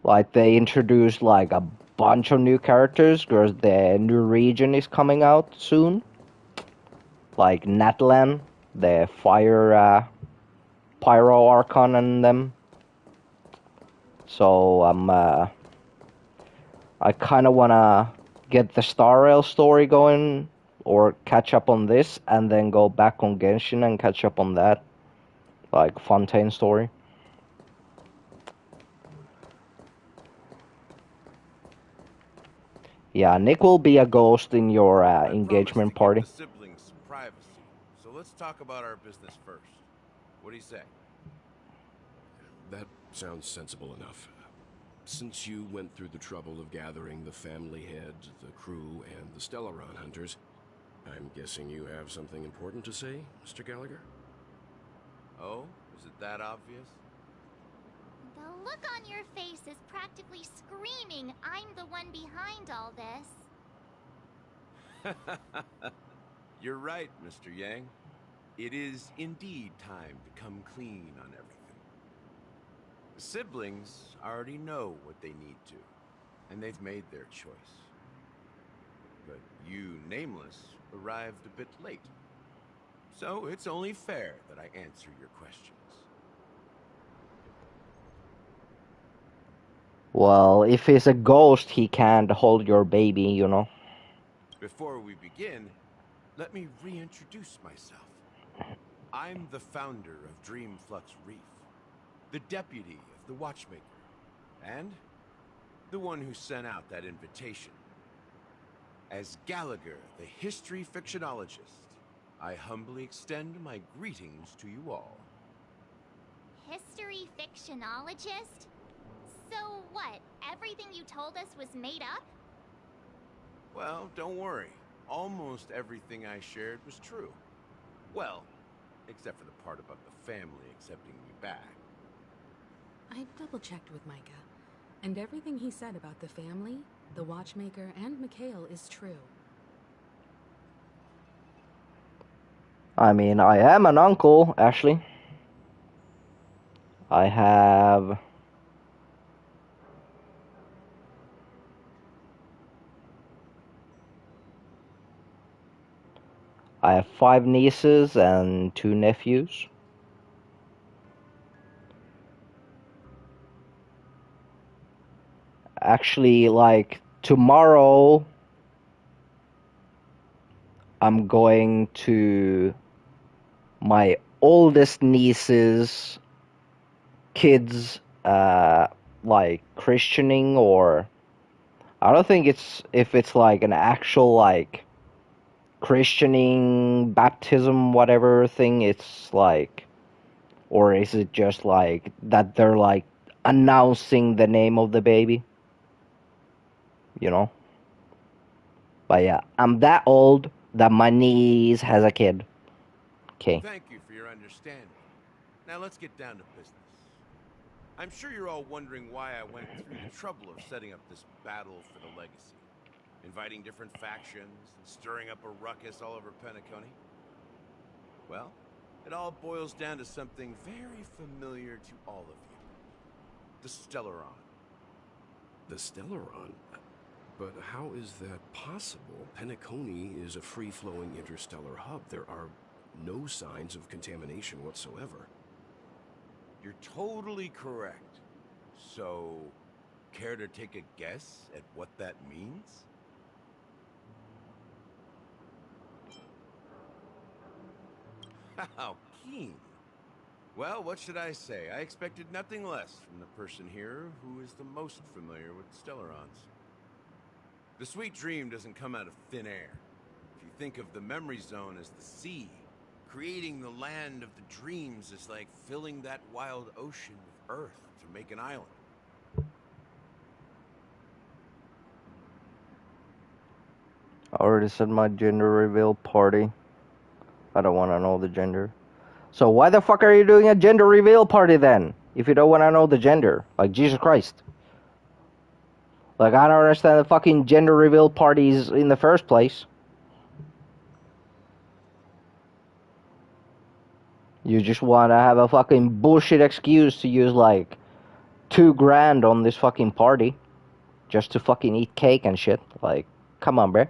like they introduced like a bunch of new characters because the new region is coming out soon. Like Natlan, the fire Pyro Archon and them. So I kind of want to get the Star Rail story going or catch up on this and then go back on Genshin and catch up on that. Like Fontaine story. Yeah, Nick will be a ghost in your I promised to engagement give party. the siblings some privacy, so let's talk about our business first. What do you say? That sounds sensible enough. Since you went through the trouble of gathering the family head, the crew, and the Stellaron hunters, I'm guessing you have something important to say, Mr. Gallagher? Oh, is it that obvious? The look on your face is practically screaming, I'm the one behind all this. You're right, Mr. Yang. It is indeed time to come clean on everything. The siblings already know what they need to, and they've made their choice. But you, Nameless, arrived a bit late. So it's only fair that I answer your questions. Well, if he's a ghost, he can't hold your baby, you know. Before we begin, let me reintroduce myself. I'm the founder of Dreamflux Reef, the deputy of the Watchmaker, and the one who sent out that invitation. As Gallagher, the history fictionologist, I humbly extend my greetings to you all. History fictionologist? So what, everything you told us was made up? Well, don't worry. Almost everything I shared was true. Well, except for the part about the family accepting me back. I double-checked with Micah, and everything he said about the family, the Watchmaker, and Mikhail is true. I mean, I am an uncle, Ashley. I have... I have 5 nieces and 2 nephews. Actually, like, tomorrow, I'm going to my oldest niece's kids, like, christening, or... I don't think if it's, like, an actual, like, christening, baptism, whatever thing, it's, like... Or is it just, like, that they're, like, announcing the name of the baby? You know? But yeah, I'm that old that my niece has a kid. Okay. Thank you for your understanding. Now let's get down to business. I'm sure you're all wondering why I went through the trouble of setting up this battle for the legacy, inviting different factions and stirring up a ruckus all over Penacony. Well, it all boils down to something very familiar to all of you. The Stellaron. The Stellaron? But how is that possible? Penacony is a free-flowing interstellar hub. There are no signs of contamination whatsoever. You're totally correct. So, care to take a guess at what that means? How keen. Well, what should I say? I expected nothing less from the person here who is the most familiar with Stellarons. The sweet dream doesn't come out of thin air. If you think of the memory zone as the sea, creating the land of the dreams is like filling that wild ocean with earth to make an island. I already said my gender reveal party. I don't want to know the gender. So why the fuck are you doing a gender reveal party then? If you don't want to know the gender. Like, Jesus Christ. Like, I don't understand the fucking gender reveal parties in the first place. You just want to have a fucking bullshit excuse to use, like, $2,000 on this fucking party. Just to fucking eat cake and shit. Like, come on, bruh.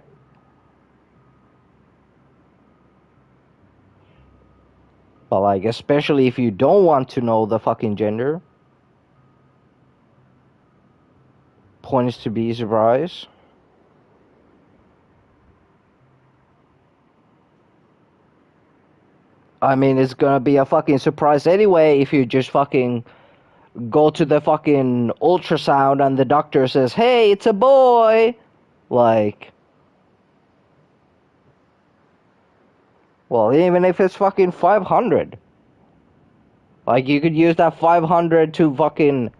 But, like, especially if you don't want to know the fucking gender. Point is to be surprised. I mean, it's gonna be a fucking surprise anyway if you just fucking go to the fucking ultrasound and the doctor says, hey, it's a boy. Like, well, even if it's fucking 500. Like, you could use that 500 to fucking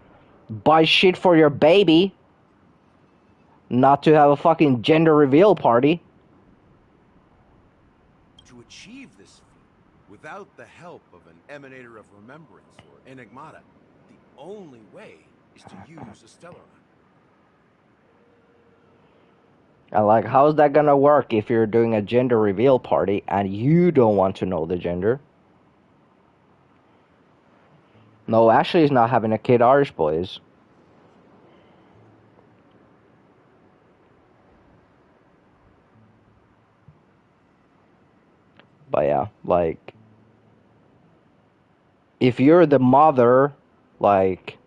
buy shit for your baby, not to have a fucking gender reveal party. To achieve this feat, without the help of an Emanator of Remembrance or Enigmata, the only way is to use a Stellaron. And like, how's that gonna work if you're doing a gender reveal party and you don't want to know the gender? No, Ashley's not having a kid, Irish boys. But yeah, like, if you're the mother, like,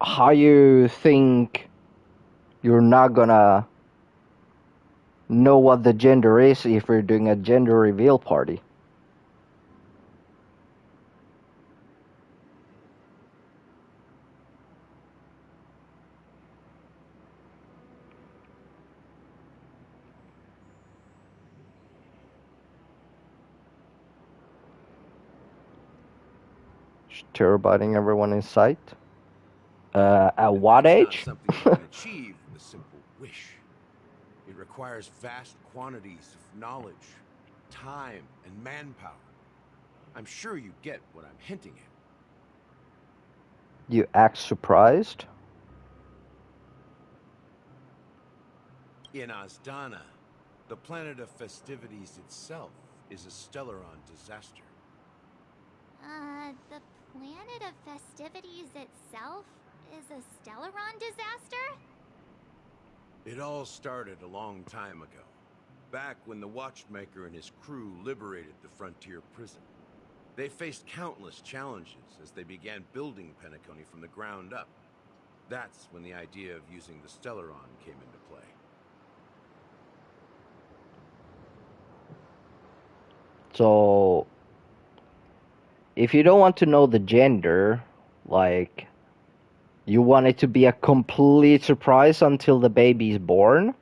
how you think you're not gonna know what the gender is if you're doing a gender reveal party? Terabyting everyone in sight. At what That's not age? something you can achieve with a simple wish. It requires vast quantities of knowledge, time, and manpower. I'm sure you get what I'm hinting at. You act surprised? In Azdana, the planet of festivities itself is a Stellaron disaster. The planet of festivities itself is a Stellaron disaster? It all started a long time ago, back when the Watchmaker and his crew liberated the frontier prison. They faced countless challenges as they began building Penacony from the ground up. That's when the idea of using the Stellaron came into play. So, if you don't want to know the gender, like, you want it to be a complete surprise until the baby's born,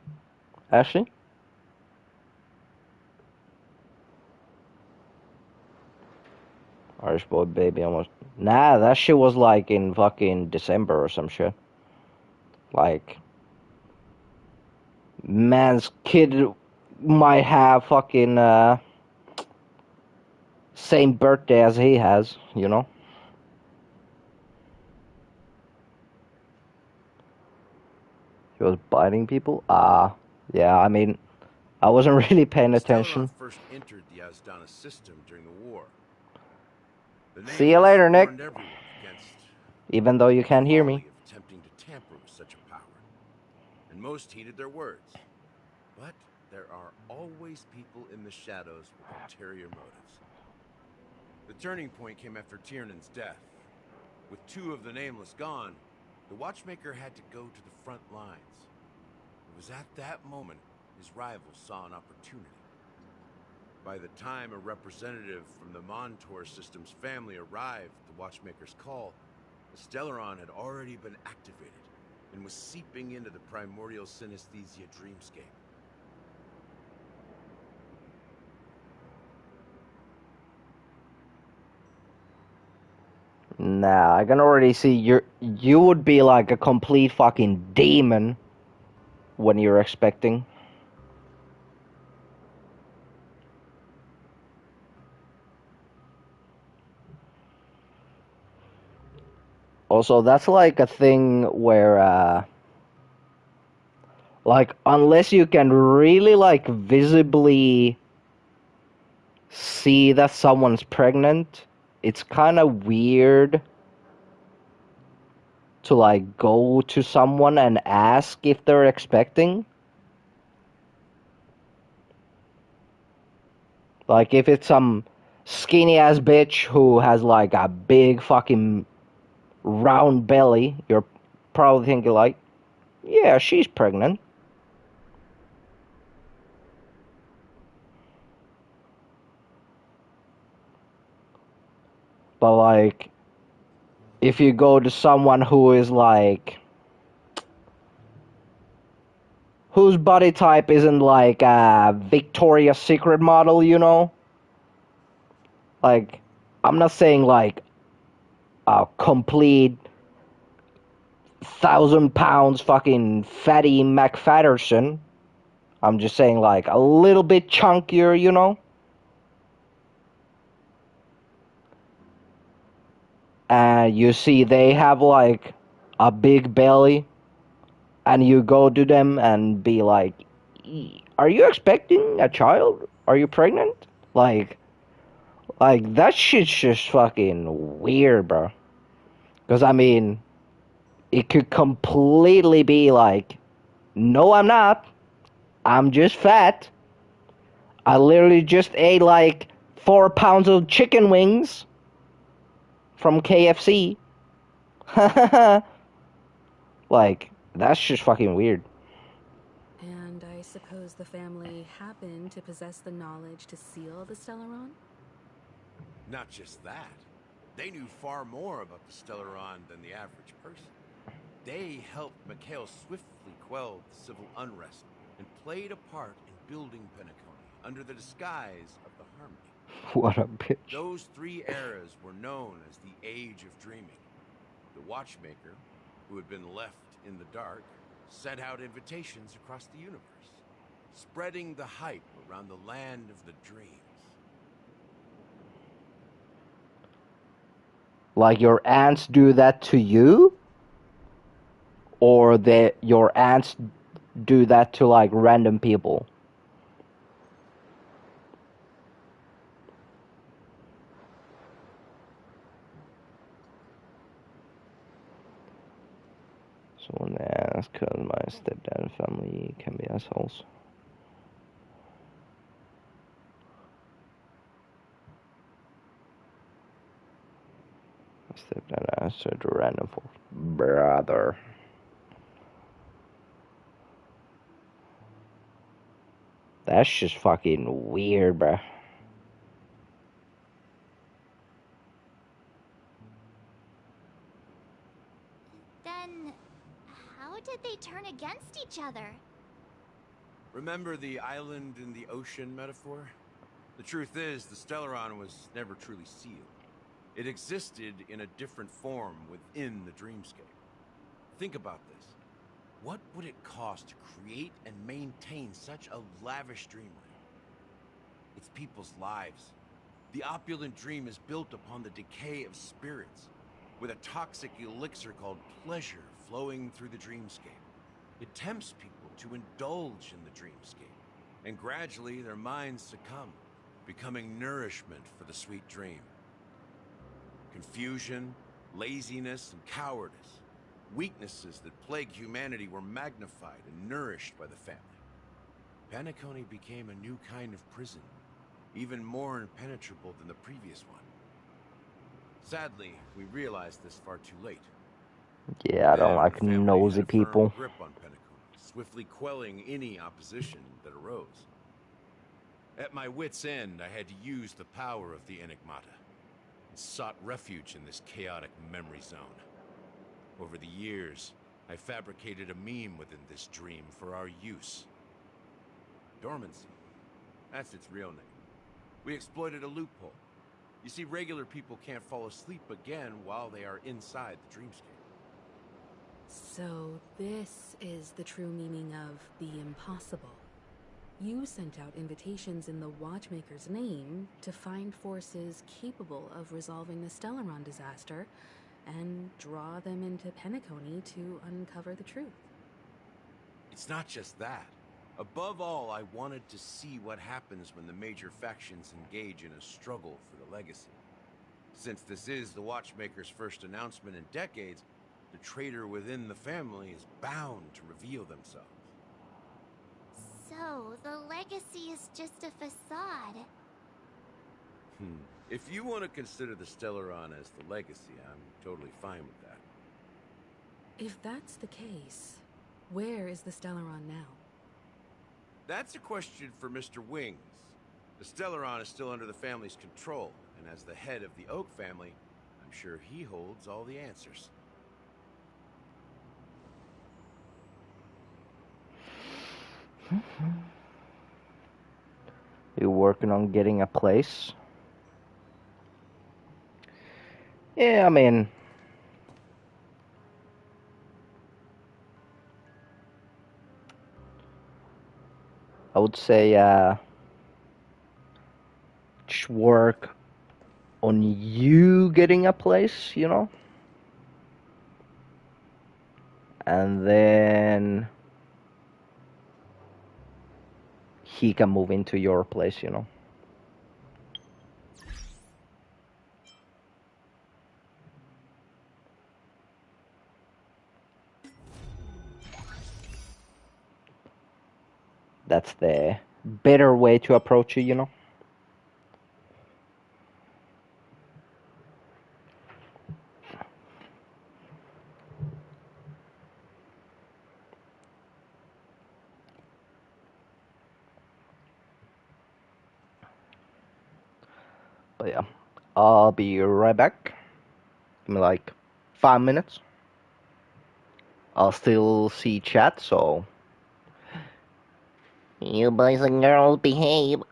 Ashley? Irish boy baby almost. Nah, that shit was like in fucking December or some shit. Like, man's kid might have fucking same birthday as he has, you know? He was biting people? Yeah, I mean, I wasn't really paying attention. Stellaron first entered the Azdana system during the war. The See you Nameless later, Nick. warned everyone against Even though you can't hear me. folly of attempting to tamper with such a power. And most heeded their words. But there are always people in the shadows with ulterior motives. The turning point came after Tiernan's death. With two of the Nameless gone, the Watchmaker had to go to the front lines. It was at that moment his rivals saw an opportunity. By the time a representative from the Montour System's family arrived at the Watchmaker's call, the Stellaron had already been activated and was seeping into the primordial synesthesia dreamscape. Nah, I can already see you would be like a complete fucking demon when you're expecting. Also, that's like a thing where like, unless you can really like visibly see that someone's pregnant, it's kind of weird to like go to someone and ask if they're expecting. Like, if it's some skinny ass bitch who has like a big fucking round belly, you're probably thinking like, yeah, she's pregnant. But like, if you go to someone who is like whose body type isn't like a Victoria's Secret model, you know? Like, I'm not saying like a complete 1,000 pounds fucking fatty McFatterson. I'm just saying like a little bit chunkier, you know? And you see they have like a big belly, and you go to them and be like, are you expecting a child? Are you pregnant? Like that shit's just fucking weird, bro. Because I mean, it could completely be like, no, I'm not. I'm just fat. I literally just ate like 4 pounds of chicken wings from KFC. Like, that's just fucking weird. And I suppose the family happened to possess the knowledge to seal the Stellaron? Not just that. They knew far more about the Stellaron than the average person. They helped Mikhail swiftly quell the civil unrest and played a part in building Penacony under the disguise of the Harmony. What a bitch. Those 3 eras were known as the Age of Dreaming. The Watchmaker, who had been left in the dark, sent out invitations across the universe, spreading the hype around the land of the dreams. Like your aunts do that to you? Or your aunts do that to like random people? Someone asked, cause my stepdad and family can be assholes. My stepdad asked her to random for brother. That's just fucking weird, bruh. Then, how did they turn against each other? Remember the island in the ocean metaphor? The truth is, the Stellaron was never truly sealed. It existed in a different form within the dreamscape. Think about this. What would it cost to create and maintain such a lavish dreamland? It's people's lives. The opulent dream is built upon the decay of spirits, with a toxic elixir called pleasure flowing through the dreamscape. It tempts people to indulge in the dreamscape, and gradually their minds succumb, becoming nourishment for the sweet dream. Confusion, laziness, and cowardice, weaknesses that plague humanity, were magnified and nourished by the family. Penacony became a new kind of prison, even more impenetrable than the previous one. Sadly, we realized this far too late. Yeah, I don't Then like the family nosy had a firm people. grip on Penacony, swiftly quelling any opposition that arose. At my wit's end, I had to use the power of the Enigmata, and sought refuge in this chaotic memory zone. Over the years, I fabricated a meme within this dream for our use. Dormancy. That's its real name. We exploited a loophole. You see, regular people can't fall asleep again while they are inside the dreamscape. So this is the true meaning of the impossible. You sent out invitations in the Watchmaker's name to find forces capable of resolving the Stellaron disaster and draw them into Penacony to uncover the truth. It's not just that. Above all, I wanted to see what happens when the major factions engage in a struggle for the legacy. Since this is the Watchmaker's first announcement in decades, the traitor within the family is bound to reveal themselves. So, the legacy is just a facade. If you want to consider the Stellaron as the legacy, I'm totally fine with that. If that's the case, where is the Stellaron now? That's a question for Mr. Wings. The Stellaron is still under the family's control, and as the head of the Oak family, I'm sure he holds all the answers. You're working on getting a place? Yeah, I mean, I would say just work on you getting a place, you know? And then he can move into your place, you know? That's the better way to approach it, you know? But yeah, I'll be right back. Give me like 5 minutes. I'll still see chat, so you boys and girls behave.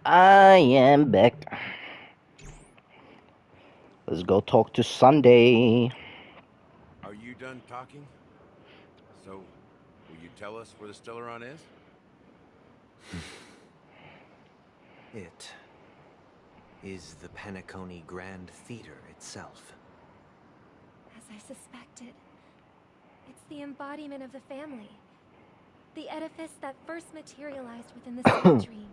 I am back. Let's go talk to Sunday. Are you done talking? So, will you tell us where the Stellaron is? It is the Penacony Grand Theater itself. As I suspected, it's the embodiment of the family. The edifice that first materialized within the sweet dream.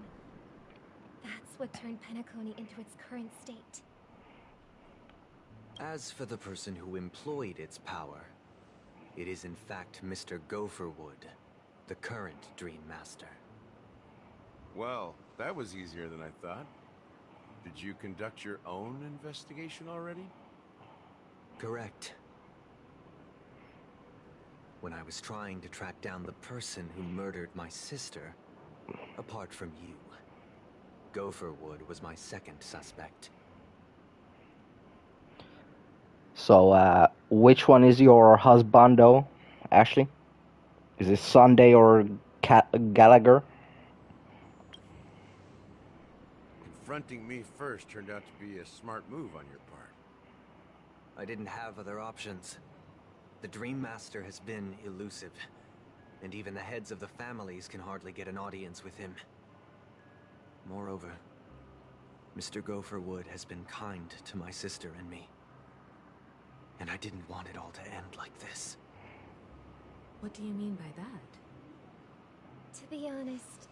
That's what turned Penacony into its current state. As for the person who employed its power, it is in fact Mr. Gopherwood, the current Dream Master. Well, that was easier than I thought. Did you conduct your own investigation already? Correct. When I was trying to track down the person who murdered my sister, apart from you, Gopherwood was my second suspect. So, which one is your husbando, Ashley? Is it Sunday or Gallagher? Confronting me first turned out to be a smart move on your part. I didn't have other options. The Dream Master has been elusive, and even the heads of the families can hardly get an audience with him. Moreover, Mr. Gopherwood has been kind to my sister and me. And I didn't want it all to end like this. What do you mean by that? To be honest,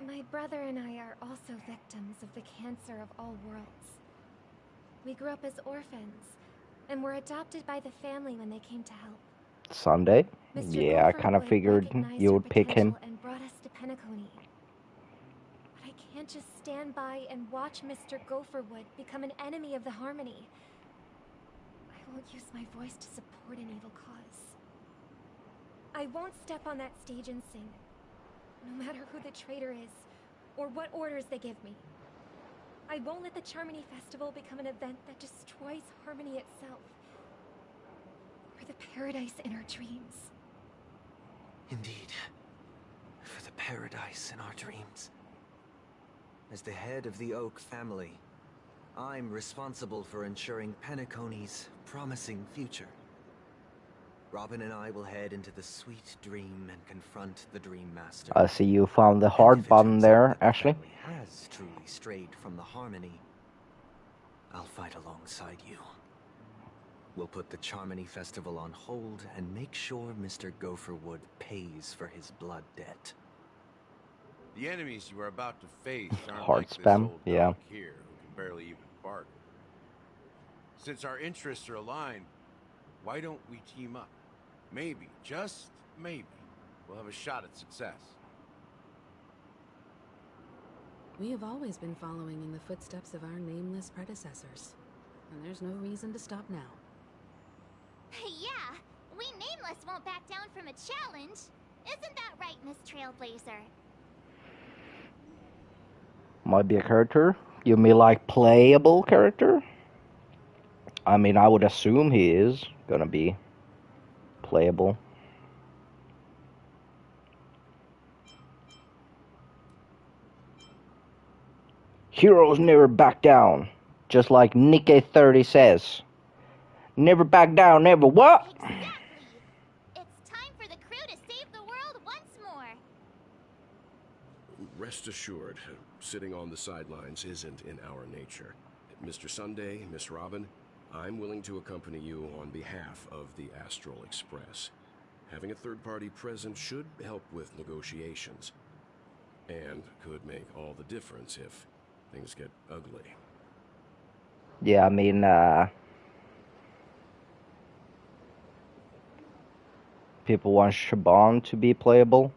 my brother and I are also victims of the cancer of all worlds. We grew up as orphans, and were adopted by the family when they came to help. Sunday? Mr. Yeah, I kind of figured you would pick him. And brought us to Penacony. But I can't just stand by and watch Mr. Gopherwood become an enemy of the Harmony. I won't use my voice to support an evil cause. I won't step on that stage and sing, no matter who the traitor is, or what orders they give me. I won't let the Charmony Festival become an event that destroys Harmony itself. Or the paradise in our dreams. Indeed. For the paradise in our dreams. As the head of the Oak family, I'm responsible for ensuring Penacony's promising future. Robin and I will head into the sweet dream and confront the Dream Master. I see you found the hard button there, Ashley. Has truly strayed from the Harmony. I'll fight alongside you. We'll put the Charmony Festival on hold and make sure Mr. Gopherwood pays for his blood debt. The enemies you are about to face aren't Hard like this spam, old yeah. dog here who can barely even bark. Since our interests are aligned, why don't we team up? Maybe, just maybe, we'll have a shot at success. We have always been following in the footsteps of our nameless predecessors, and there's no reason to stop now. Yeah, we Nameless won't back down from a challenge. Isn't that right, Miss Trailblazer? Might be a character? You mean like playable character? I mean, I would assume he is gonna be playable. Heroes never back down. Just like Nikkei 30 says. Never back down, never what? Exactly! It's time for the crew to save the world once more! Rest assured, sitting on the sidelines isn't in our nature. Mr. Sunday, Miss Robin, I'm willing to accompany you on behalf of the Astral Express. Having a third party present should help with negotiations, and could make all the difference if things get ugly. Yeah, I mean, people want Shaban to be playable.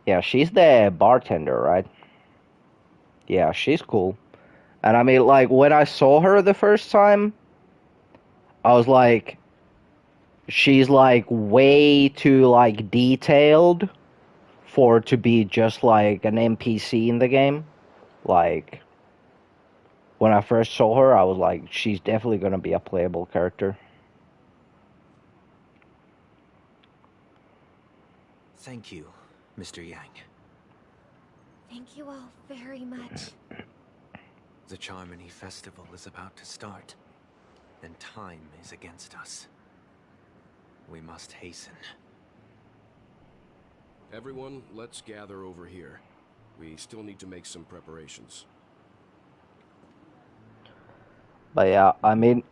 Yeah, she's the bartender, right? Yeah, she's cool. And I mean, like, when I saw her the first time, I was like, she's like way too like detailed for to be just like an NPC in the game. Like, when I first saw her, I was like, she's definitely gonna be a playable character. Thank you, Mr. Yang. Thank you all very much. The Charmony Festival is about to start, and time is against us. We must hasten. Everyone, let's gather over here. We still need to make some preparations. But yeah, I mean,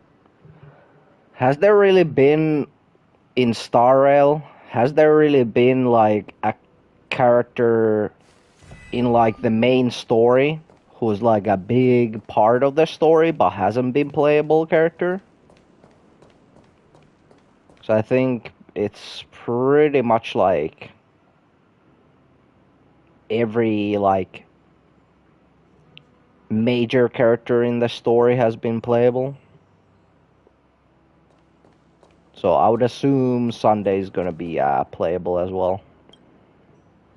has there really been in Star Rail? Has there really been like a character in like the main story who's like a big part of the story but hasn't been playable character? So I think it's pretty much like every like major character in the story has been playable. So I would assume Sunday's gonna be playable as well.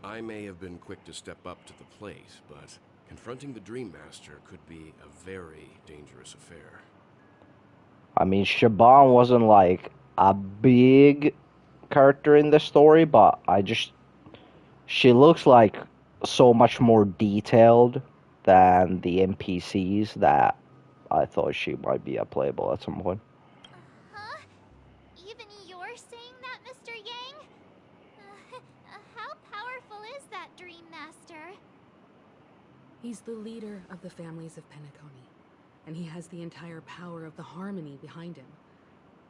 I may have been quick to step up to the plate, but confronting the Dream Master could be a very dangerous affair. I mean, Shaban wasn't like a big character in the story, but she looks like so much more detailed than the NPCs that I thought she might be playable at some point. Huh? Even you're saying that, Mr. Yang? How powerful is that Dream Master? He's the leader of the families of Penacony, and he has the entire power of the Harmony behind him.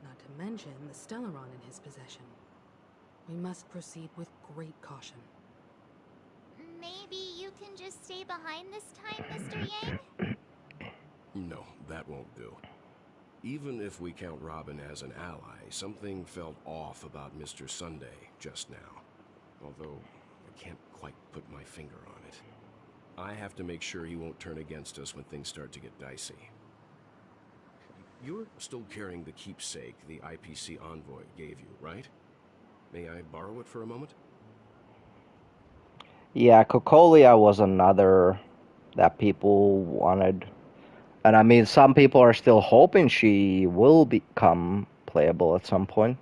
Not to mention the Stellaron in his possession. We must proceed with great caution. Maybe you can just stay behind this time, Mr. Yang? No, that won't do. Even if we count Robin as an ally, something felt off about Mr. Sunday just now. Although, I can't quite put my finger on it. I have to make sure he won't turn against us when things start to get dicey. You're still carrying the keepsake the IPC envoy gave you, right? May I borrow it for a moment? Yeah, Cocolia was another that people wanted. And I mean, some people are still hoping she will become playable at some point.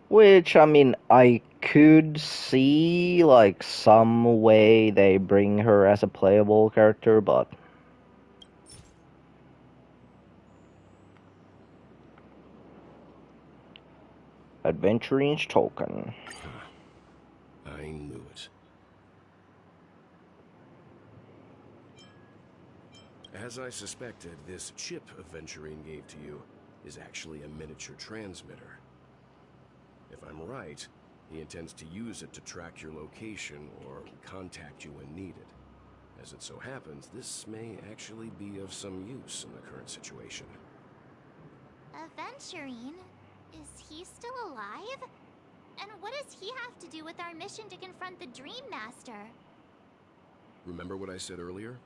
Which, I mean, I could see, like, some way they bring her as a playable character, but... Adventurine's token. I knew it. As I suspected, this chip Aventurine gave to you is actually a miniature transmitter. If I'm right, he intends to use it to track your location or contact you when needed. As it so happens, this may actually be of some use in the current situation. Aventurine? Is he still alive? And what does he have to do with our mission to confront the Dream Master? Remember what I said earlier?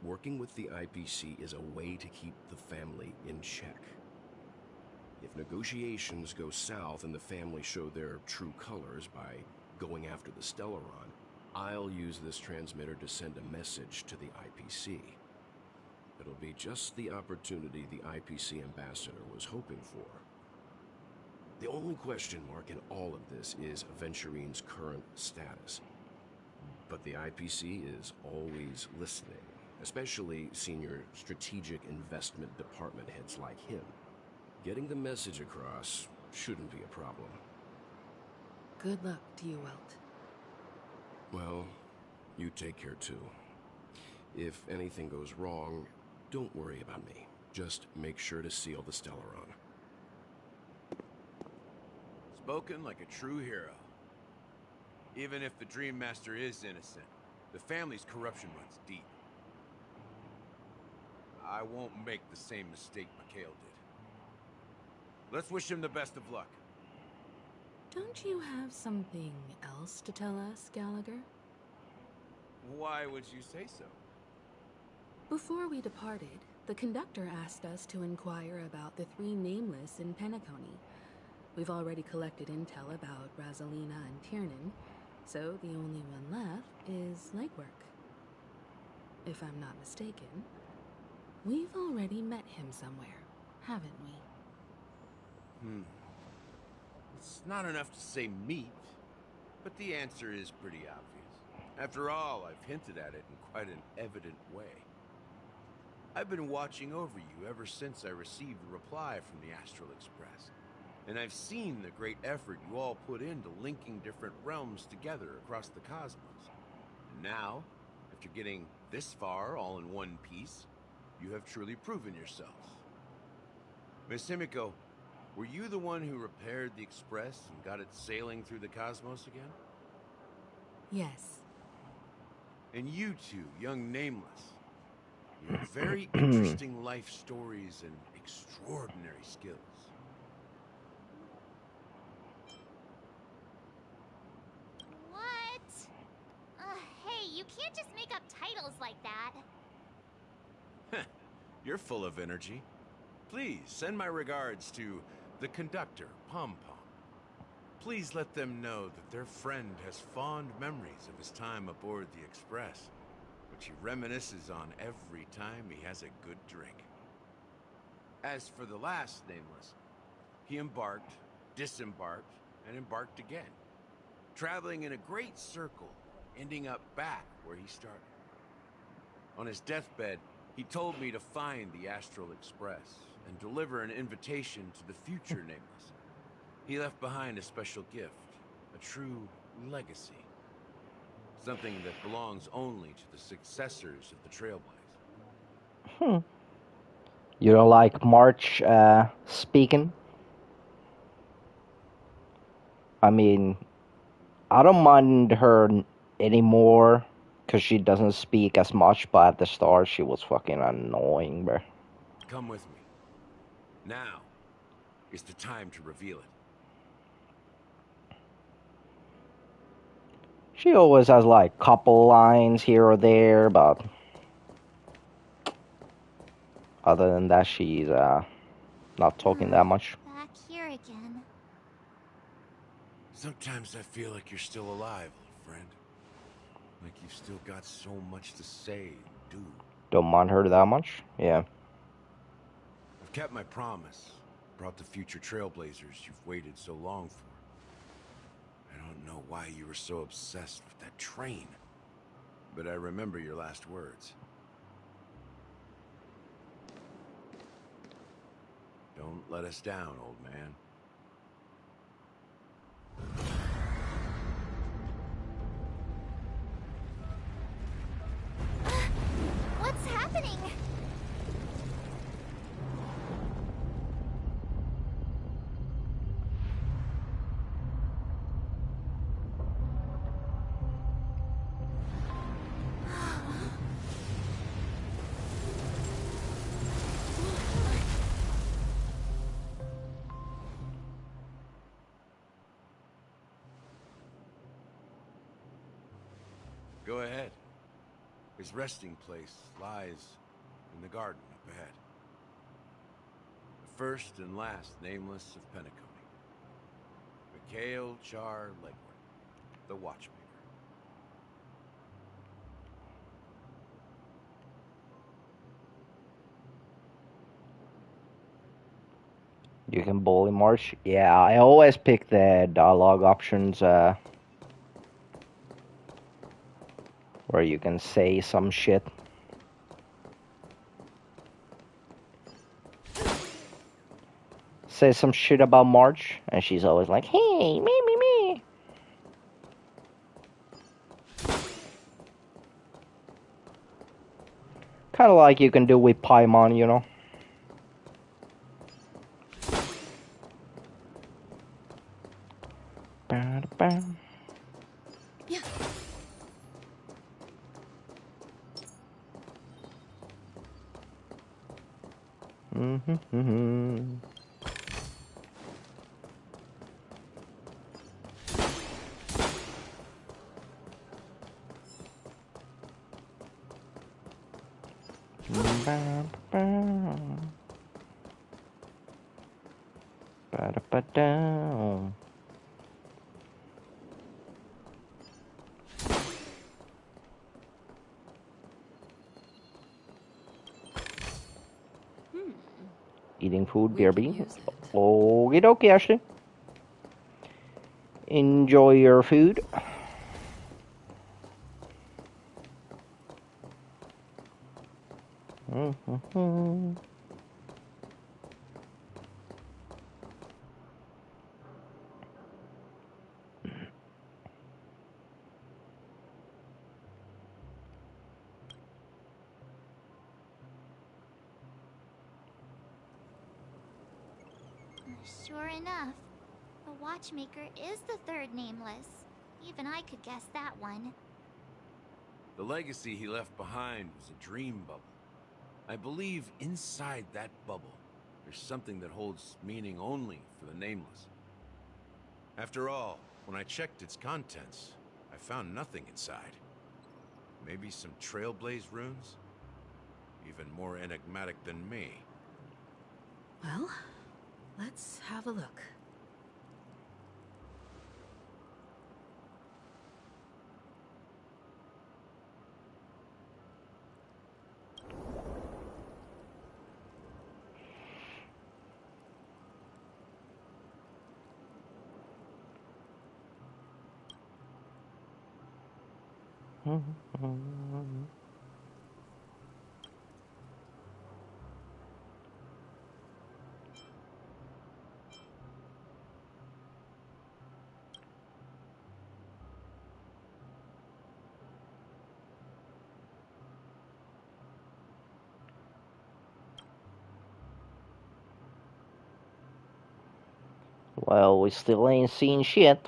Working with the IPC is a way to keep the family in check. If negotiations go south and the family show their true colors by going after the Stellaron, I'll use this transmitter to send a message to the IPC. It'll be just the opportunity the IPC ambassador was hoping for. The only question mark in all of this is Aventurine's current status. But the IPC is always listening, especially senior strategic investment department heads like him. Getting the message across shouldn't be a problem. Good luck to you, Welt. Well, you take care too. If anything goes wrong, don't worry about me. Just make sure to seal the Stellaron. Spoken like a true hero. Even if the Dream Master is innocent, the family's corruption runs deep. I won't make the same mistake Mikhail did. Let's wish him the best of luck. Don't you have something else to tell us, Gallagher? Why would you say so? Before we departed, the conductor asked us to inquire about the three nameless in Penacony. We've already collected intel about Razalina and Tiernan, so the only one left is legwork. If I'm not mistaken, we've already met him somewhere, haven't we? It's not enough to say meet. But the answer is pretty obvious. After all, I've hinted at it in quite an evident way. I've been watching over you ever since I received the reply from the Astral Express. And I've seen the great effort you all put into linking different realms together across the cosmos. And now, after getting this far all in one piece, you have truly proven yourselves. Miss Himiko, were you the one who repaired the Express and got it sailing through the cosmos again? Yes. And you two, young Nameless, you have very interesting life stories and extraordinary skills. What? Hey, you can't just make up titles like that. You're full of energy. Please send my regards to the conductor, Pom Pom. Please let them know that their friend has fond memories of his time aboard the Express, which he reminisces on every time he has a good drink. As for the last Nameless, he embarked, disembarked, and embarked again, traveling in a great circle, ending up back where he started. On his deathbed, he told me to find the Astral Express and deliver an invitation to the future Nameless. He left behind a special gift, a true legacy. Something that belongs only to the successors of the Trailblaze. You don't like March speaking? I mean, I don't mind her anymore because she doesn't speak as much, but at the start she was fucking annoying, bro. Come with me. Now is the time to reveal it. She always has like couple lines here or there, but other than that, she's not talking that much. Back here again. Sometimes I feel like you're still alive, old friend. Like you've still got so much to say and do. Don't mind her that much? Yeah. I've kept my promise. Brought the future Trailblazers you've waited so long for. I don't know why you were so obsessed with that train. But I remember your last words. Don't let us down, old man. What's happening? Go ahead. His resting place lies in the garden up ahead. The first and last Nameless of Penacony. Mikhail Char Legward, the Watchmaker. You can bully March. Yeah, I always pick the dialogue options where you can say some shit. Say some shit about March, and she's always like, hey, me. Kind of like you can do with Paimon, you know? Yeah. Ba-da-ba-down. Eating food, BRB. Okie dokie, Ashley. enjoy your food. Sure enough, the watchmaker is the third nameless. Even I could guess that one. The legacy he left behind was a dream bubble. I believe inside that bubble, there's something that holds meaning only for the nameless. After all, when I checked its contents, I found nothing inside. Maybe some Trailblaze runes? Even more enigmatic than me. Well, let's have a look. Well, we still ain't seen shit.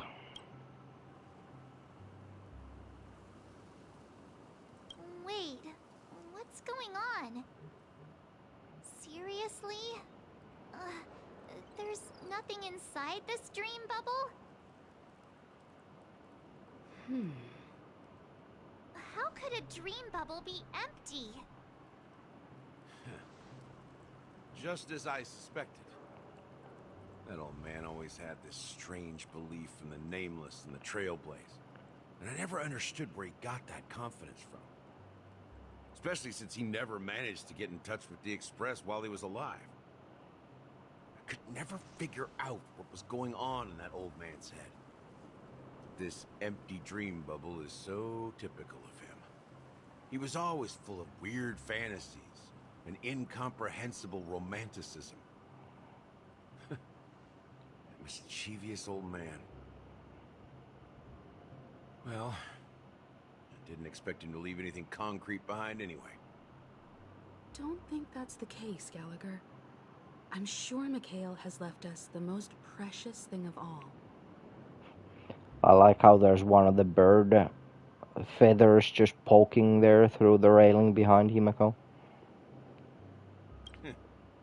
Wait, what's going on? Seriously? There's nothing inside this dream bubble? How could a dream bubble be empty? Just as I suspected. That old man always had this strange belief in the nameless and the Trailblaze. And I never understood where he got that confidence from. Especially since he never managed to get in touch with the Express while he was alive. I could never figure out what was going on in that old man's head. This empty dream bubble is so typical of him. He was always full of weird fantasies and incomprehensible romanticism. That mischievous old man. Well, I didn't expect him to leave anything concrete behind anyway. Don't think that's the case, Gallagher. I'm sure Mikhail has left us the most precious thing of all. I like how there's one of the bird feathers just poking there through the railing behind Himeko.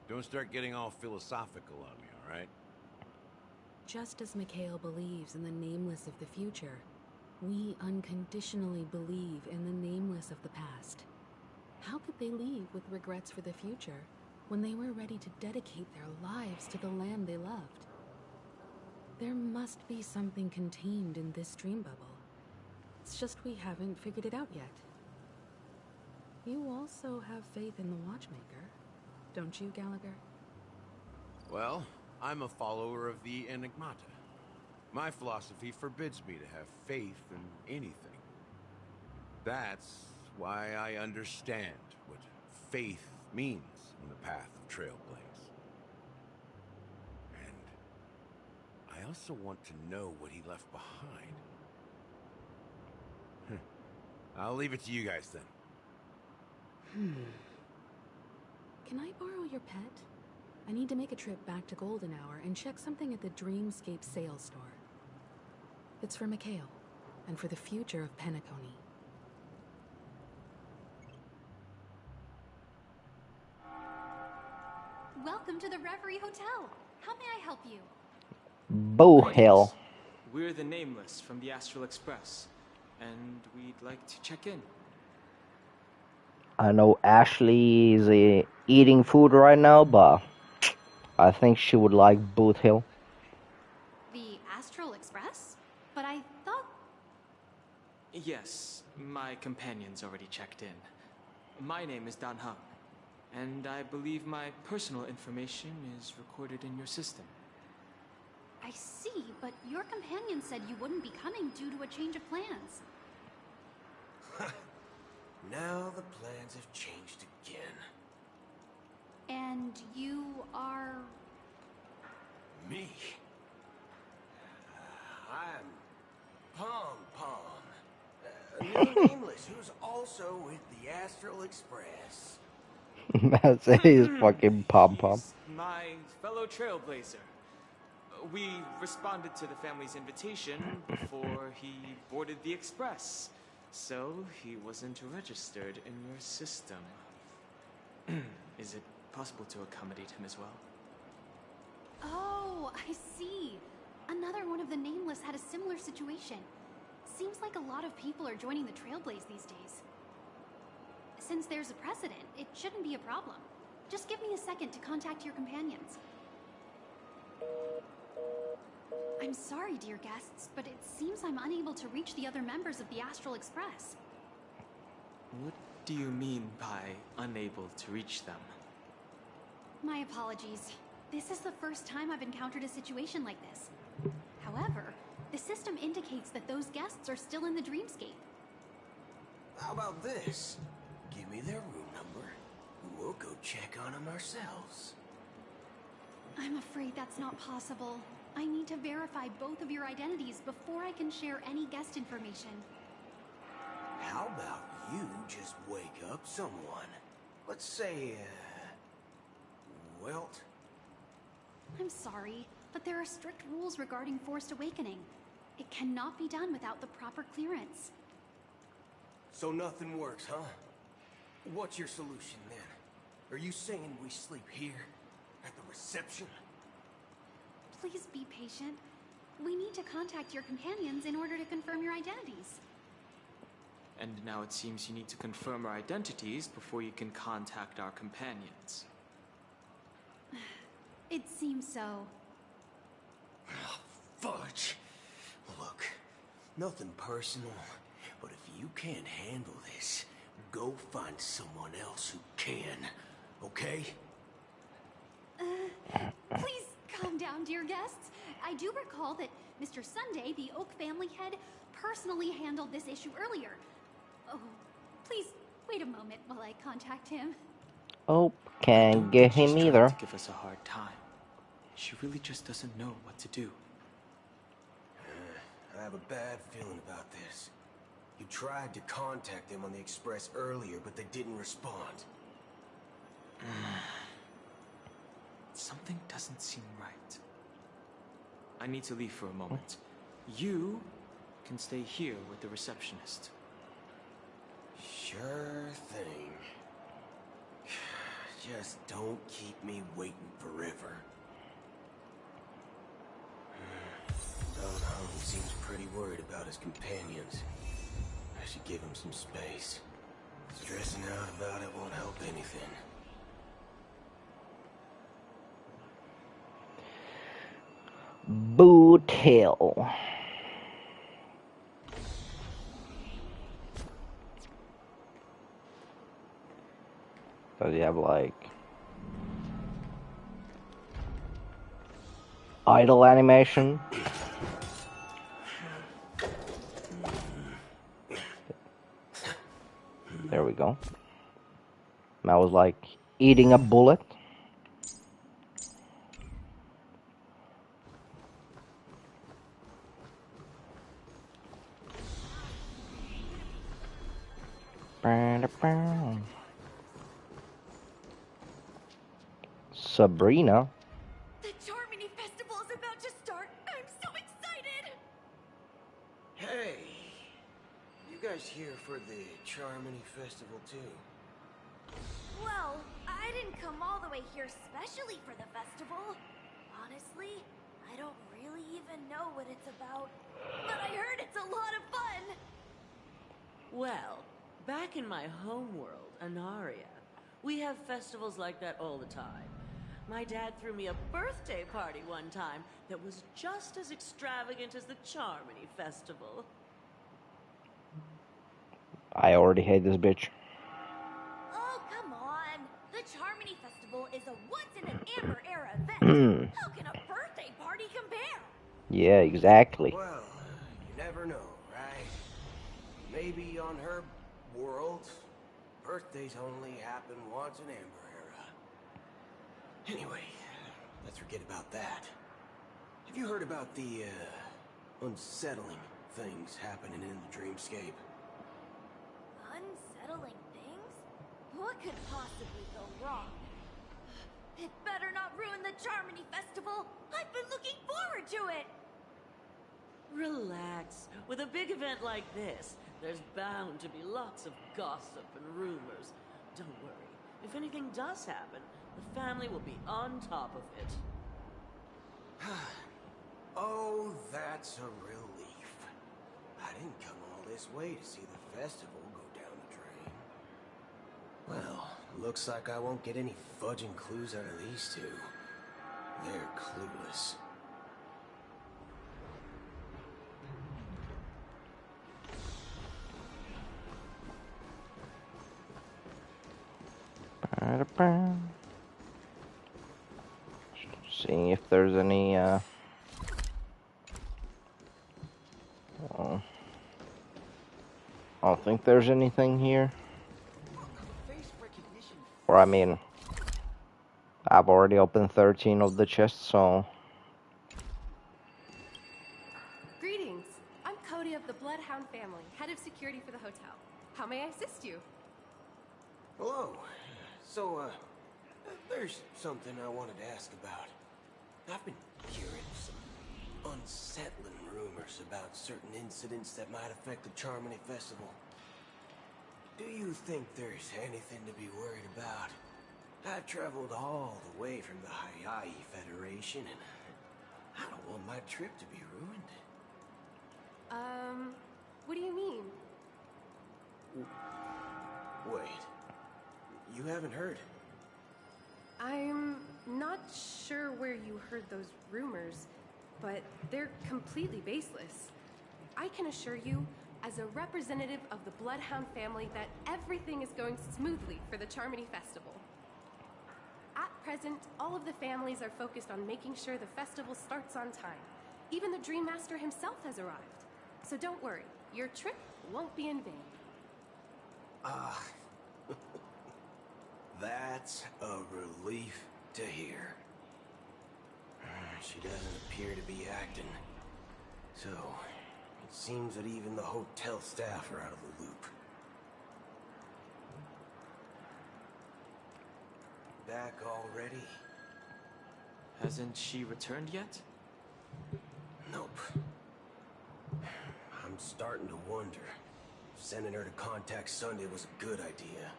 Don't start getting all philosophical on me, all right? Just as Mikhail believes in the nameless of the future, we unconditionally believe in the nameless of the past. How could they leave with regrets for the future when they were ready to dedicate their lives to the land they loved? There must be something contained in this dream bubble. It's just we haven't figured it out yet. You also have faith in the watchmaker, don't you, Gallagher? Well, I'm a follower of the Enigmata. My philosophy forbids me to have faith in anything. That's why I understand what faith means in the path of Trailblaze. And I also want to know what he left behind. I'll leave it to you guys then. Can I borrow your pet? I need to make a trip back to Golden Hour and check something at the Dreamscape sales store. It's for Mikhail, and for the future of Penacony. Welcome to the Reverie Hotel. How may I help you? Bohill. We're the Nameless from the Astral Express, and we'd like to check in. I know Ashley is eating food right now, but I think she would like Boot Hill. The Astral Express? But I thought... Yes, my companion's already checked in. My name is Dan Hung, and I believe my personal information is recorded in your system. I see, but your companion said you wouldn't be coming due to a change of plans. Now the plans have changed again. And you are... Me? I'm Pom Pom, a new nameless who's also with the Astral Express. That's his fucking pom-pom. My fellow trailblazer. We responded to the family's invitation before he boarded the express, so he wasn't registered in your system. Is it possible to accommodate him as well? Oh, I see. Another one of the Nameless had a similar situation. Seems like a lot of people are joining the Trailblaze these days. Since there's a precedent, it shouldn't be a problem. Just give me a second to contact your companions. I'm sorry, dear guests, but it seems I'm unable to reach the other members of the Astral Express. What do you mean by unable to reach them? My apologies. This is the first time I've encountered a situation like this. However, the system indicates that those guests are still in the dreamscape. How about this? Give me their room number, and we'll go check on them ourselves. I'm afraid that's not possible. I need to verify both of your identities before I can share any guest information. How about you just wake up someone? Let's say, Welt? I'm sorry, but there are strict rules regarding forced awakening. It cannot be done without the proper clearance. So nothing works, huh? What's your solution then? Are you saying we sleep here? At the reception? Please be patient. We need to contact your companions in order to confirm your identities. And now it seems you need to confirm our identities before you can contact our companions. It seems so. Oh, fudge. Look, nothing personal, but if you can't handle this, go find someone else who can, okay? Please calm down, dear guests. I do recall that Mr. Sunday, the Oak family head, personally handled this issue earlier. Oh, please wait a moment while I contact him. Oh, can't get him She's either. trying to give us a hard time. She really just doesn't know what to do. I have a bad feeling about this. You tried to contact them on the express earlier, but they didn't respond. Something doesn't seem right. I need to leave for a moment. You can stay here with the receptionist. Sure thing. Just don't keep me waiting forever. He seems pretty worried about his companions. I should give him some space. Stressing out about it won't help anything. Boot Hill. Does he have like idle animation? There we go. That was like eating a bullet. Sabrina. The Charmony Festival is about to start. I'm so excited! Hey! You guys here for the Charmony Festival too? Well, I didn't come all the way here specially for the festival. Honestly, I don't really even know what it's about. But I heard it's a lot of fun! Well, back in my home world, Anaria, we have festivals like that all the time. My dad threw me a birthday party one time that was just as extravagant as the Charmony Festival. I already hate this bitch. Oh, come on! The Charmony Festival is a once-in-an-amber era event. How can a birthday party compare? Yeah, exactly. Well, you never know, right? Maybe on her world, birthdays only happen once in Amber Era. Anyway, let's forget about that. Have you heard about the, unsettling things happening in the dreamscape? Unsettling things? What could possibly go wrong? It better not ruin the Charmony Festival! I've been looking forward to it! Relax. With a big event like this, there's bound to be lots of gossip and rumors. Don't worry. If anything does happen, the family will be on top of it. Oh, that's a relief. I didn't come all this way to see the festival go down the drain. Well, looks like I won't get any fudging clues out of these two. They're clueless. Seeing if there's any, oh. I don't think there's anything here. Or, I mean, I've already opened 13 of the chests, so... Greetings. I'm Cody of the Bloodhound family, head of security for the hotel. How may I assist you? Hello. So, there's something I wanted to ask about. I've been hearing some unsettling rumors about certain incidents that might affect the Charmony Festival. Do you think there's anything to be worried about? I've traveled all the way from the Hayaii Federation, and I don't want my trip to be ruined. What do you mean? Wait. You haven't heard? I'm not sure where you heard those rumors, but they're completely baseless. I can assure you, as a representative of the Bloodhound family, that everything is going smoothly for the Charmony Festival. At present, all of the families are focused on making sure the festival starts on time. Even the Dream Master himself has arrived. So don't worry, your trip won't be in vain. That's a relief to hear. She doesn't appear to be acting. So, it seems that even the hotel staff are out of the loop. Back already? Hasn't she returned yet? Nope. I'm starting to wonder if sending her to contact Sunday was a good idea.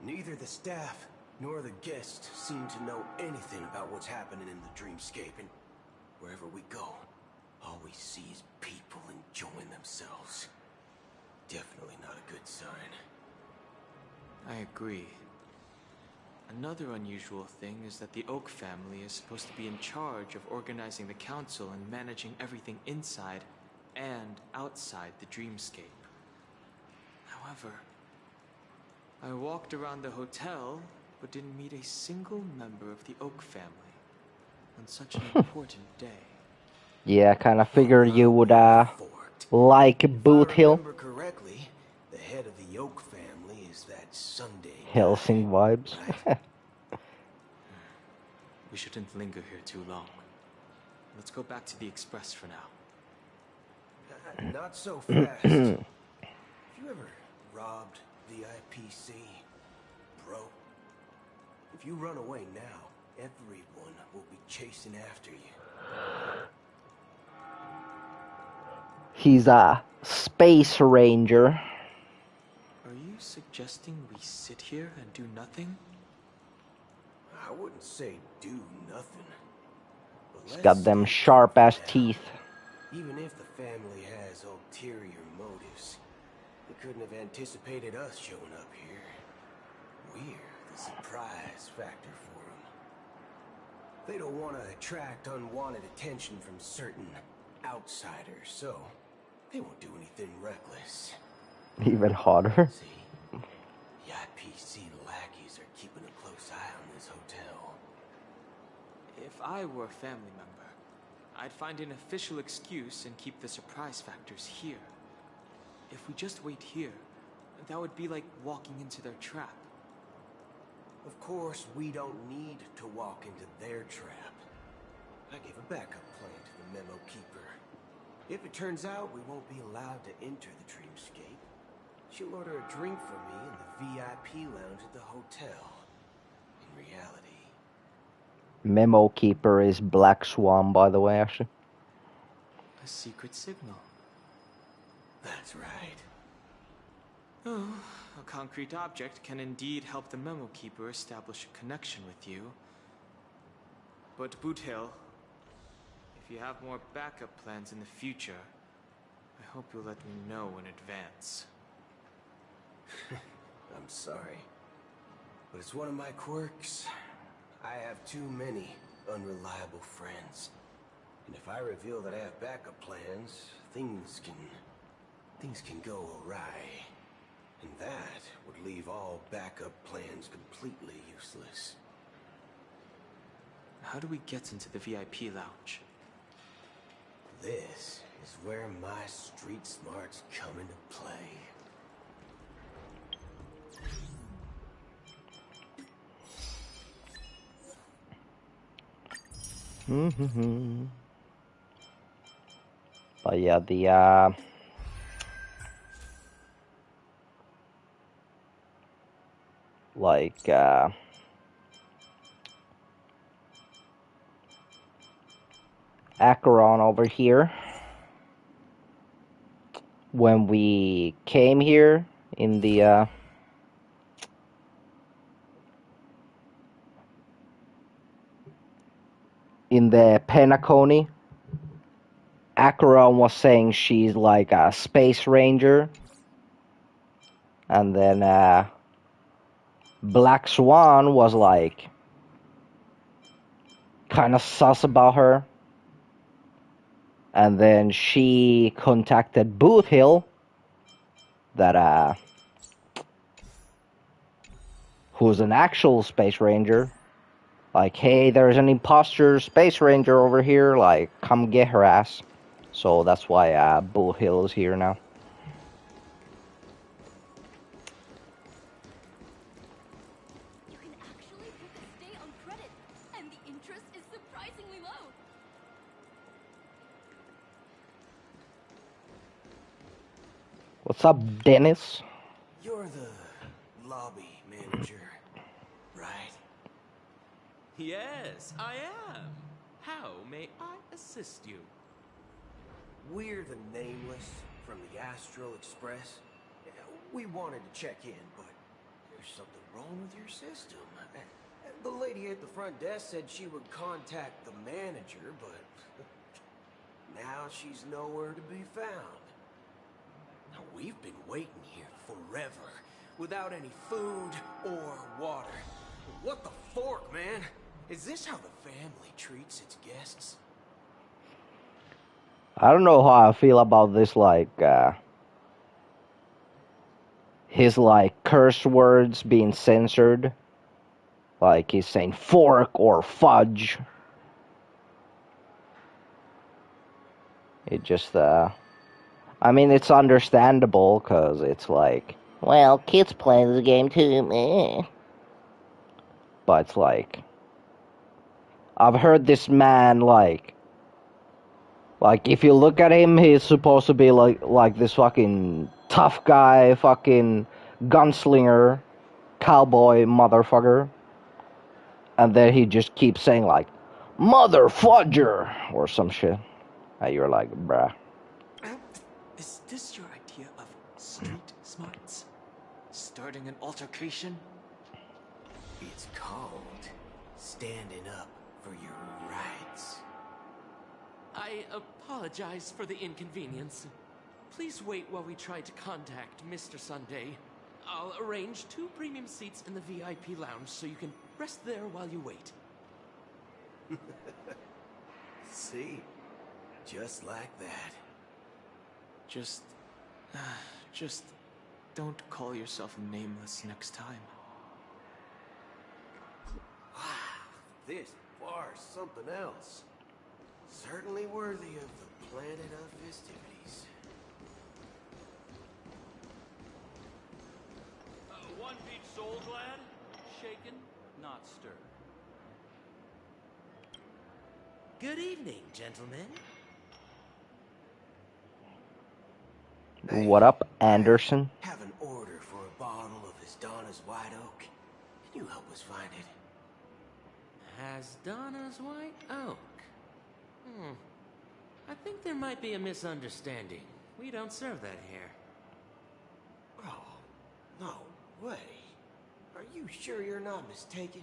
Neither the staff nor the guests seem to know anything about what's happening in the dreamscape, and wherever we go, all we see is people enjoying themselves. Definitely not a good sign. I agree. Another unusual thing is that the Oak family is supposed to be in charge of organizing the council and managing everything inside and outside the dreamscape. However, I walked around the hotel, but didn't meet a single member of the Oak family on such an important day. Yeah, I kind of figured you would, like Boot Hill. If I remember correctly, the head of the Oak family is that Sunday Helsing vibes. We shouldn't linger here too long. Let's go back to the Express for now. Not so fast. Have you ever robbed the IPC, bro? If you run away now, everyone will be chasing after you. He's a space ranger. Are you suggesting we sit here and do nothing? I wouldn't say do nothing. He's got them sharp-ass teeth. Even if the family has ulterior motives, they couldn't have anticipated us showing up here. We're the surprise factor for them. They don't want to attract unwanted attention from certain outsiders, so they won't do anything reckless. Even hotter. See, the IPC lackeys are keeping a close eye on this hotel. If I were a family member, I'd find an official excuse and keep the surprise factors here. If we just wait here, that would be like walking into their trap. Of course, we don't need to walk into their trap. I gave a backup plan to the Memo Keeper. If it turns out we won't be allowed to enter the dreamscape, she'll order a drink for me in the VIP lounge at the hotel. In reality. Memo Keeper is Black Swan, by the way, actually. A secret signal. That's right. Oh, a concrete object can indeed help the Memo Keeper establish a connection with you. But Boot Hill, if you have more backup plans in the future, I hope you'll let me know in advance. I'm sorry, but it's one of my quirks. I have too many unreliable friends. And if I reveal that I have backup plans, things can go awry. And that would leave all backup plans completely useless. How do we get into the VIP lounge? This is where my street smarts come into play. But yeah, the Acheron over here, when we came here in the Penacony, Acheron was saying she's like a space ranger, and then Black Swan was like kind of sus about her, and then she contacted Boot Hill, that who's an actual space ranger, like, hey, there's an imposter space ranger over here, like, come get her ass. So that's why Boot Hill is here now. You can actually book a stay on credit, and the interest is surprisingly low. What's up, Dennis? You're the lobby manager, right? Yes, I am. How may I assist you? We're the Nameless from the Astral Express. We wanted to check in, but there's something wrong with your system. The lady at the front desk said she would contact the manager, but now she's nowhere to be found. Now, we've been waiting here forever, without any food or water. What the fork, man? Is this how the family treats its guests? I don't know how I feel about this, like, his, like, curse words being censored. Like, he's saying fork or fudge. It just, I mean, it's understandable, because it's like, well, kids play this game too, meh. But it's like, I've heard this man, like, if you look at him, he's supposed to be like this fucking tough guy, fucking gunslinger, cowboy motherfucker. And then he just keeps saying, like, motherfudger, or some shit. And you're like, bruh. Is this your idea of street smarts? Starting an altercation? It's called standing up for your rights. I apologize for the inconvenience. Please wait while we try to contact Mr. Sunday. I'll arrange 2 premium seats in the VIP lounge so you can rest there while you wait. See? Just like that. Just don't call yourself Nameless next time. Wow, this bar's something else. Certainly worthy of the planet of festivities. One beach soul glad, shaken, not stirred. Good evening, gentlemen. What up, Anderson? Have an order for a bottle of Hasdana's White Oak. Can you help us find it? Hasdana's White Oak. I think there might be a misunderstanding. We don't serve that here. Oh, no way. Are you sure you're not mistaken?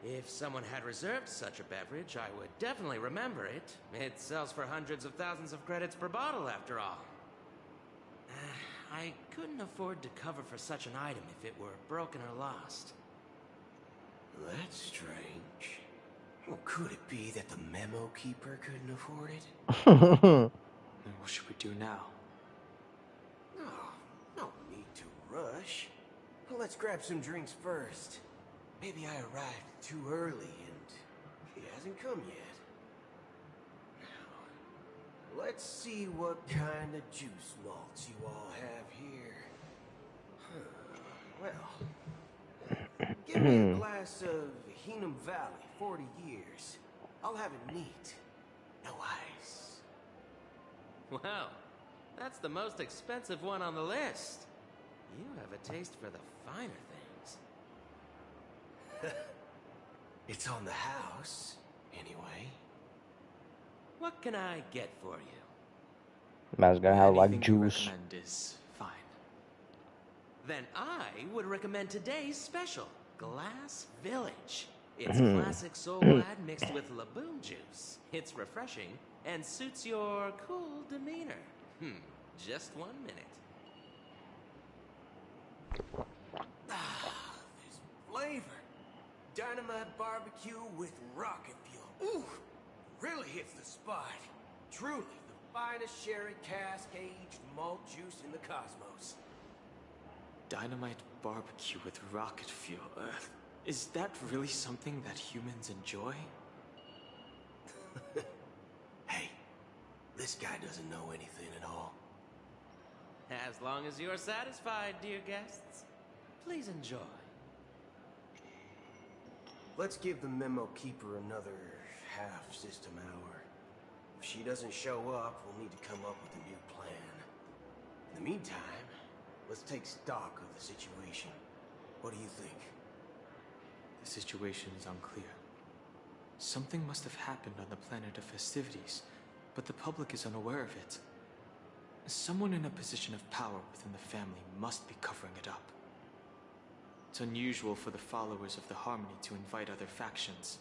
If someone had reserved such a beverage, I would definitely remember it. It sells for hundreds of thousands of credits per bottle, after all. I couldn't afford to cover for such an item if it were broken or lost. That's strange. Well, could it be that the memo keeper couldn't afford it? Then what should we do now? No need to rush. Well, let's grab some drinks first. Maybe I arrived too early and he hasn't come yet. Now, let's see what kind of juice malts you all have here. Well, give me a glass of Hingham Valley, 40 years. I'll have it neat. No ice. Wow, that's the most expensive one on the list. You have a taste for the finer things. It's on the house, anyway. What can I get for you? Man's gonna have like Anything you juice. recommend is fine. Then I would recommend today's special, Glass Village. It's classic soul glad mixed with laboon juice. It's refreshing and suits your cool demeanor. Just 1 minute. There's flavor. Dynamite barbecue with rocket fuel. Ooh, really hits the spot. Truly the finest sherry cask-aged malt juice in the cosmos. Dynamite barbecue with rocket fuel. Is that really something that humans enjoy? Hey, this guy doesn't know anything at all. As long as you're satisfied, dear guests, please enjoy. Let's give the memo keeper another half-system hour. If she doesn't show up, we'll need to come up with a new plan. In the meantime, let's take stock of the situation. What do you think? The situation is unclear. Something must have happened on the planet of festivities, but the public is unaware of it. Someone in a position of power within the family must be covering it up. It's unusual for the followers of the Harmony to invite other factions,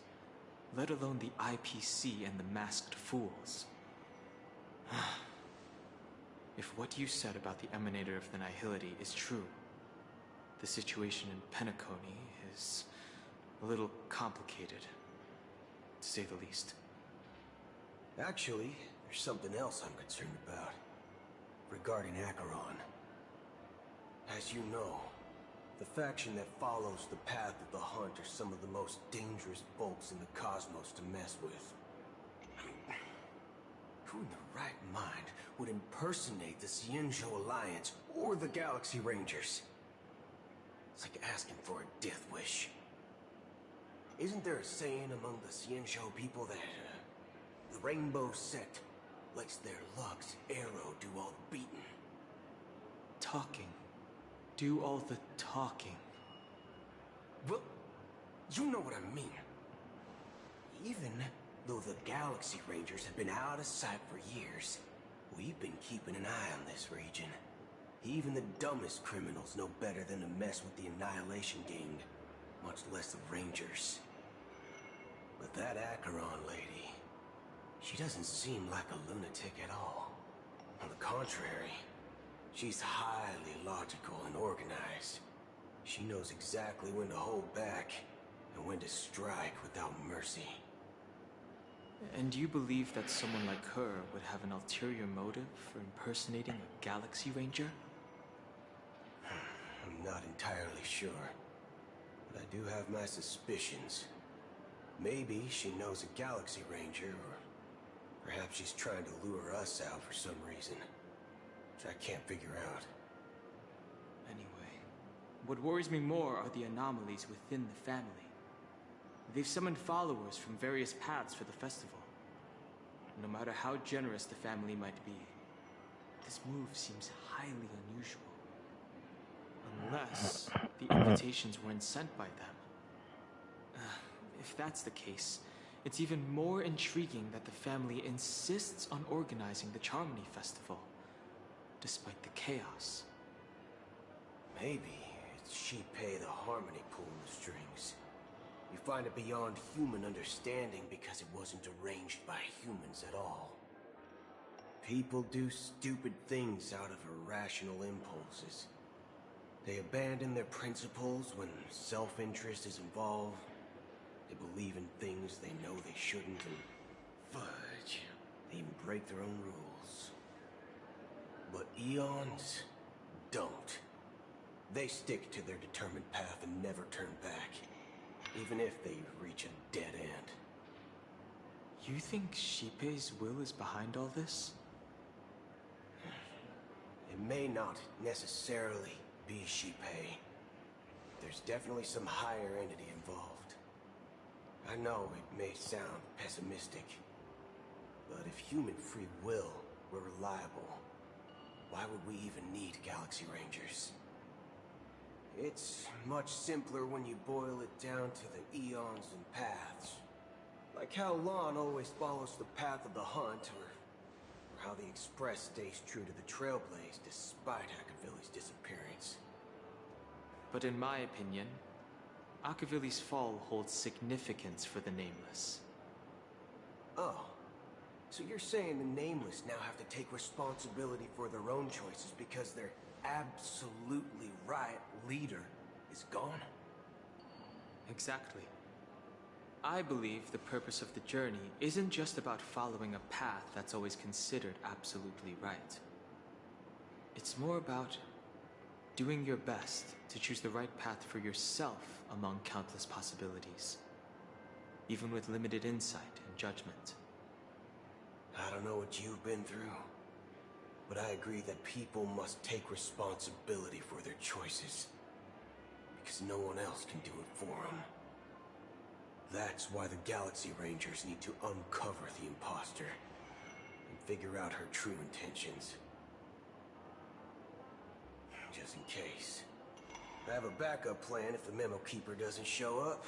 let alone the IPC and the Masked Fools. If what you said about the Emanator of the Nihility is true, the situation in Penacony is a little complicated, to say the least. Actually, there's something else I'm concerned about. Regarding Acheron. As you know, the faction that follows the path of the Hunt are some of the most dangerous folks in the cosmos to mess with. Who in the right mind would impersonate the Xianzhou Alliance or the Galaxy Rangers? It's like asking for a death wish. Isn't there a saying among the Xianzhou people that the Rainbow Sect lets their Lux Arrow do all the beating? Talking. Do all the talking. Well, you know what I mean. Even though the Galaxy Rangers have been out of sight for years, we've been keeping an eye on this region. Even the dumbest criminals know better than to mess with the Annihilation Gang, much less the Rangers. But that Acheron lady, she doesn't seem like a lunatic at all. On the contrary, she's highly logical and organized. She knows exactly when to hold back and when to strike without mercy. And you believe that someone like her would have an ulterior motive for impersonating a Galaxy Ranger? I'm not entirely sure, but I do have my suspicions. Maybe she knows a Galaxy Ranger, or Perhaps she's trying to lure us out for some reason, which I can't figure out. Anyway, what worries me more are the anomalies within the family. They've summoned followers from various paths for the festival. No matter how generous the family might be, this move seems highly unusual. Unless the invitations weren't sent by them. If that's the case, it's even more intriguing that the family insists on organizing the Charmony Festival, despite the chaos. Maybe it's Shipei the Harmony pulling the strings. You find it beyond human understanding because it wasn't arranged by humans at all. People do stupid things out of irrational impulses. They abandon their principles when self-interest is involved. They believe in things they know they shouldn't, and fudge, they even break their own rules. But Eons don't. They stick to their determined path and never turn back, even if they reach a dead end. You think Shipei's will is behind all this? It may not necessarily be Shipei. There's definitely some higher entity involved. I know it may sound pessimistic, but if human free will were reliable, why would we even need Galaxy Rangers? It's much simpler when you boil it down to the eons and paths. Like how Lon always follows the path of the hunt, or how the Express stays true to the Trailblaze despite Akavilli's disappearance. But in my opinion, Akavilli's fall holds significance for the Nameless. Oh, so you're saying the Nameless now have to take responsibility for their own choices because their absolutely right leader is gone? Exactly. I believe the purpose of the journey isn't just about following a path that's always considered absolutely right. It's more about doing your best to choose the right path for yourself among countless possibilities, even with limited insight and judgment. I don't know what you've been through, but I agree that people must take responsibility for their choices, because no one else can do it for them. That's why the Galaxy Rangers need to uncover the imposter and figure out her true intentions. Just in case. I have a backup plan if the Memo Keeper doesn't show up.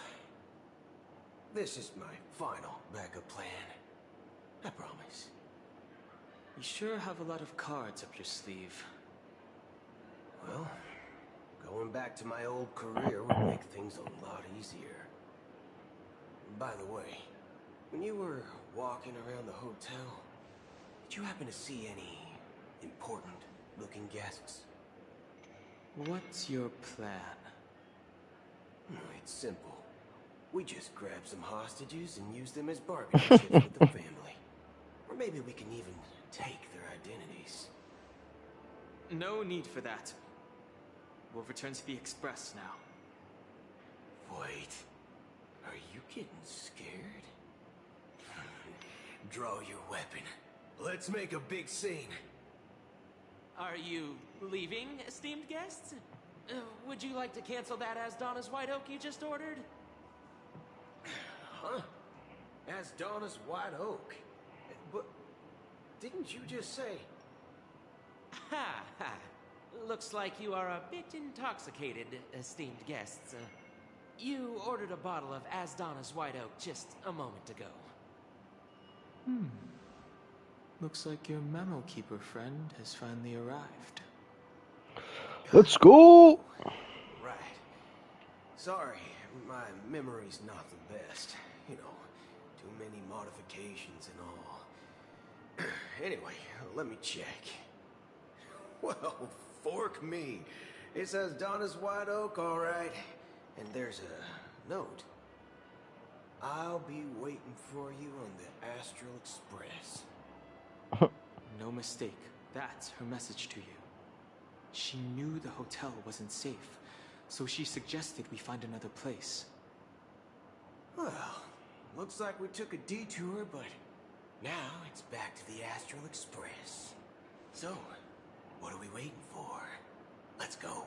This is my final backup plan. I promise. You sure have a lot of cards up your sleeve. Well, going back to my old career would make things a lot easier. By the way, when you were walking around the hotel, did you happen to see any important-looking guests? What's your plan? It's simple. We just grab some hostages and use them as bargaining chips with the family. Or maybe we can even take their identities. No need for that. We'll return to the Express now. Wait. Are you getting scared? Draw your weapon. Let's make a big scene. Are you leaving, esteemed guests? Would you like to cancel that Asdana's White Oak you just ordered? Huh? Asdana's White Oak? But didn't you just say... Ha ha! Looks like you are a bit intoxicated, esteemed guests. You ordered a bottle of Asdana's White Oak just a moment ago. Looks like your Memo Keeper friend has finally arrived. Let's go! Right. Sorry, my memory's not the best. You know, too many modifications and all. Anyway, let me check. Well, fork me. It says Donna's White Oak, all right. And there's a note. I'll be waiting for you on the Astral Express. No mistake. That's her message to you. She knew the hotel wasn't safe, so she suggested we find another place. Well, looks like we took a detour, but Now it's back to the Astral Express. So, what are we waiting for? Let's go.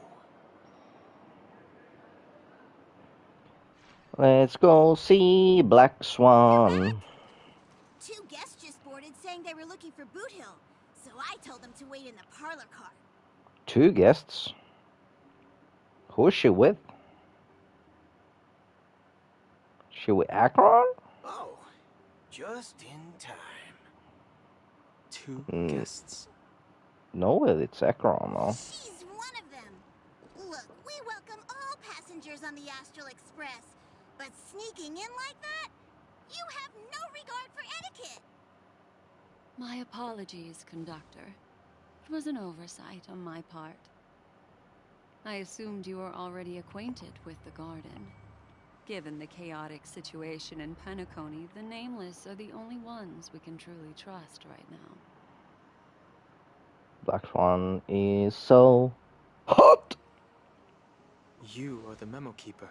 Let's go see Black Swan. Two guests just boarded saying they were looking for Boot Hill, so I told them to wait in the parlor car. 2 guests? Who is she with? She with Akron? Oh, just in time. 2 guests? No, it's Akron, no. She's one of them. Look, we welcome all passengers on the Astral Express, but sneaking in like that? You have no regard for etiquette. My apologies, conductor. It was an oversight on my part. I assumed you were already acquainted with the garden. Given the chaotic situation in Penacony, the Nameless are the only ones we can truly trust right now. Black Swan is so hot! You are the memo keeper.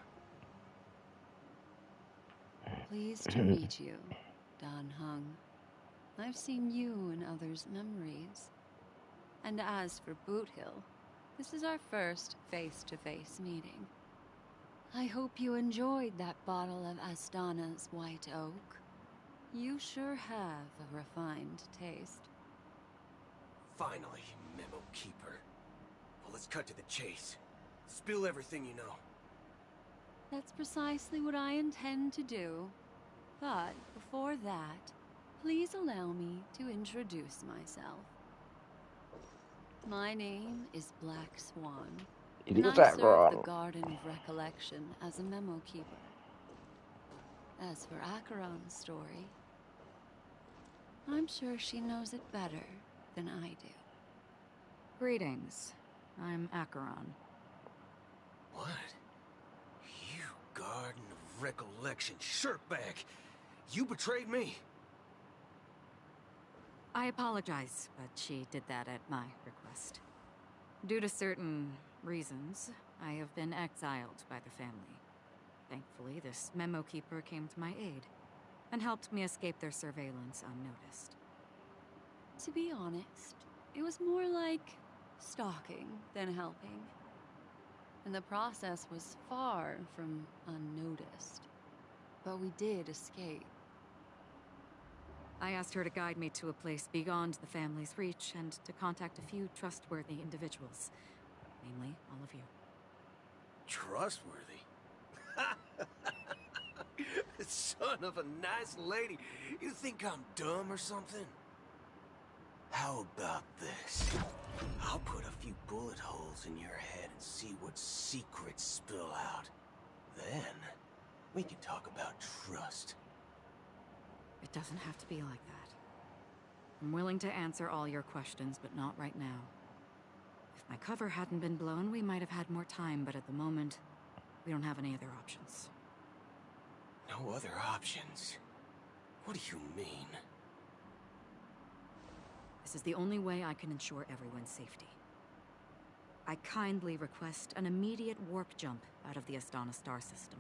Pleased to meet you, Dan Hung. I've seen you in others' memories. And as for Boot Hill, this is our first face-to-face meeting. I hope you enjoyed that bottle of Astana's White Oak. You sure have a refined taste. Finally, Memo Keeper. Well, let's cut to the chase. Spill everything you know. That's precisely what I intend to do. But before that, please allow me to introduce myself. My name is Black Swan, It and is I serve the Akron. Garden of Recollection as a memo keeper. As for Acheron's story, I'm sure she knows it better than I do. Greetings. I'm Acheron. What? You Garden of Recollection shirtbag! You betrayed me! I apologize, but she did that at my request. Due to certain reasons, I have been exiled by the family. Thankfully, this memo keeper came to my aid and helped me escape their surveillance unnoticed. To be honest, it was more like stalking than helping. And the process was far from unnoticed. But we did escape. I asked her to guide me to a place beyond the family's reach and to contact a few trustworthy individuals. Namely, all of you. Trustworthy? Son of a nice lady. You think I'm dumb or something? How about this? I'll put a few bullet holes in your head and see what secrets spill out. Then, we can talk about trust. It doesn't have to be like that. I'm willing to answer all your questions, but not right now. If my cover hadn't been blown, we might have had more time, but at the moment, we don't have any other options. No other options? What do you mean? This is the only way I can ensure everyone's safety. I kindly request an immediate warp jump out of the Astana star system.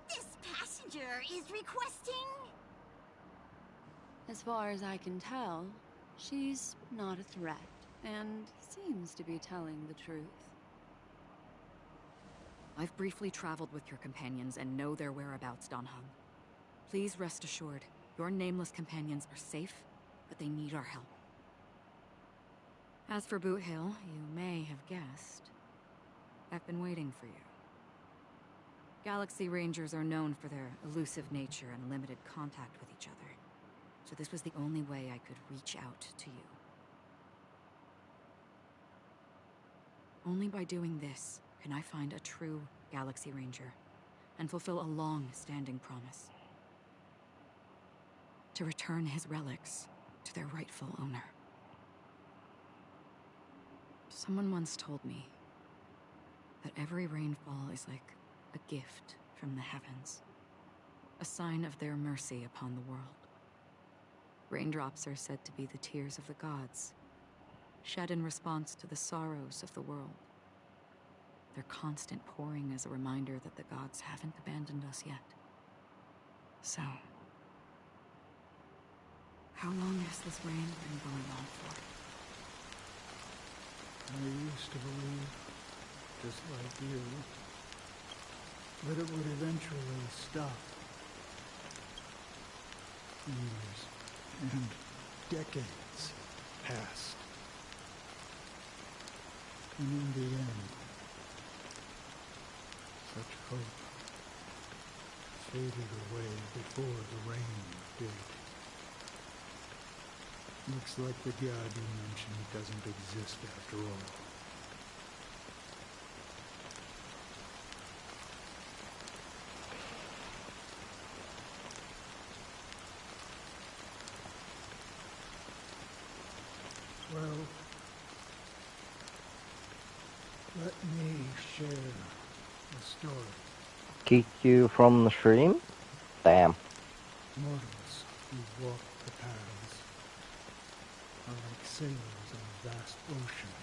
This passenger is requesting... As far as I can tell, she's not a threat and seems to be telling the truth. I've briefly traveled with your companions and know their whereabouts, Dan Hung. Please rest assured, your nameless companions are safe, but they need our help. As for Boot Hill, you may have guessed, I've been waiting for you. Galaxy Rangers are known for their elusive nature and limited contact with each other, so this was the only way I could reach out to you. Only by doing this can I find a true Galaxy Ranger and fulfill a long-standing promise. To return his relics to their rightful owner. Someone once told me that every rainfall is like a gift from the heavens, a sign of their mercy upon the world. Raindrops are said to be the tears of the gods, shed in response to the sorrows of the world. Their constant pouring is a reminder that the gods haven't abandoned us yet. So, how long has this rain been going on for? I used to believe, just like you, that it would eventually stop. Years and decades passed. And in the end, such hope faded away before the rain did. Looks like the god you mentioned doesn't exist after all. Well, let me share a story. Kick you from the stream? Damn. Mortals who walk the paths are like sailors on a vast ocean,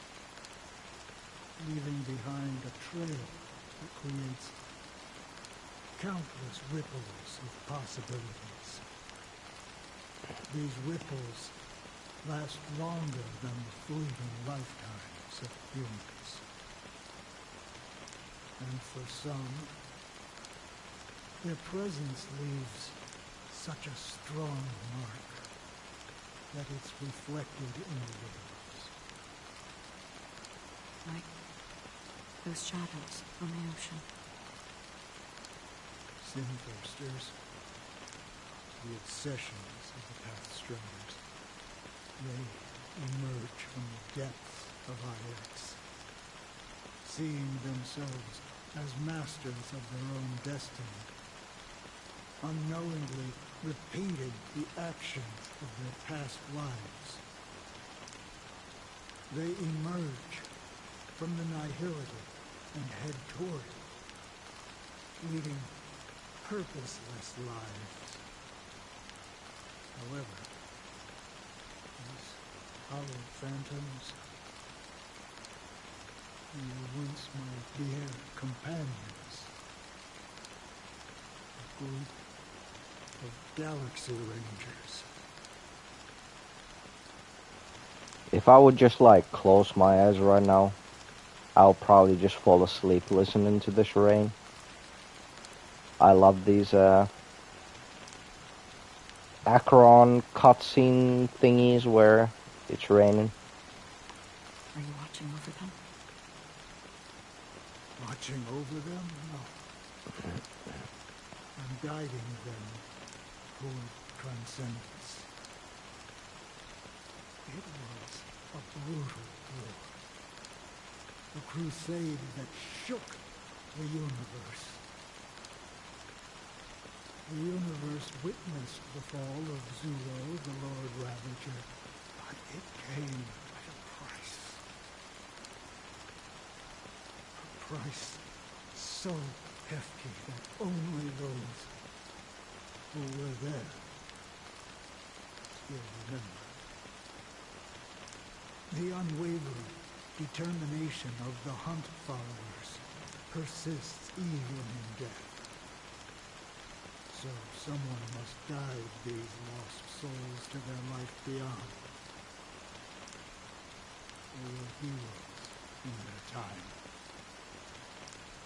leaving behind a trail that creates countless ripples of possibilities. These ripples last longer than the fleeting lifetimes of humans. And for some, their presence leaves such a strong mark that it's reflected in the waves. Like those shadows on the ocean. Sinthirsters, the obsessions of the Pathstrangers, they emerge from the depths of IX, seeing themselves as masters of their own destiny, unknowingly repeated the actions of their past lives. They emerge from the nihility and head toward it, leading purposeless lives. However, these hollow phantoms, they were once my dear companions, a group of Galaxy Rangers. If I would just like close my eyes right now, I'll probably just fall asleep listening to this rain. I love these Acheron cutscene thingies where it's raining. Are you watching over them? Watching over them? No. I'm guiding them toward transcendence. It was a brutal war. A crusade that shook the universe. The universe witnessed the fall of Zulo, the Lord Ravager, but it came at a price. A price so hefty that only those who were there still remember. The unwavering determination of the Hunt followers persists even in death. So someone must guide these lost souls to their life beyond. They were heroes in their time.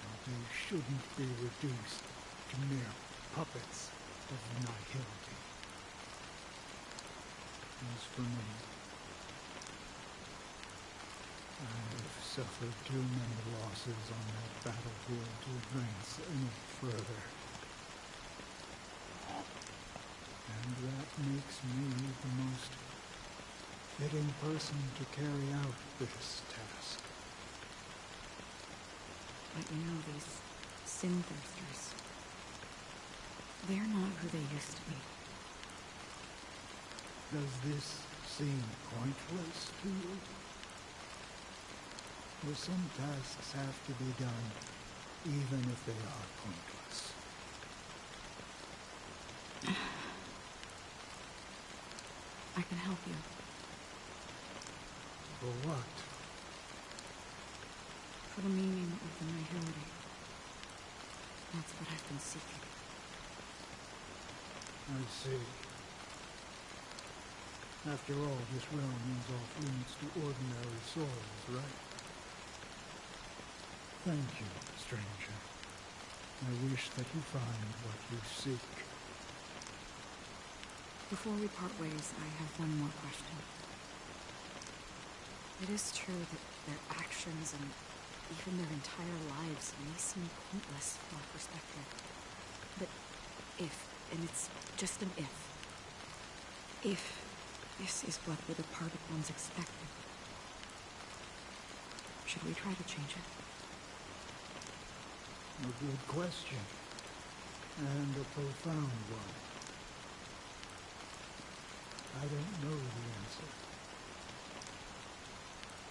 And they shouldn't be reduced to mere puppets of nihility. As for me, I've suffered too many losses on that battlefield to advance any further. And that makes me the most fitting person to carry out this task. But you know, these Sinthirsters, they're not who they used to be. Does this seem pointless to you? Or some tasks have to be done, even if they are pointless? I can help you. For what? For the meaning of the nihility. That's what I've been seeking. I see. After all, this realm is off limits to ordinary souls, right? Thank you, stranger. I wish that you find what you seek. Before we part ways, I have one more question. It is true that their actions and even their entire lives may seem pointless from our perspective. But if, and it's just an if this is what the departed ones expected, should we try to change it? A good question. And a profound one. I don't know the answer.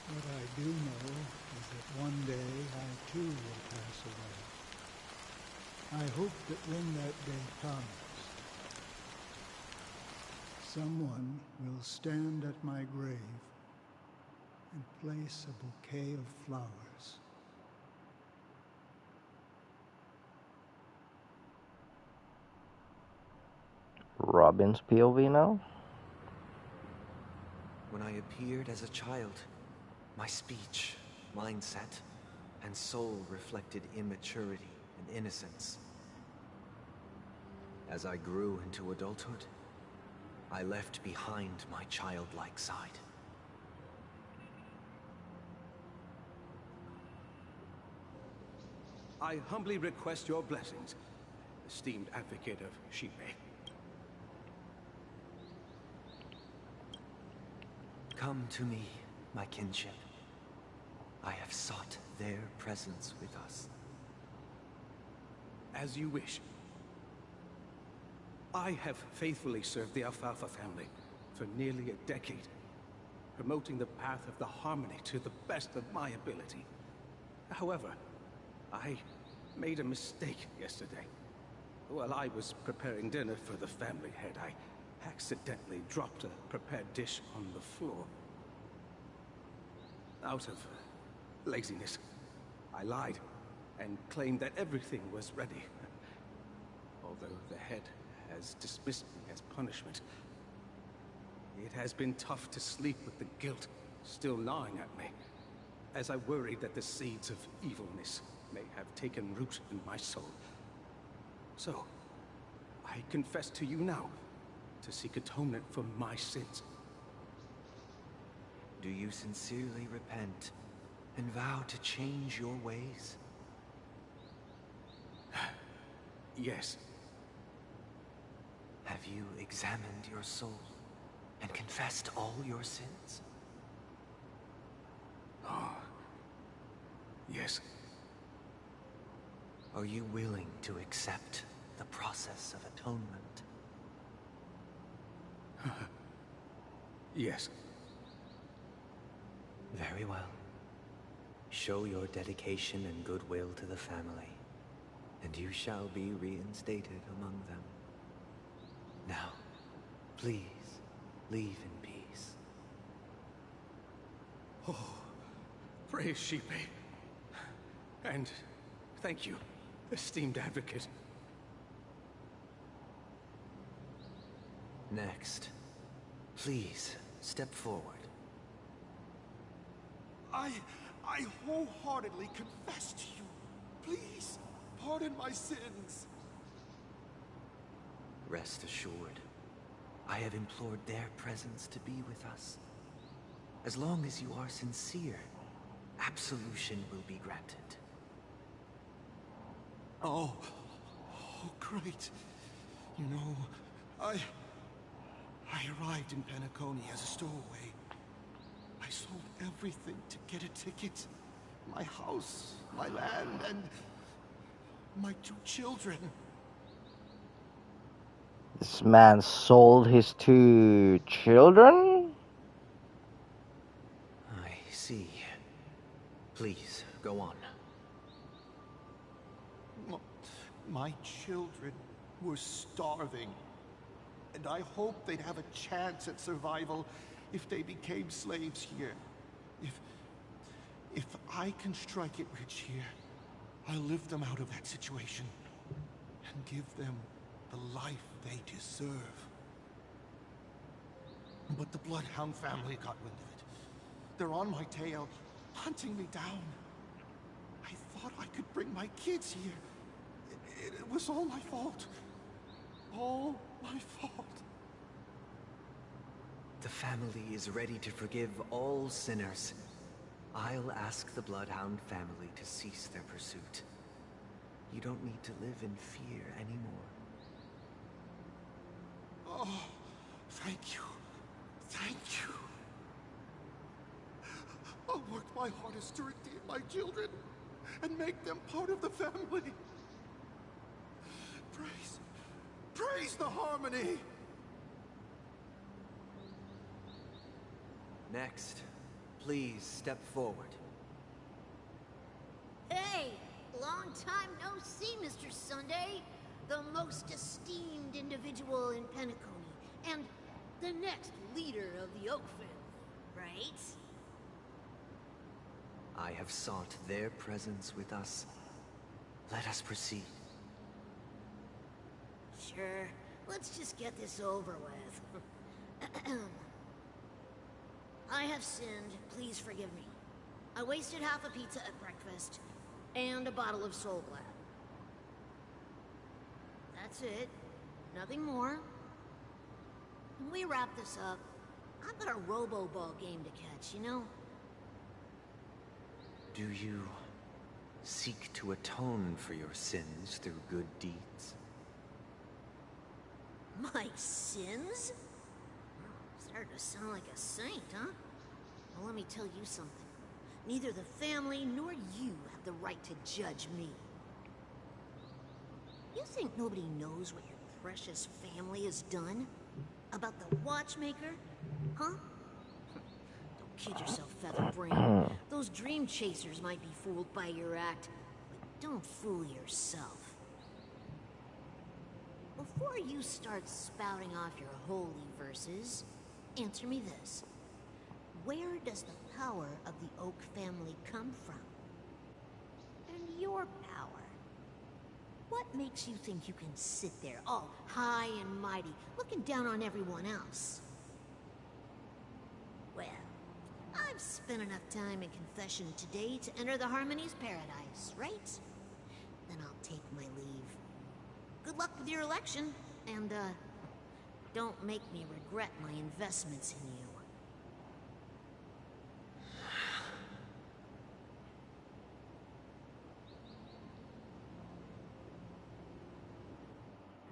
What I do know is that one day I too will pass away. I hope that when that day comes, someone will stand at my grave and place a bouquet of flowers. Robin's POV now? When I appeared as a child, my speech, mindset, and soul reflected immaturity and innocence. As I grew into adulthood, I left behind my childlike side. I humbly request your blessings, esteemed advocate of Shipe. Come to me, my kinship. I have sought their presence with us. As you wish. I have faithfully served the Alfalfa family for nearly a decade, promoting the path of the harmony to the best of my ability. However, I made a mistake yesterday. While I was preparing dinner for the family head, I accidentally dropped a prepared dish on the floor. Out of laziness, I lied and claimed that everything was ready. Although the head has dismissed me as punishment, it has been tough to sleep with the guilt still gnawing at me, as I worried that the seeds of evilness may have taken root in my soul. So, I confess to you now, to seek atonement for my sins. Do you sincerely repent and vow to change your ways? Yes. Have you examined your soul and confessed all your sins? Oh, yes. Are you willing to accept the process of atonement? Yes. Very well. Show your dedication and goodwill to the family, and you shall be reinstated among them. Now, please, leave in peace. Oh, praise Shipe. And thank you, esteemed advocate. Next, please step forward. I wholeheartedly confess to you. Please, pardon my sins. Rest assured, I have implored their presence to be with us. As long as you are sincere, absolution will be granted. Oh, great. You know, I arrived in Penacony as a stowaway. I sold everything to get a ticket. My house, my land, and my 2 children. This man sold his 2 children? I see. Please, go on. My children were starving, and I hoped they'd have a chance at survival if they became slaves here. If I can strike it rich here, I'll lift them out of that situation and give them the life they deserve. But the Bloodhound family got wind of it. They're on my tail, hunting me down. I thought I could bring my kids here. It was all my fault. All my fault. The family is ready to forgive all sinners. I'll ask the Bloodhound family to cease their pursuit. You don't need to live in fear anymore. Oh, thank you. Thank you. I'll work my hardest to redeem my children and make them part of the family. Praise the harmony! Next, please step forward. Hey! Long time no see, Mr. Sunday. The most esteemed individual in Penacony, and the next leader of the Oak family, right? I have sought their presence with us. Let us proceed. Sure. Let's just get this over with. I have sinned. Please forgive me. I wasted half a pizza at breakfast, and a bottle of Soul Glad. That's it. Nothing more. When we wrap this up, I've got a robo-ball game to catch, you know? Do you seek to atone for your sins through good deeds? My sins? Starting to sound like a saint, huh? Well, let me tell you something. Neither the family nor you have the right to judge me. You think nobody knows what your precious family has done? About the watchmaker? Huh? Don't kid yourself, Featherbrain. Those dream chasers might be fooled by your act, but don't fool yourself. Before you start spouting off your holy verses, answer me this. Where does the power of the Oak family come from? And your power? What makes you think you can sit there, all high and mighty, looking down on everyone else? Well, I've spent enough time in confession today to enter the Harmony's paradise, right? Then I'll take my leave. Good luck with your election, and, don't make me regret my investments in you.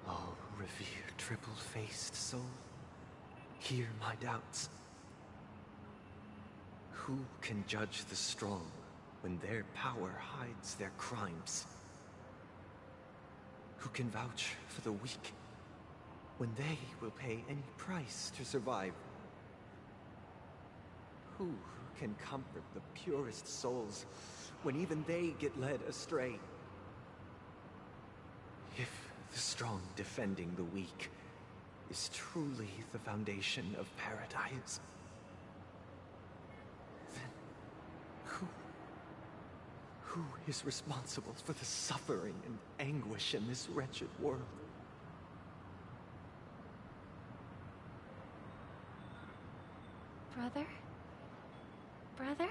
Oh, revered triple-faced soul, hear my doubts. Who can judge the strong when their power hides their crimes? Who can vouch for the weak when they will pay any price to survive? Who can comfort the purest souls when even they get led astray? If the strong defending the weak is truly the foundation of paradise, then who is responsible for the suffering and anguish in this wretched world? Brother? Brother?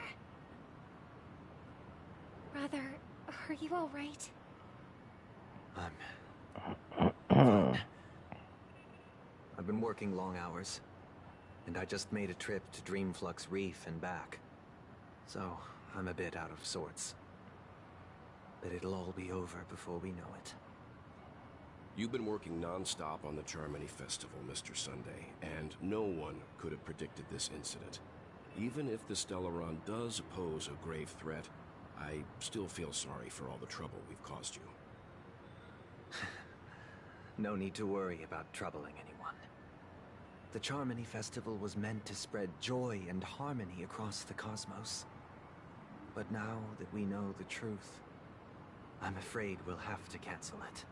Brother, are you all right? I'm fine. I've been working long hours, and I just made a trip to Dreamflux Reef and back. So, I'm a bit out of sorts. But it'll all be over before we know it. You've been working non-stop on the Charmony Festival, Mr. Sunday, and no one could have predicted this incident. Even if the Stellaron does pose a grave threat, I still feel sorry for all the trouble we've caused you. No need to worry about troubling anyone. The Charmony Festival was meant to spread joy and harmony across the cosmos. But now that we know the truth, I'm afraid we'll have to cancel it.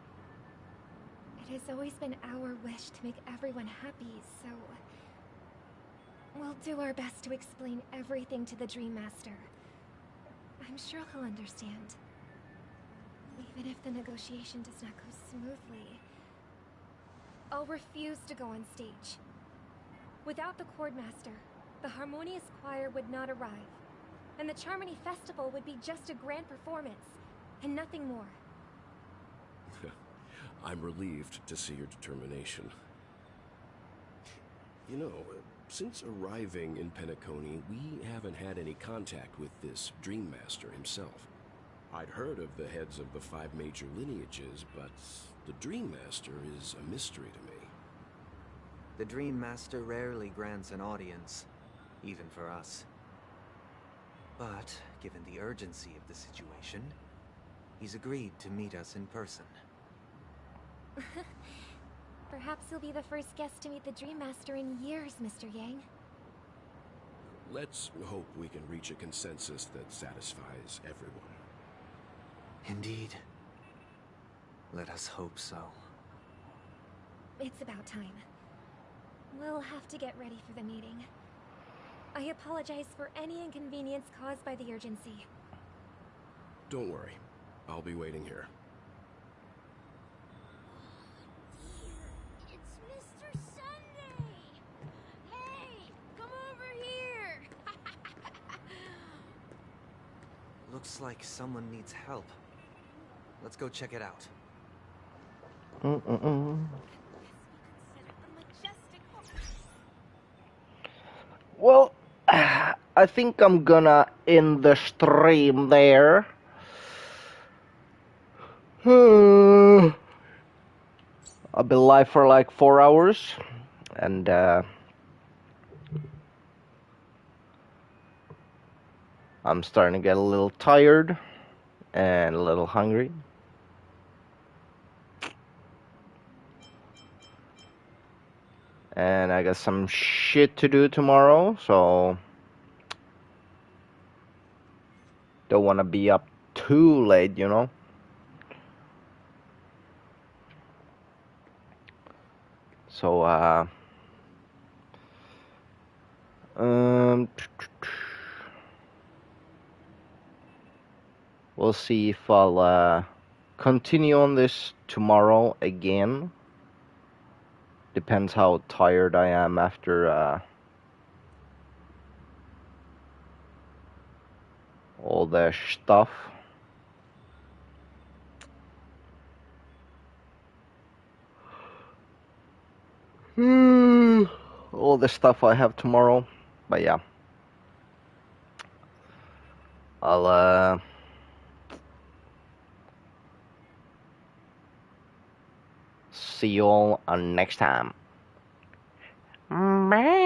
It has always been our wish to make everyone happy, so... we'll do our best to explain everything to the Dream Master. I'm sure he'll understand. Even if the negotiation does not go smoothly, I'll refuse to go on stage. Without the Chordmaster, the Harmonious Choir would not arrive, and the Charmony Festival would be just a grand performance, and nothing more. I'm relieved to see your determination. You know, since arriving in Penacony, we haven't had any contact with this Dream Master himself. I'd heard of the heads of the 5 major lineages, but the Dream Master is a mystery to me. The Dream Master rarely grants an audience, even for us. But, given the urgency of the situation, he's agreed to meet us in person. Perhaps you'll be the first guest to meet the Dream Master in years, Mr. Yang. Let's hope we can reach a consensus that satisfies everyone. Indeed. Let us hope so. It's about time. We'll have to get ready for the meeting. I apologize for any inconvenience caused by the urgency. Don't worry. I'll be waiting here. It's Mr. Sunday! Hey, come over here! Looks like someone needs help. Let's go check it out. Well, I think I'm gonna end the stream there. I've been live for like 4 hours, and I'm starting to get a little tired and a little hungry. And I got some shit to do tomorrow, so don't want to be up too late, you know. So we'll see if I'll continue on this tomorrow again. Depends how tired I am after all the stuff. All the stuff I have tomorrow. But yeah. I'll see you all next time. Bye.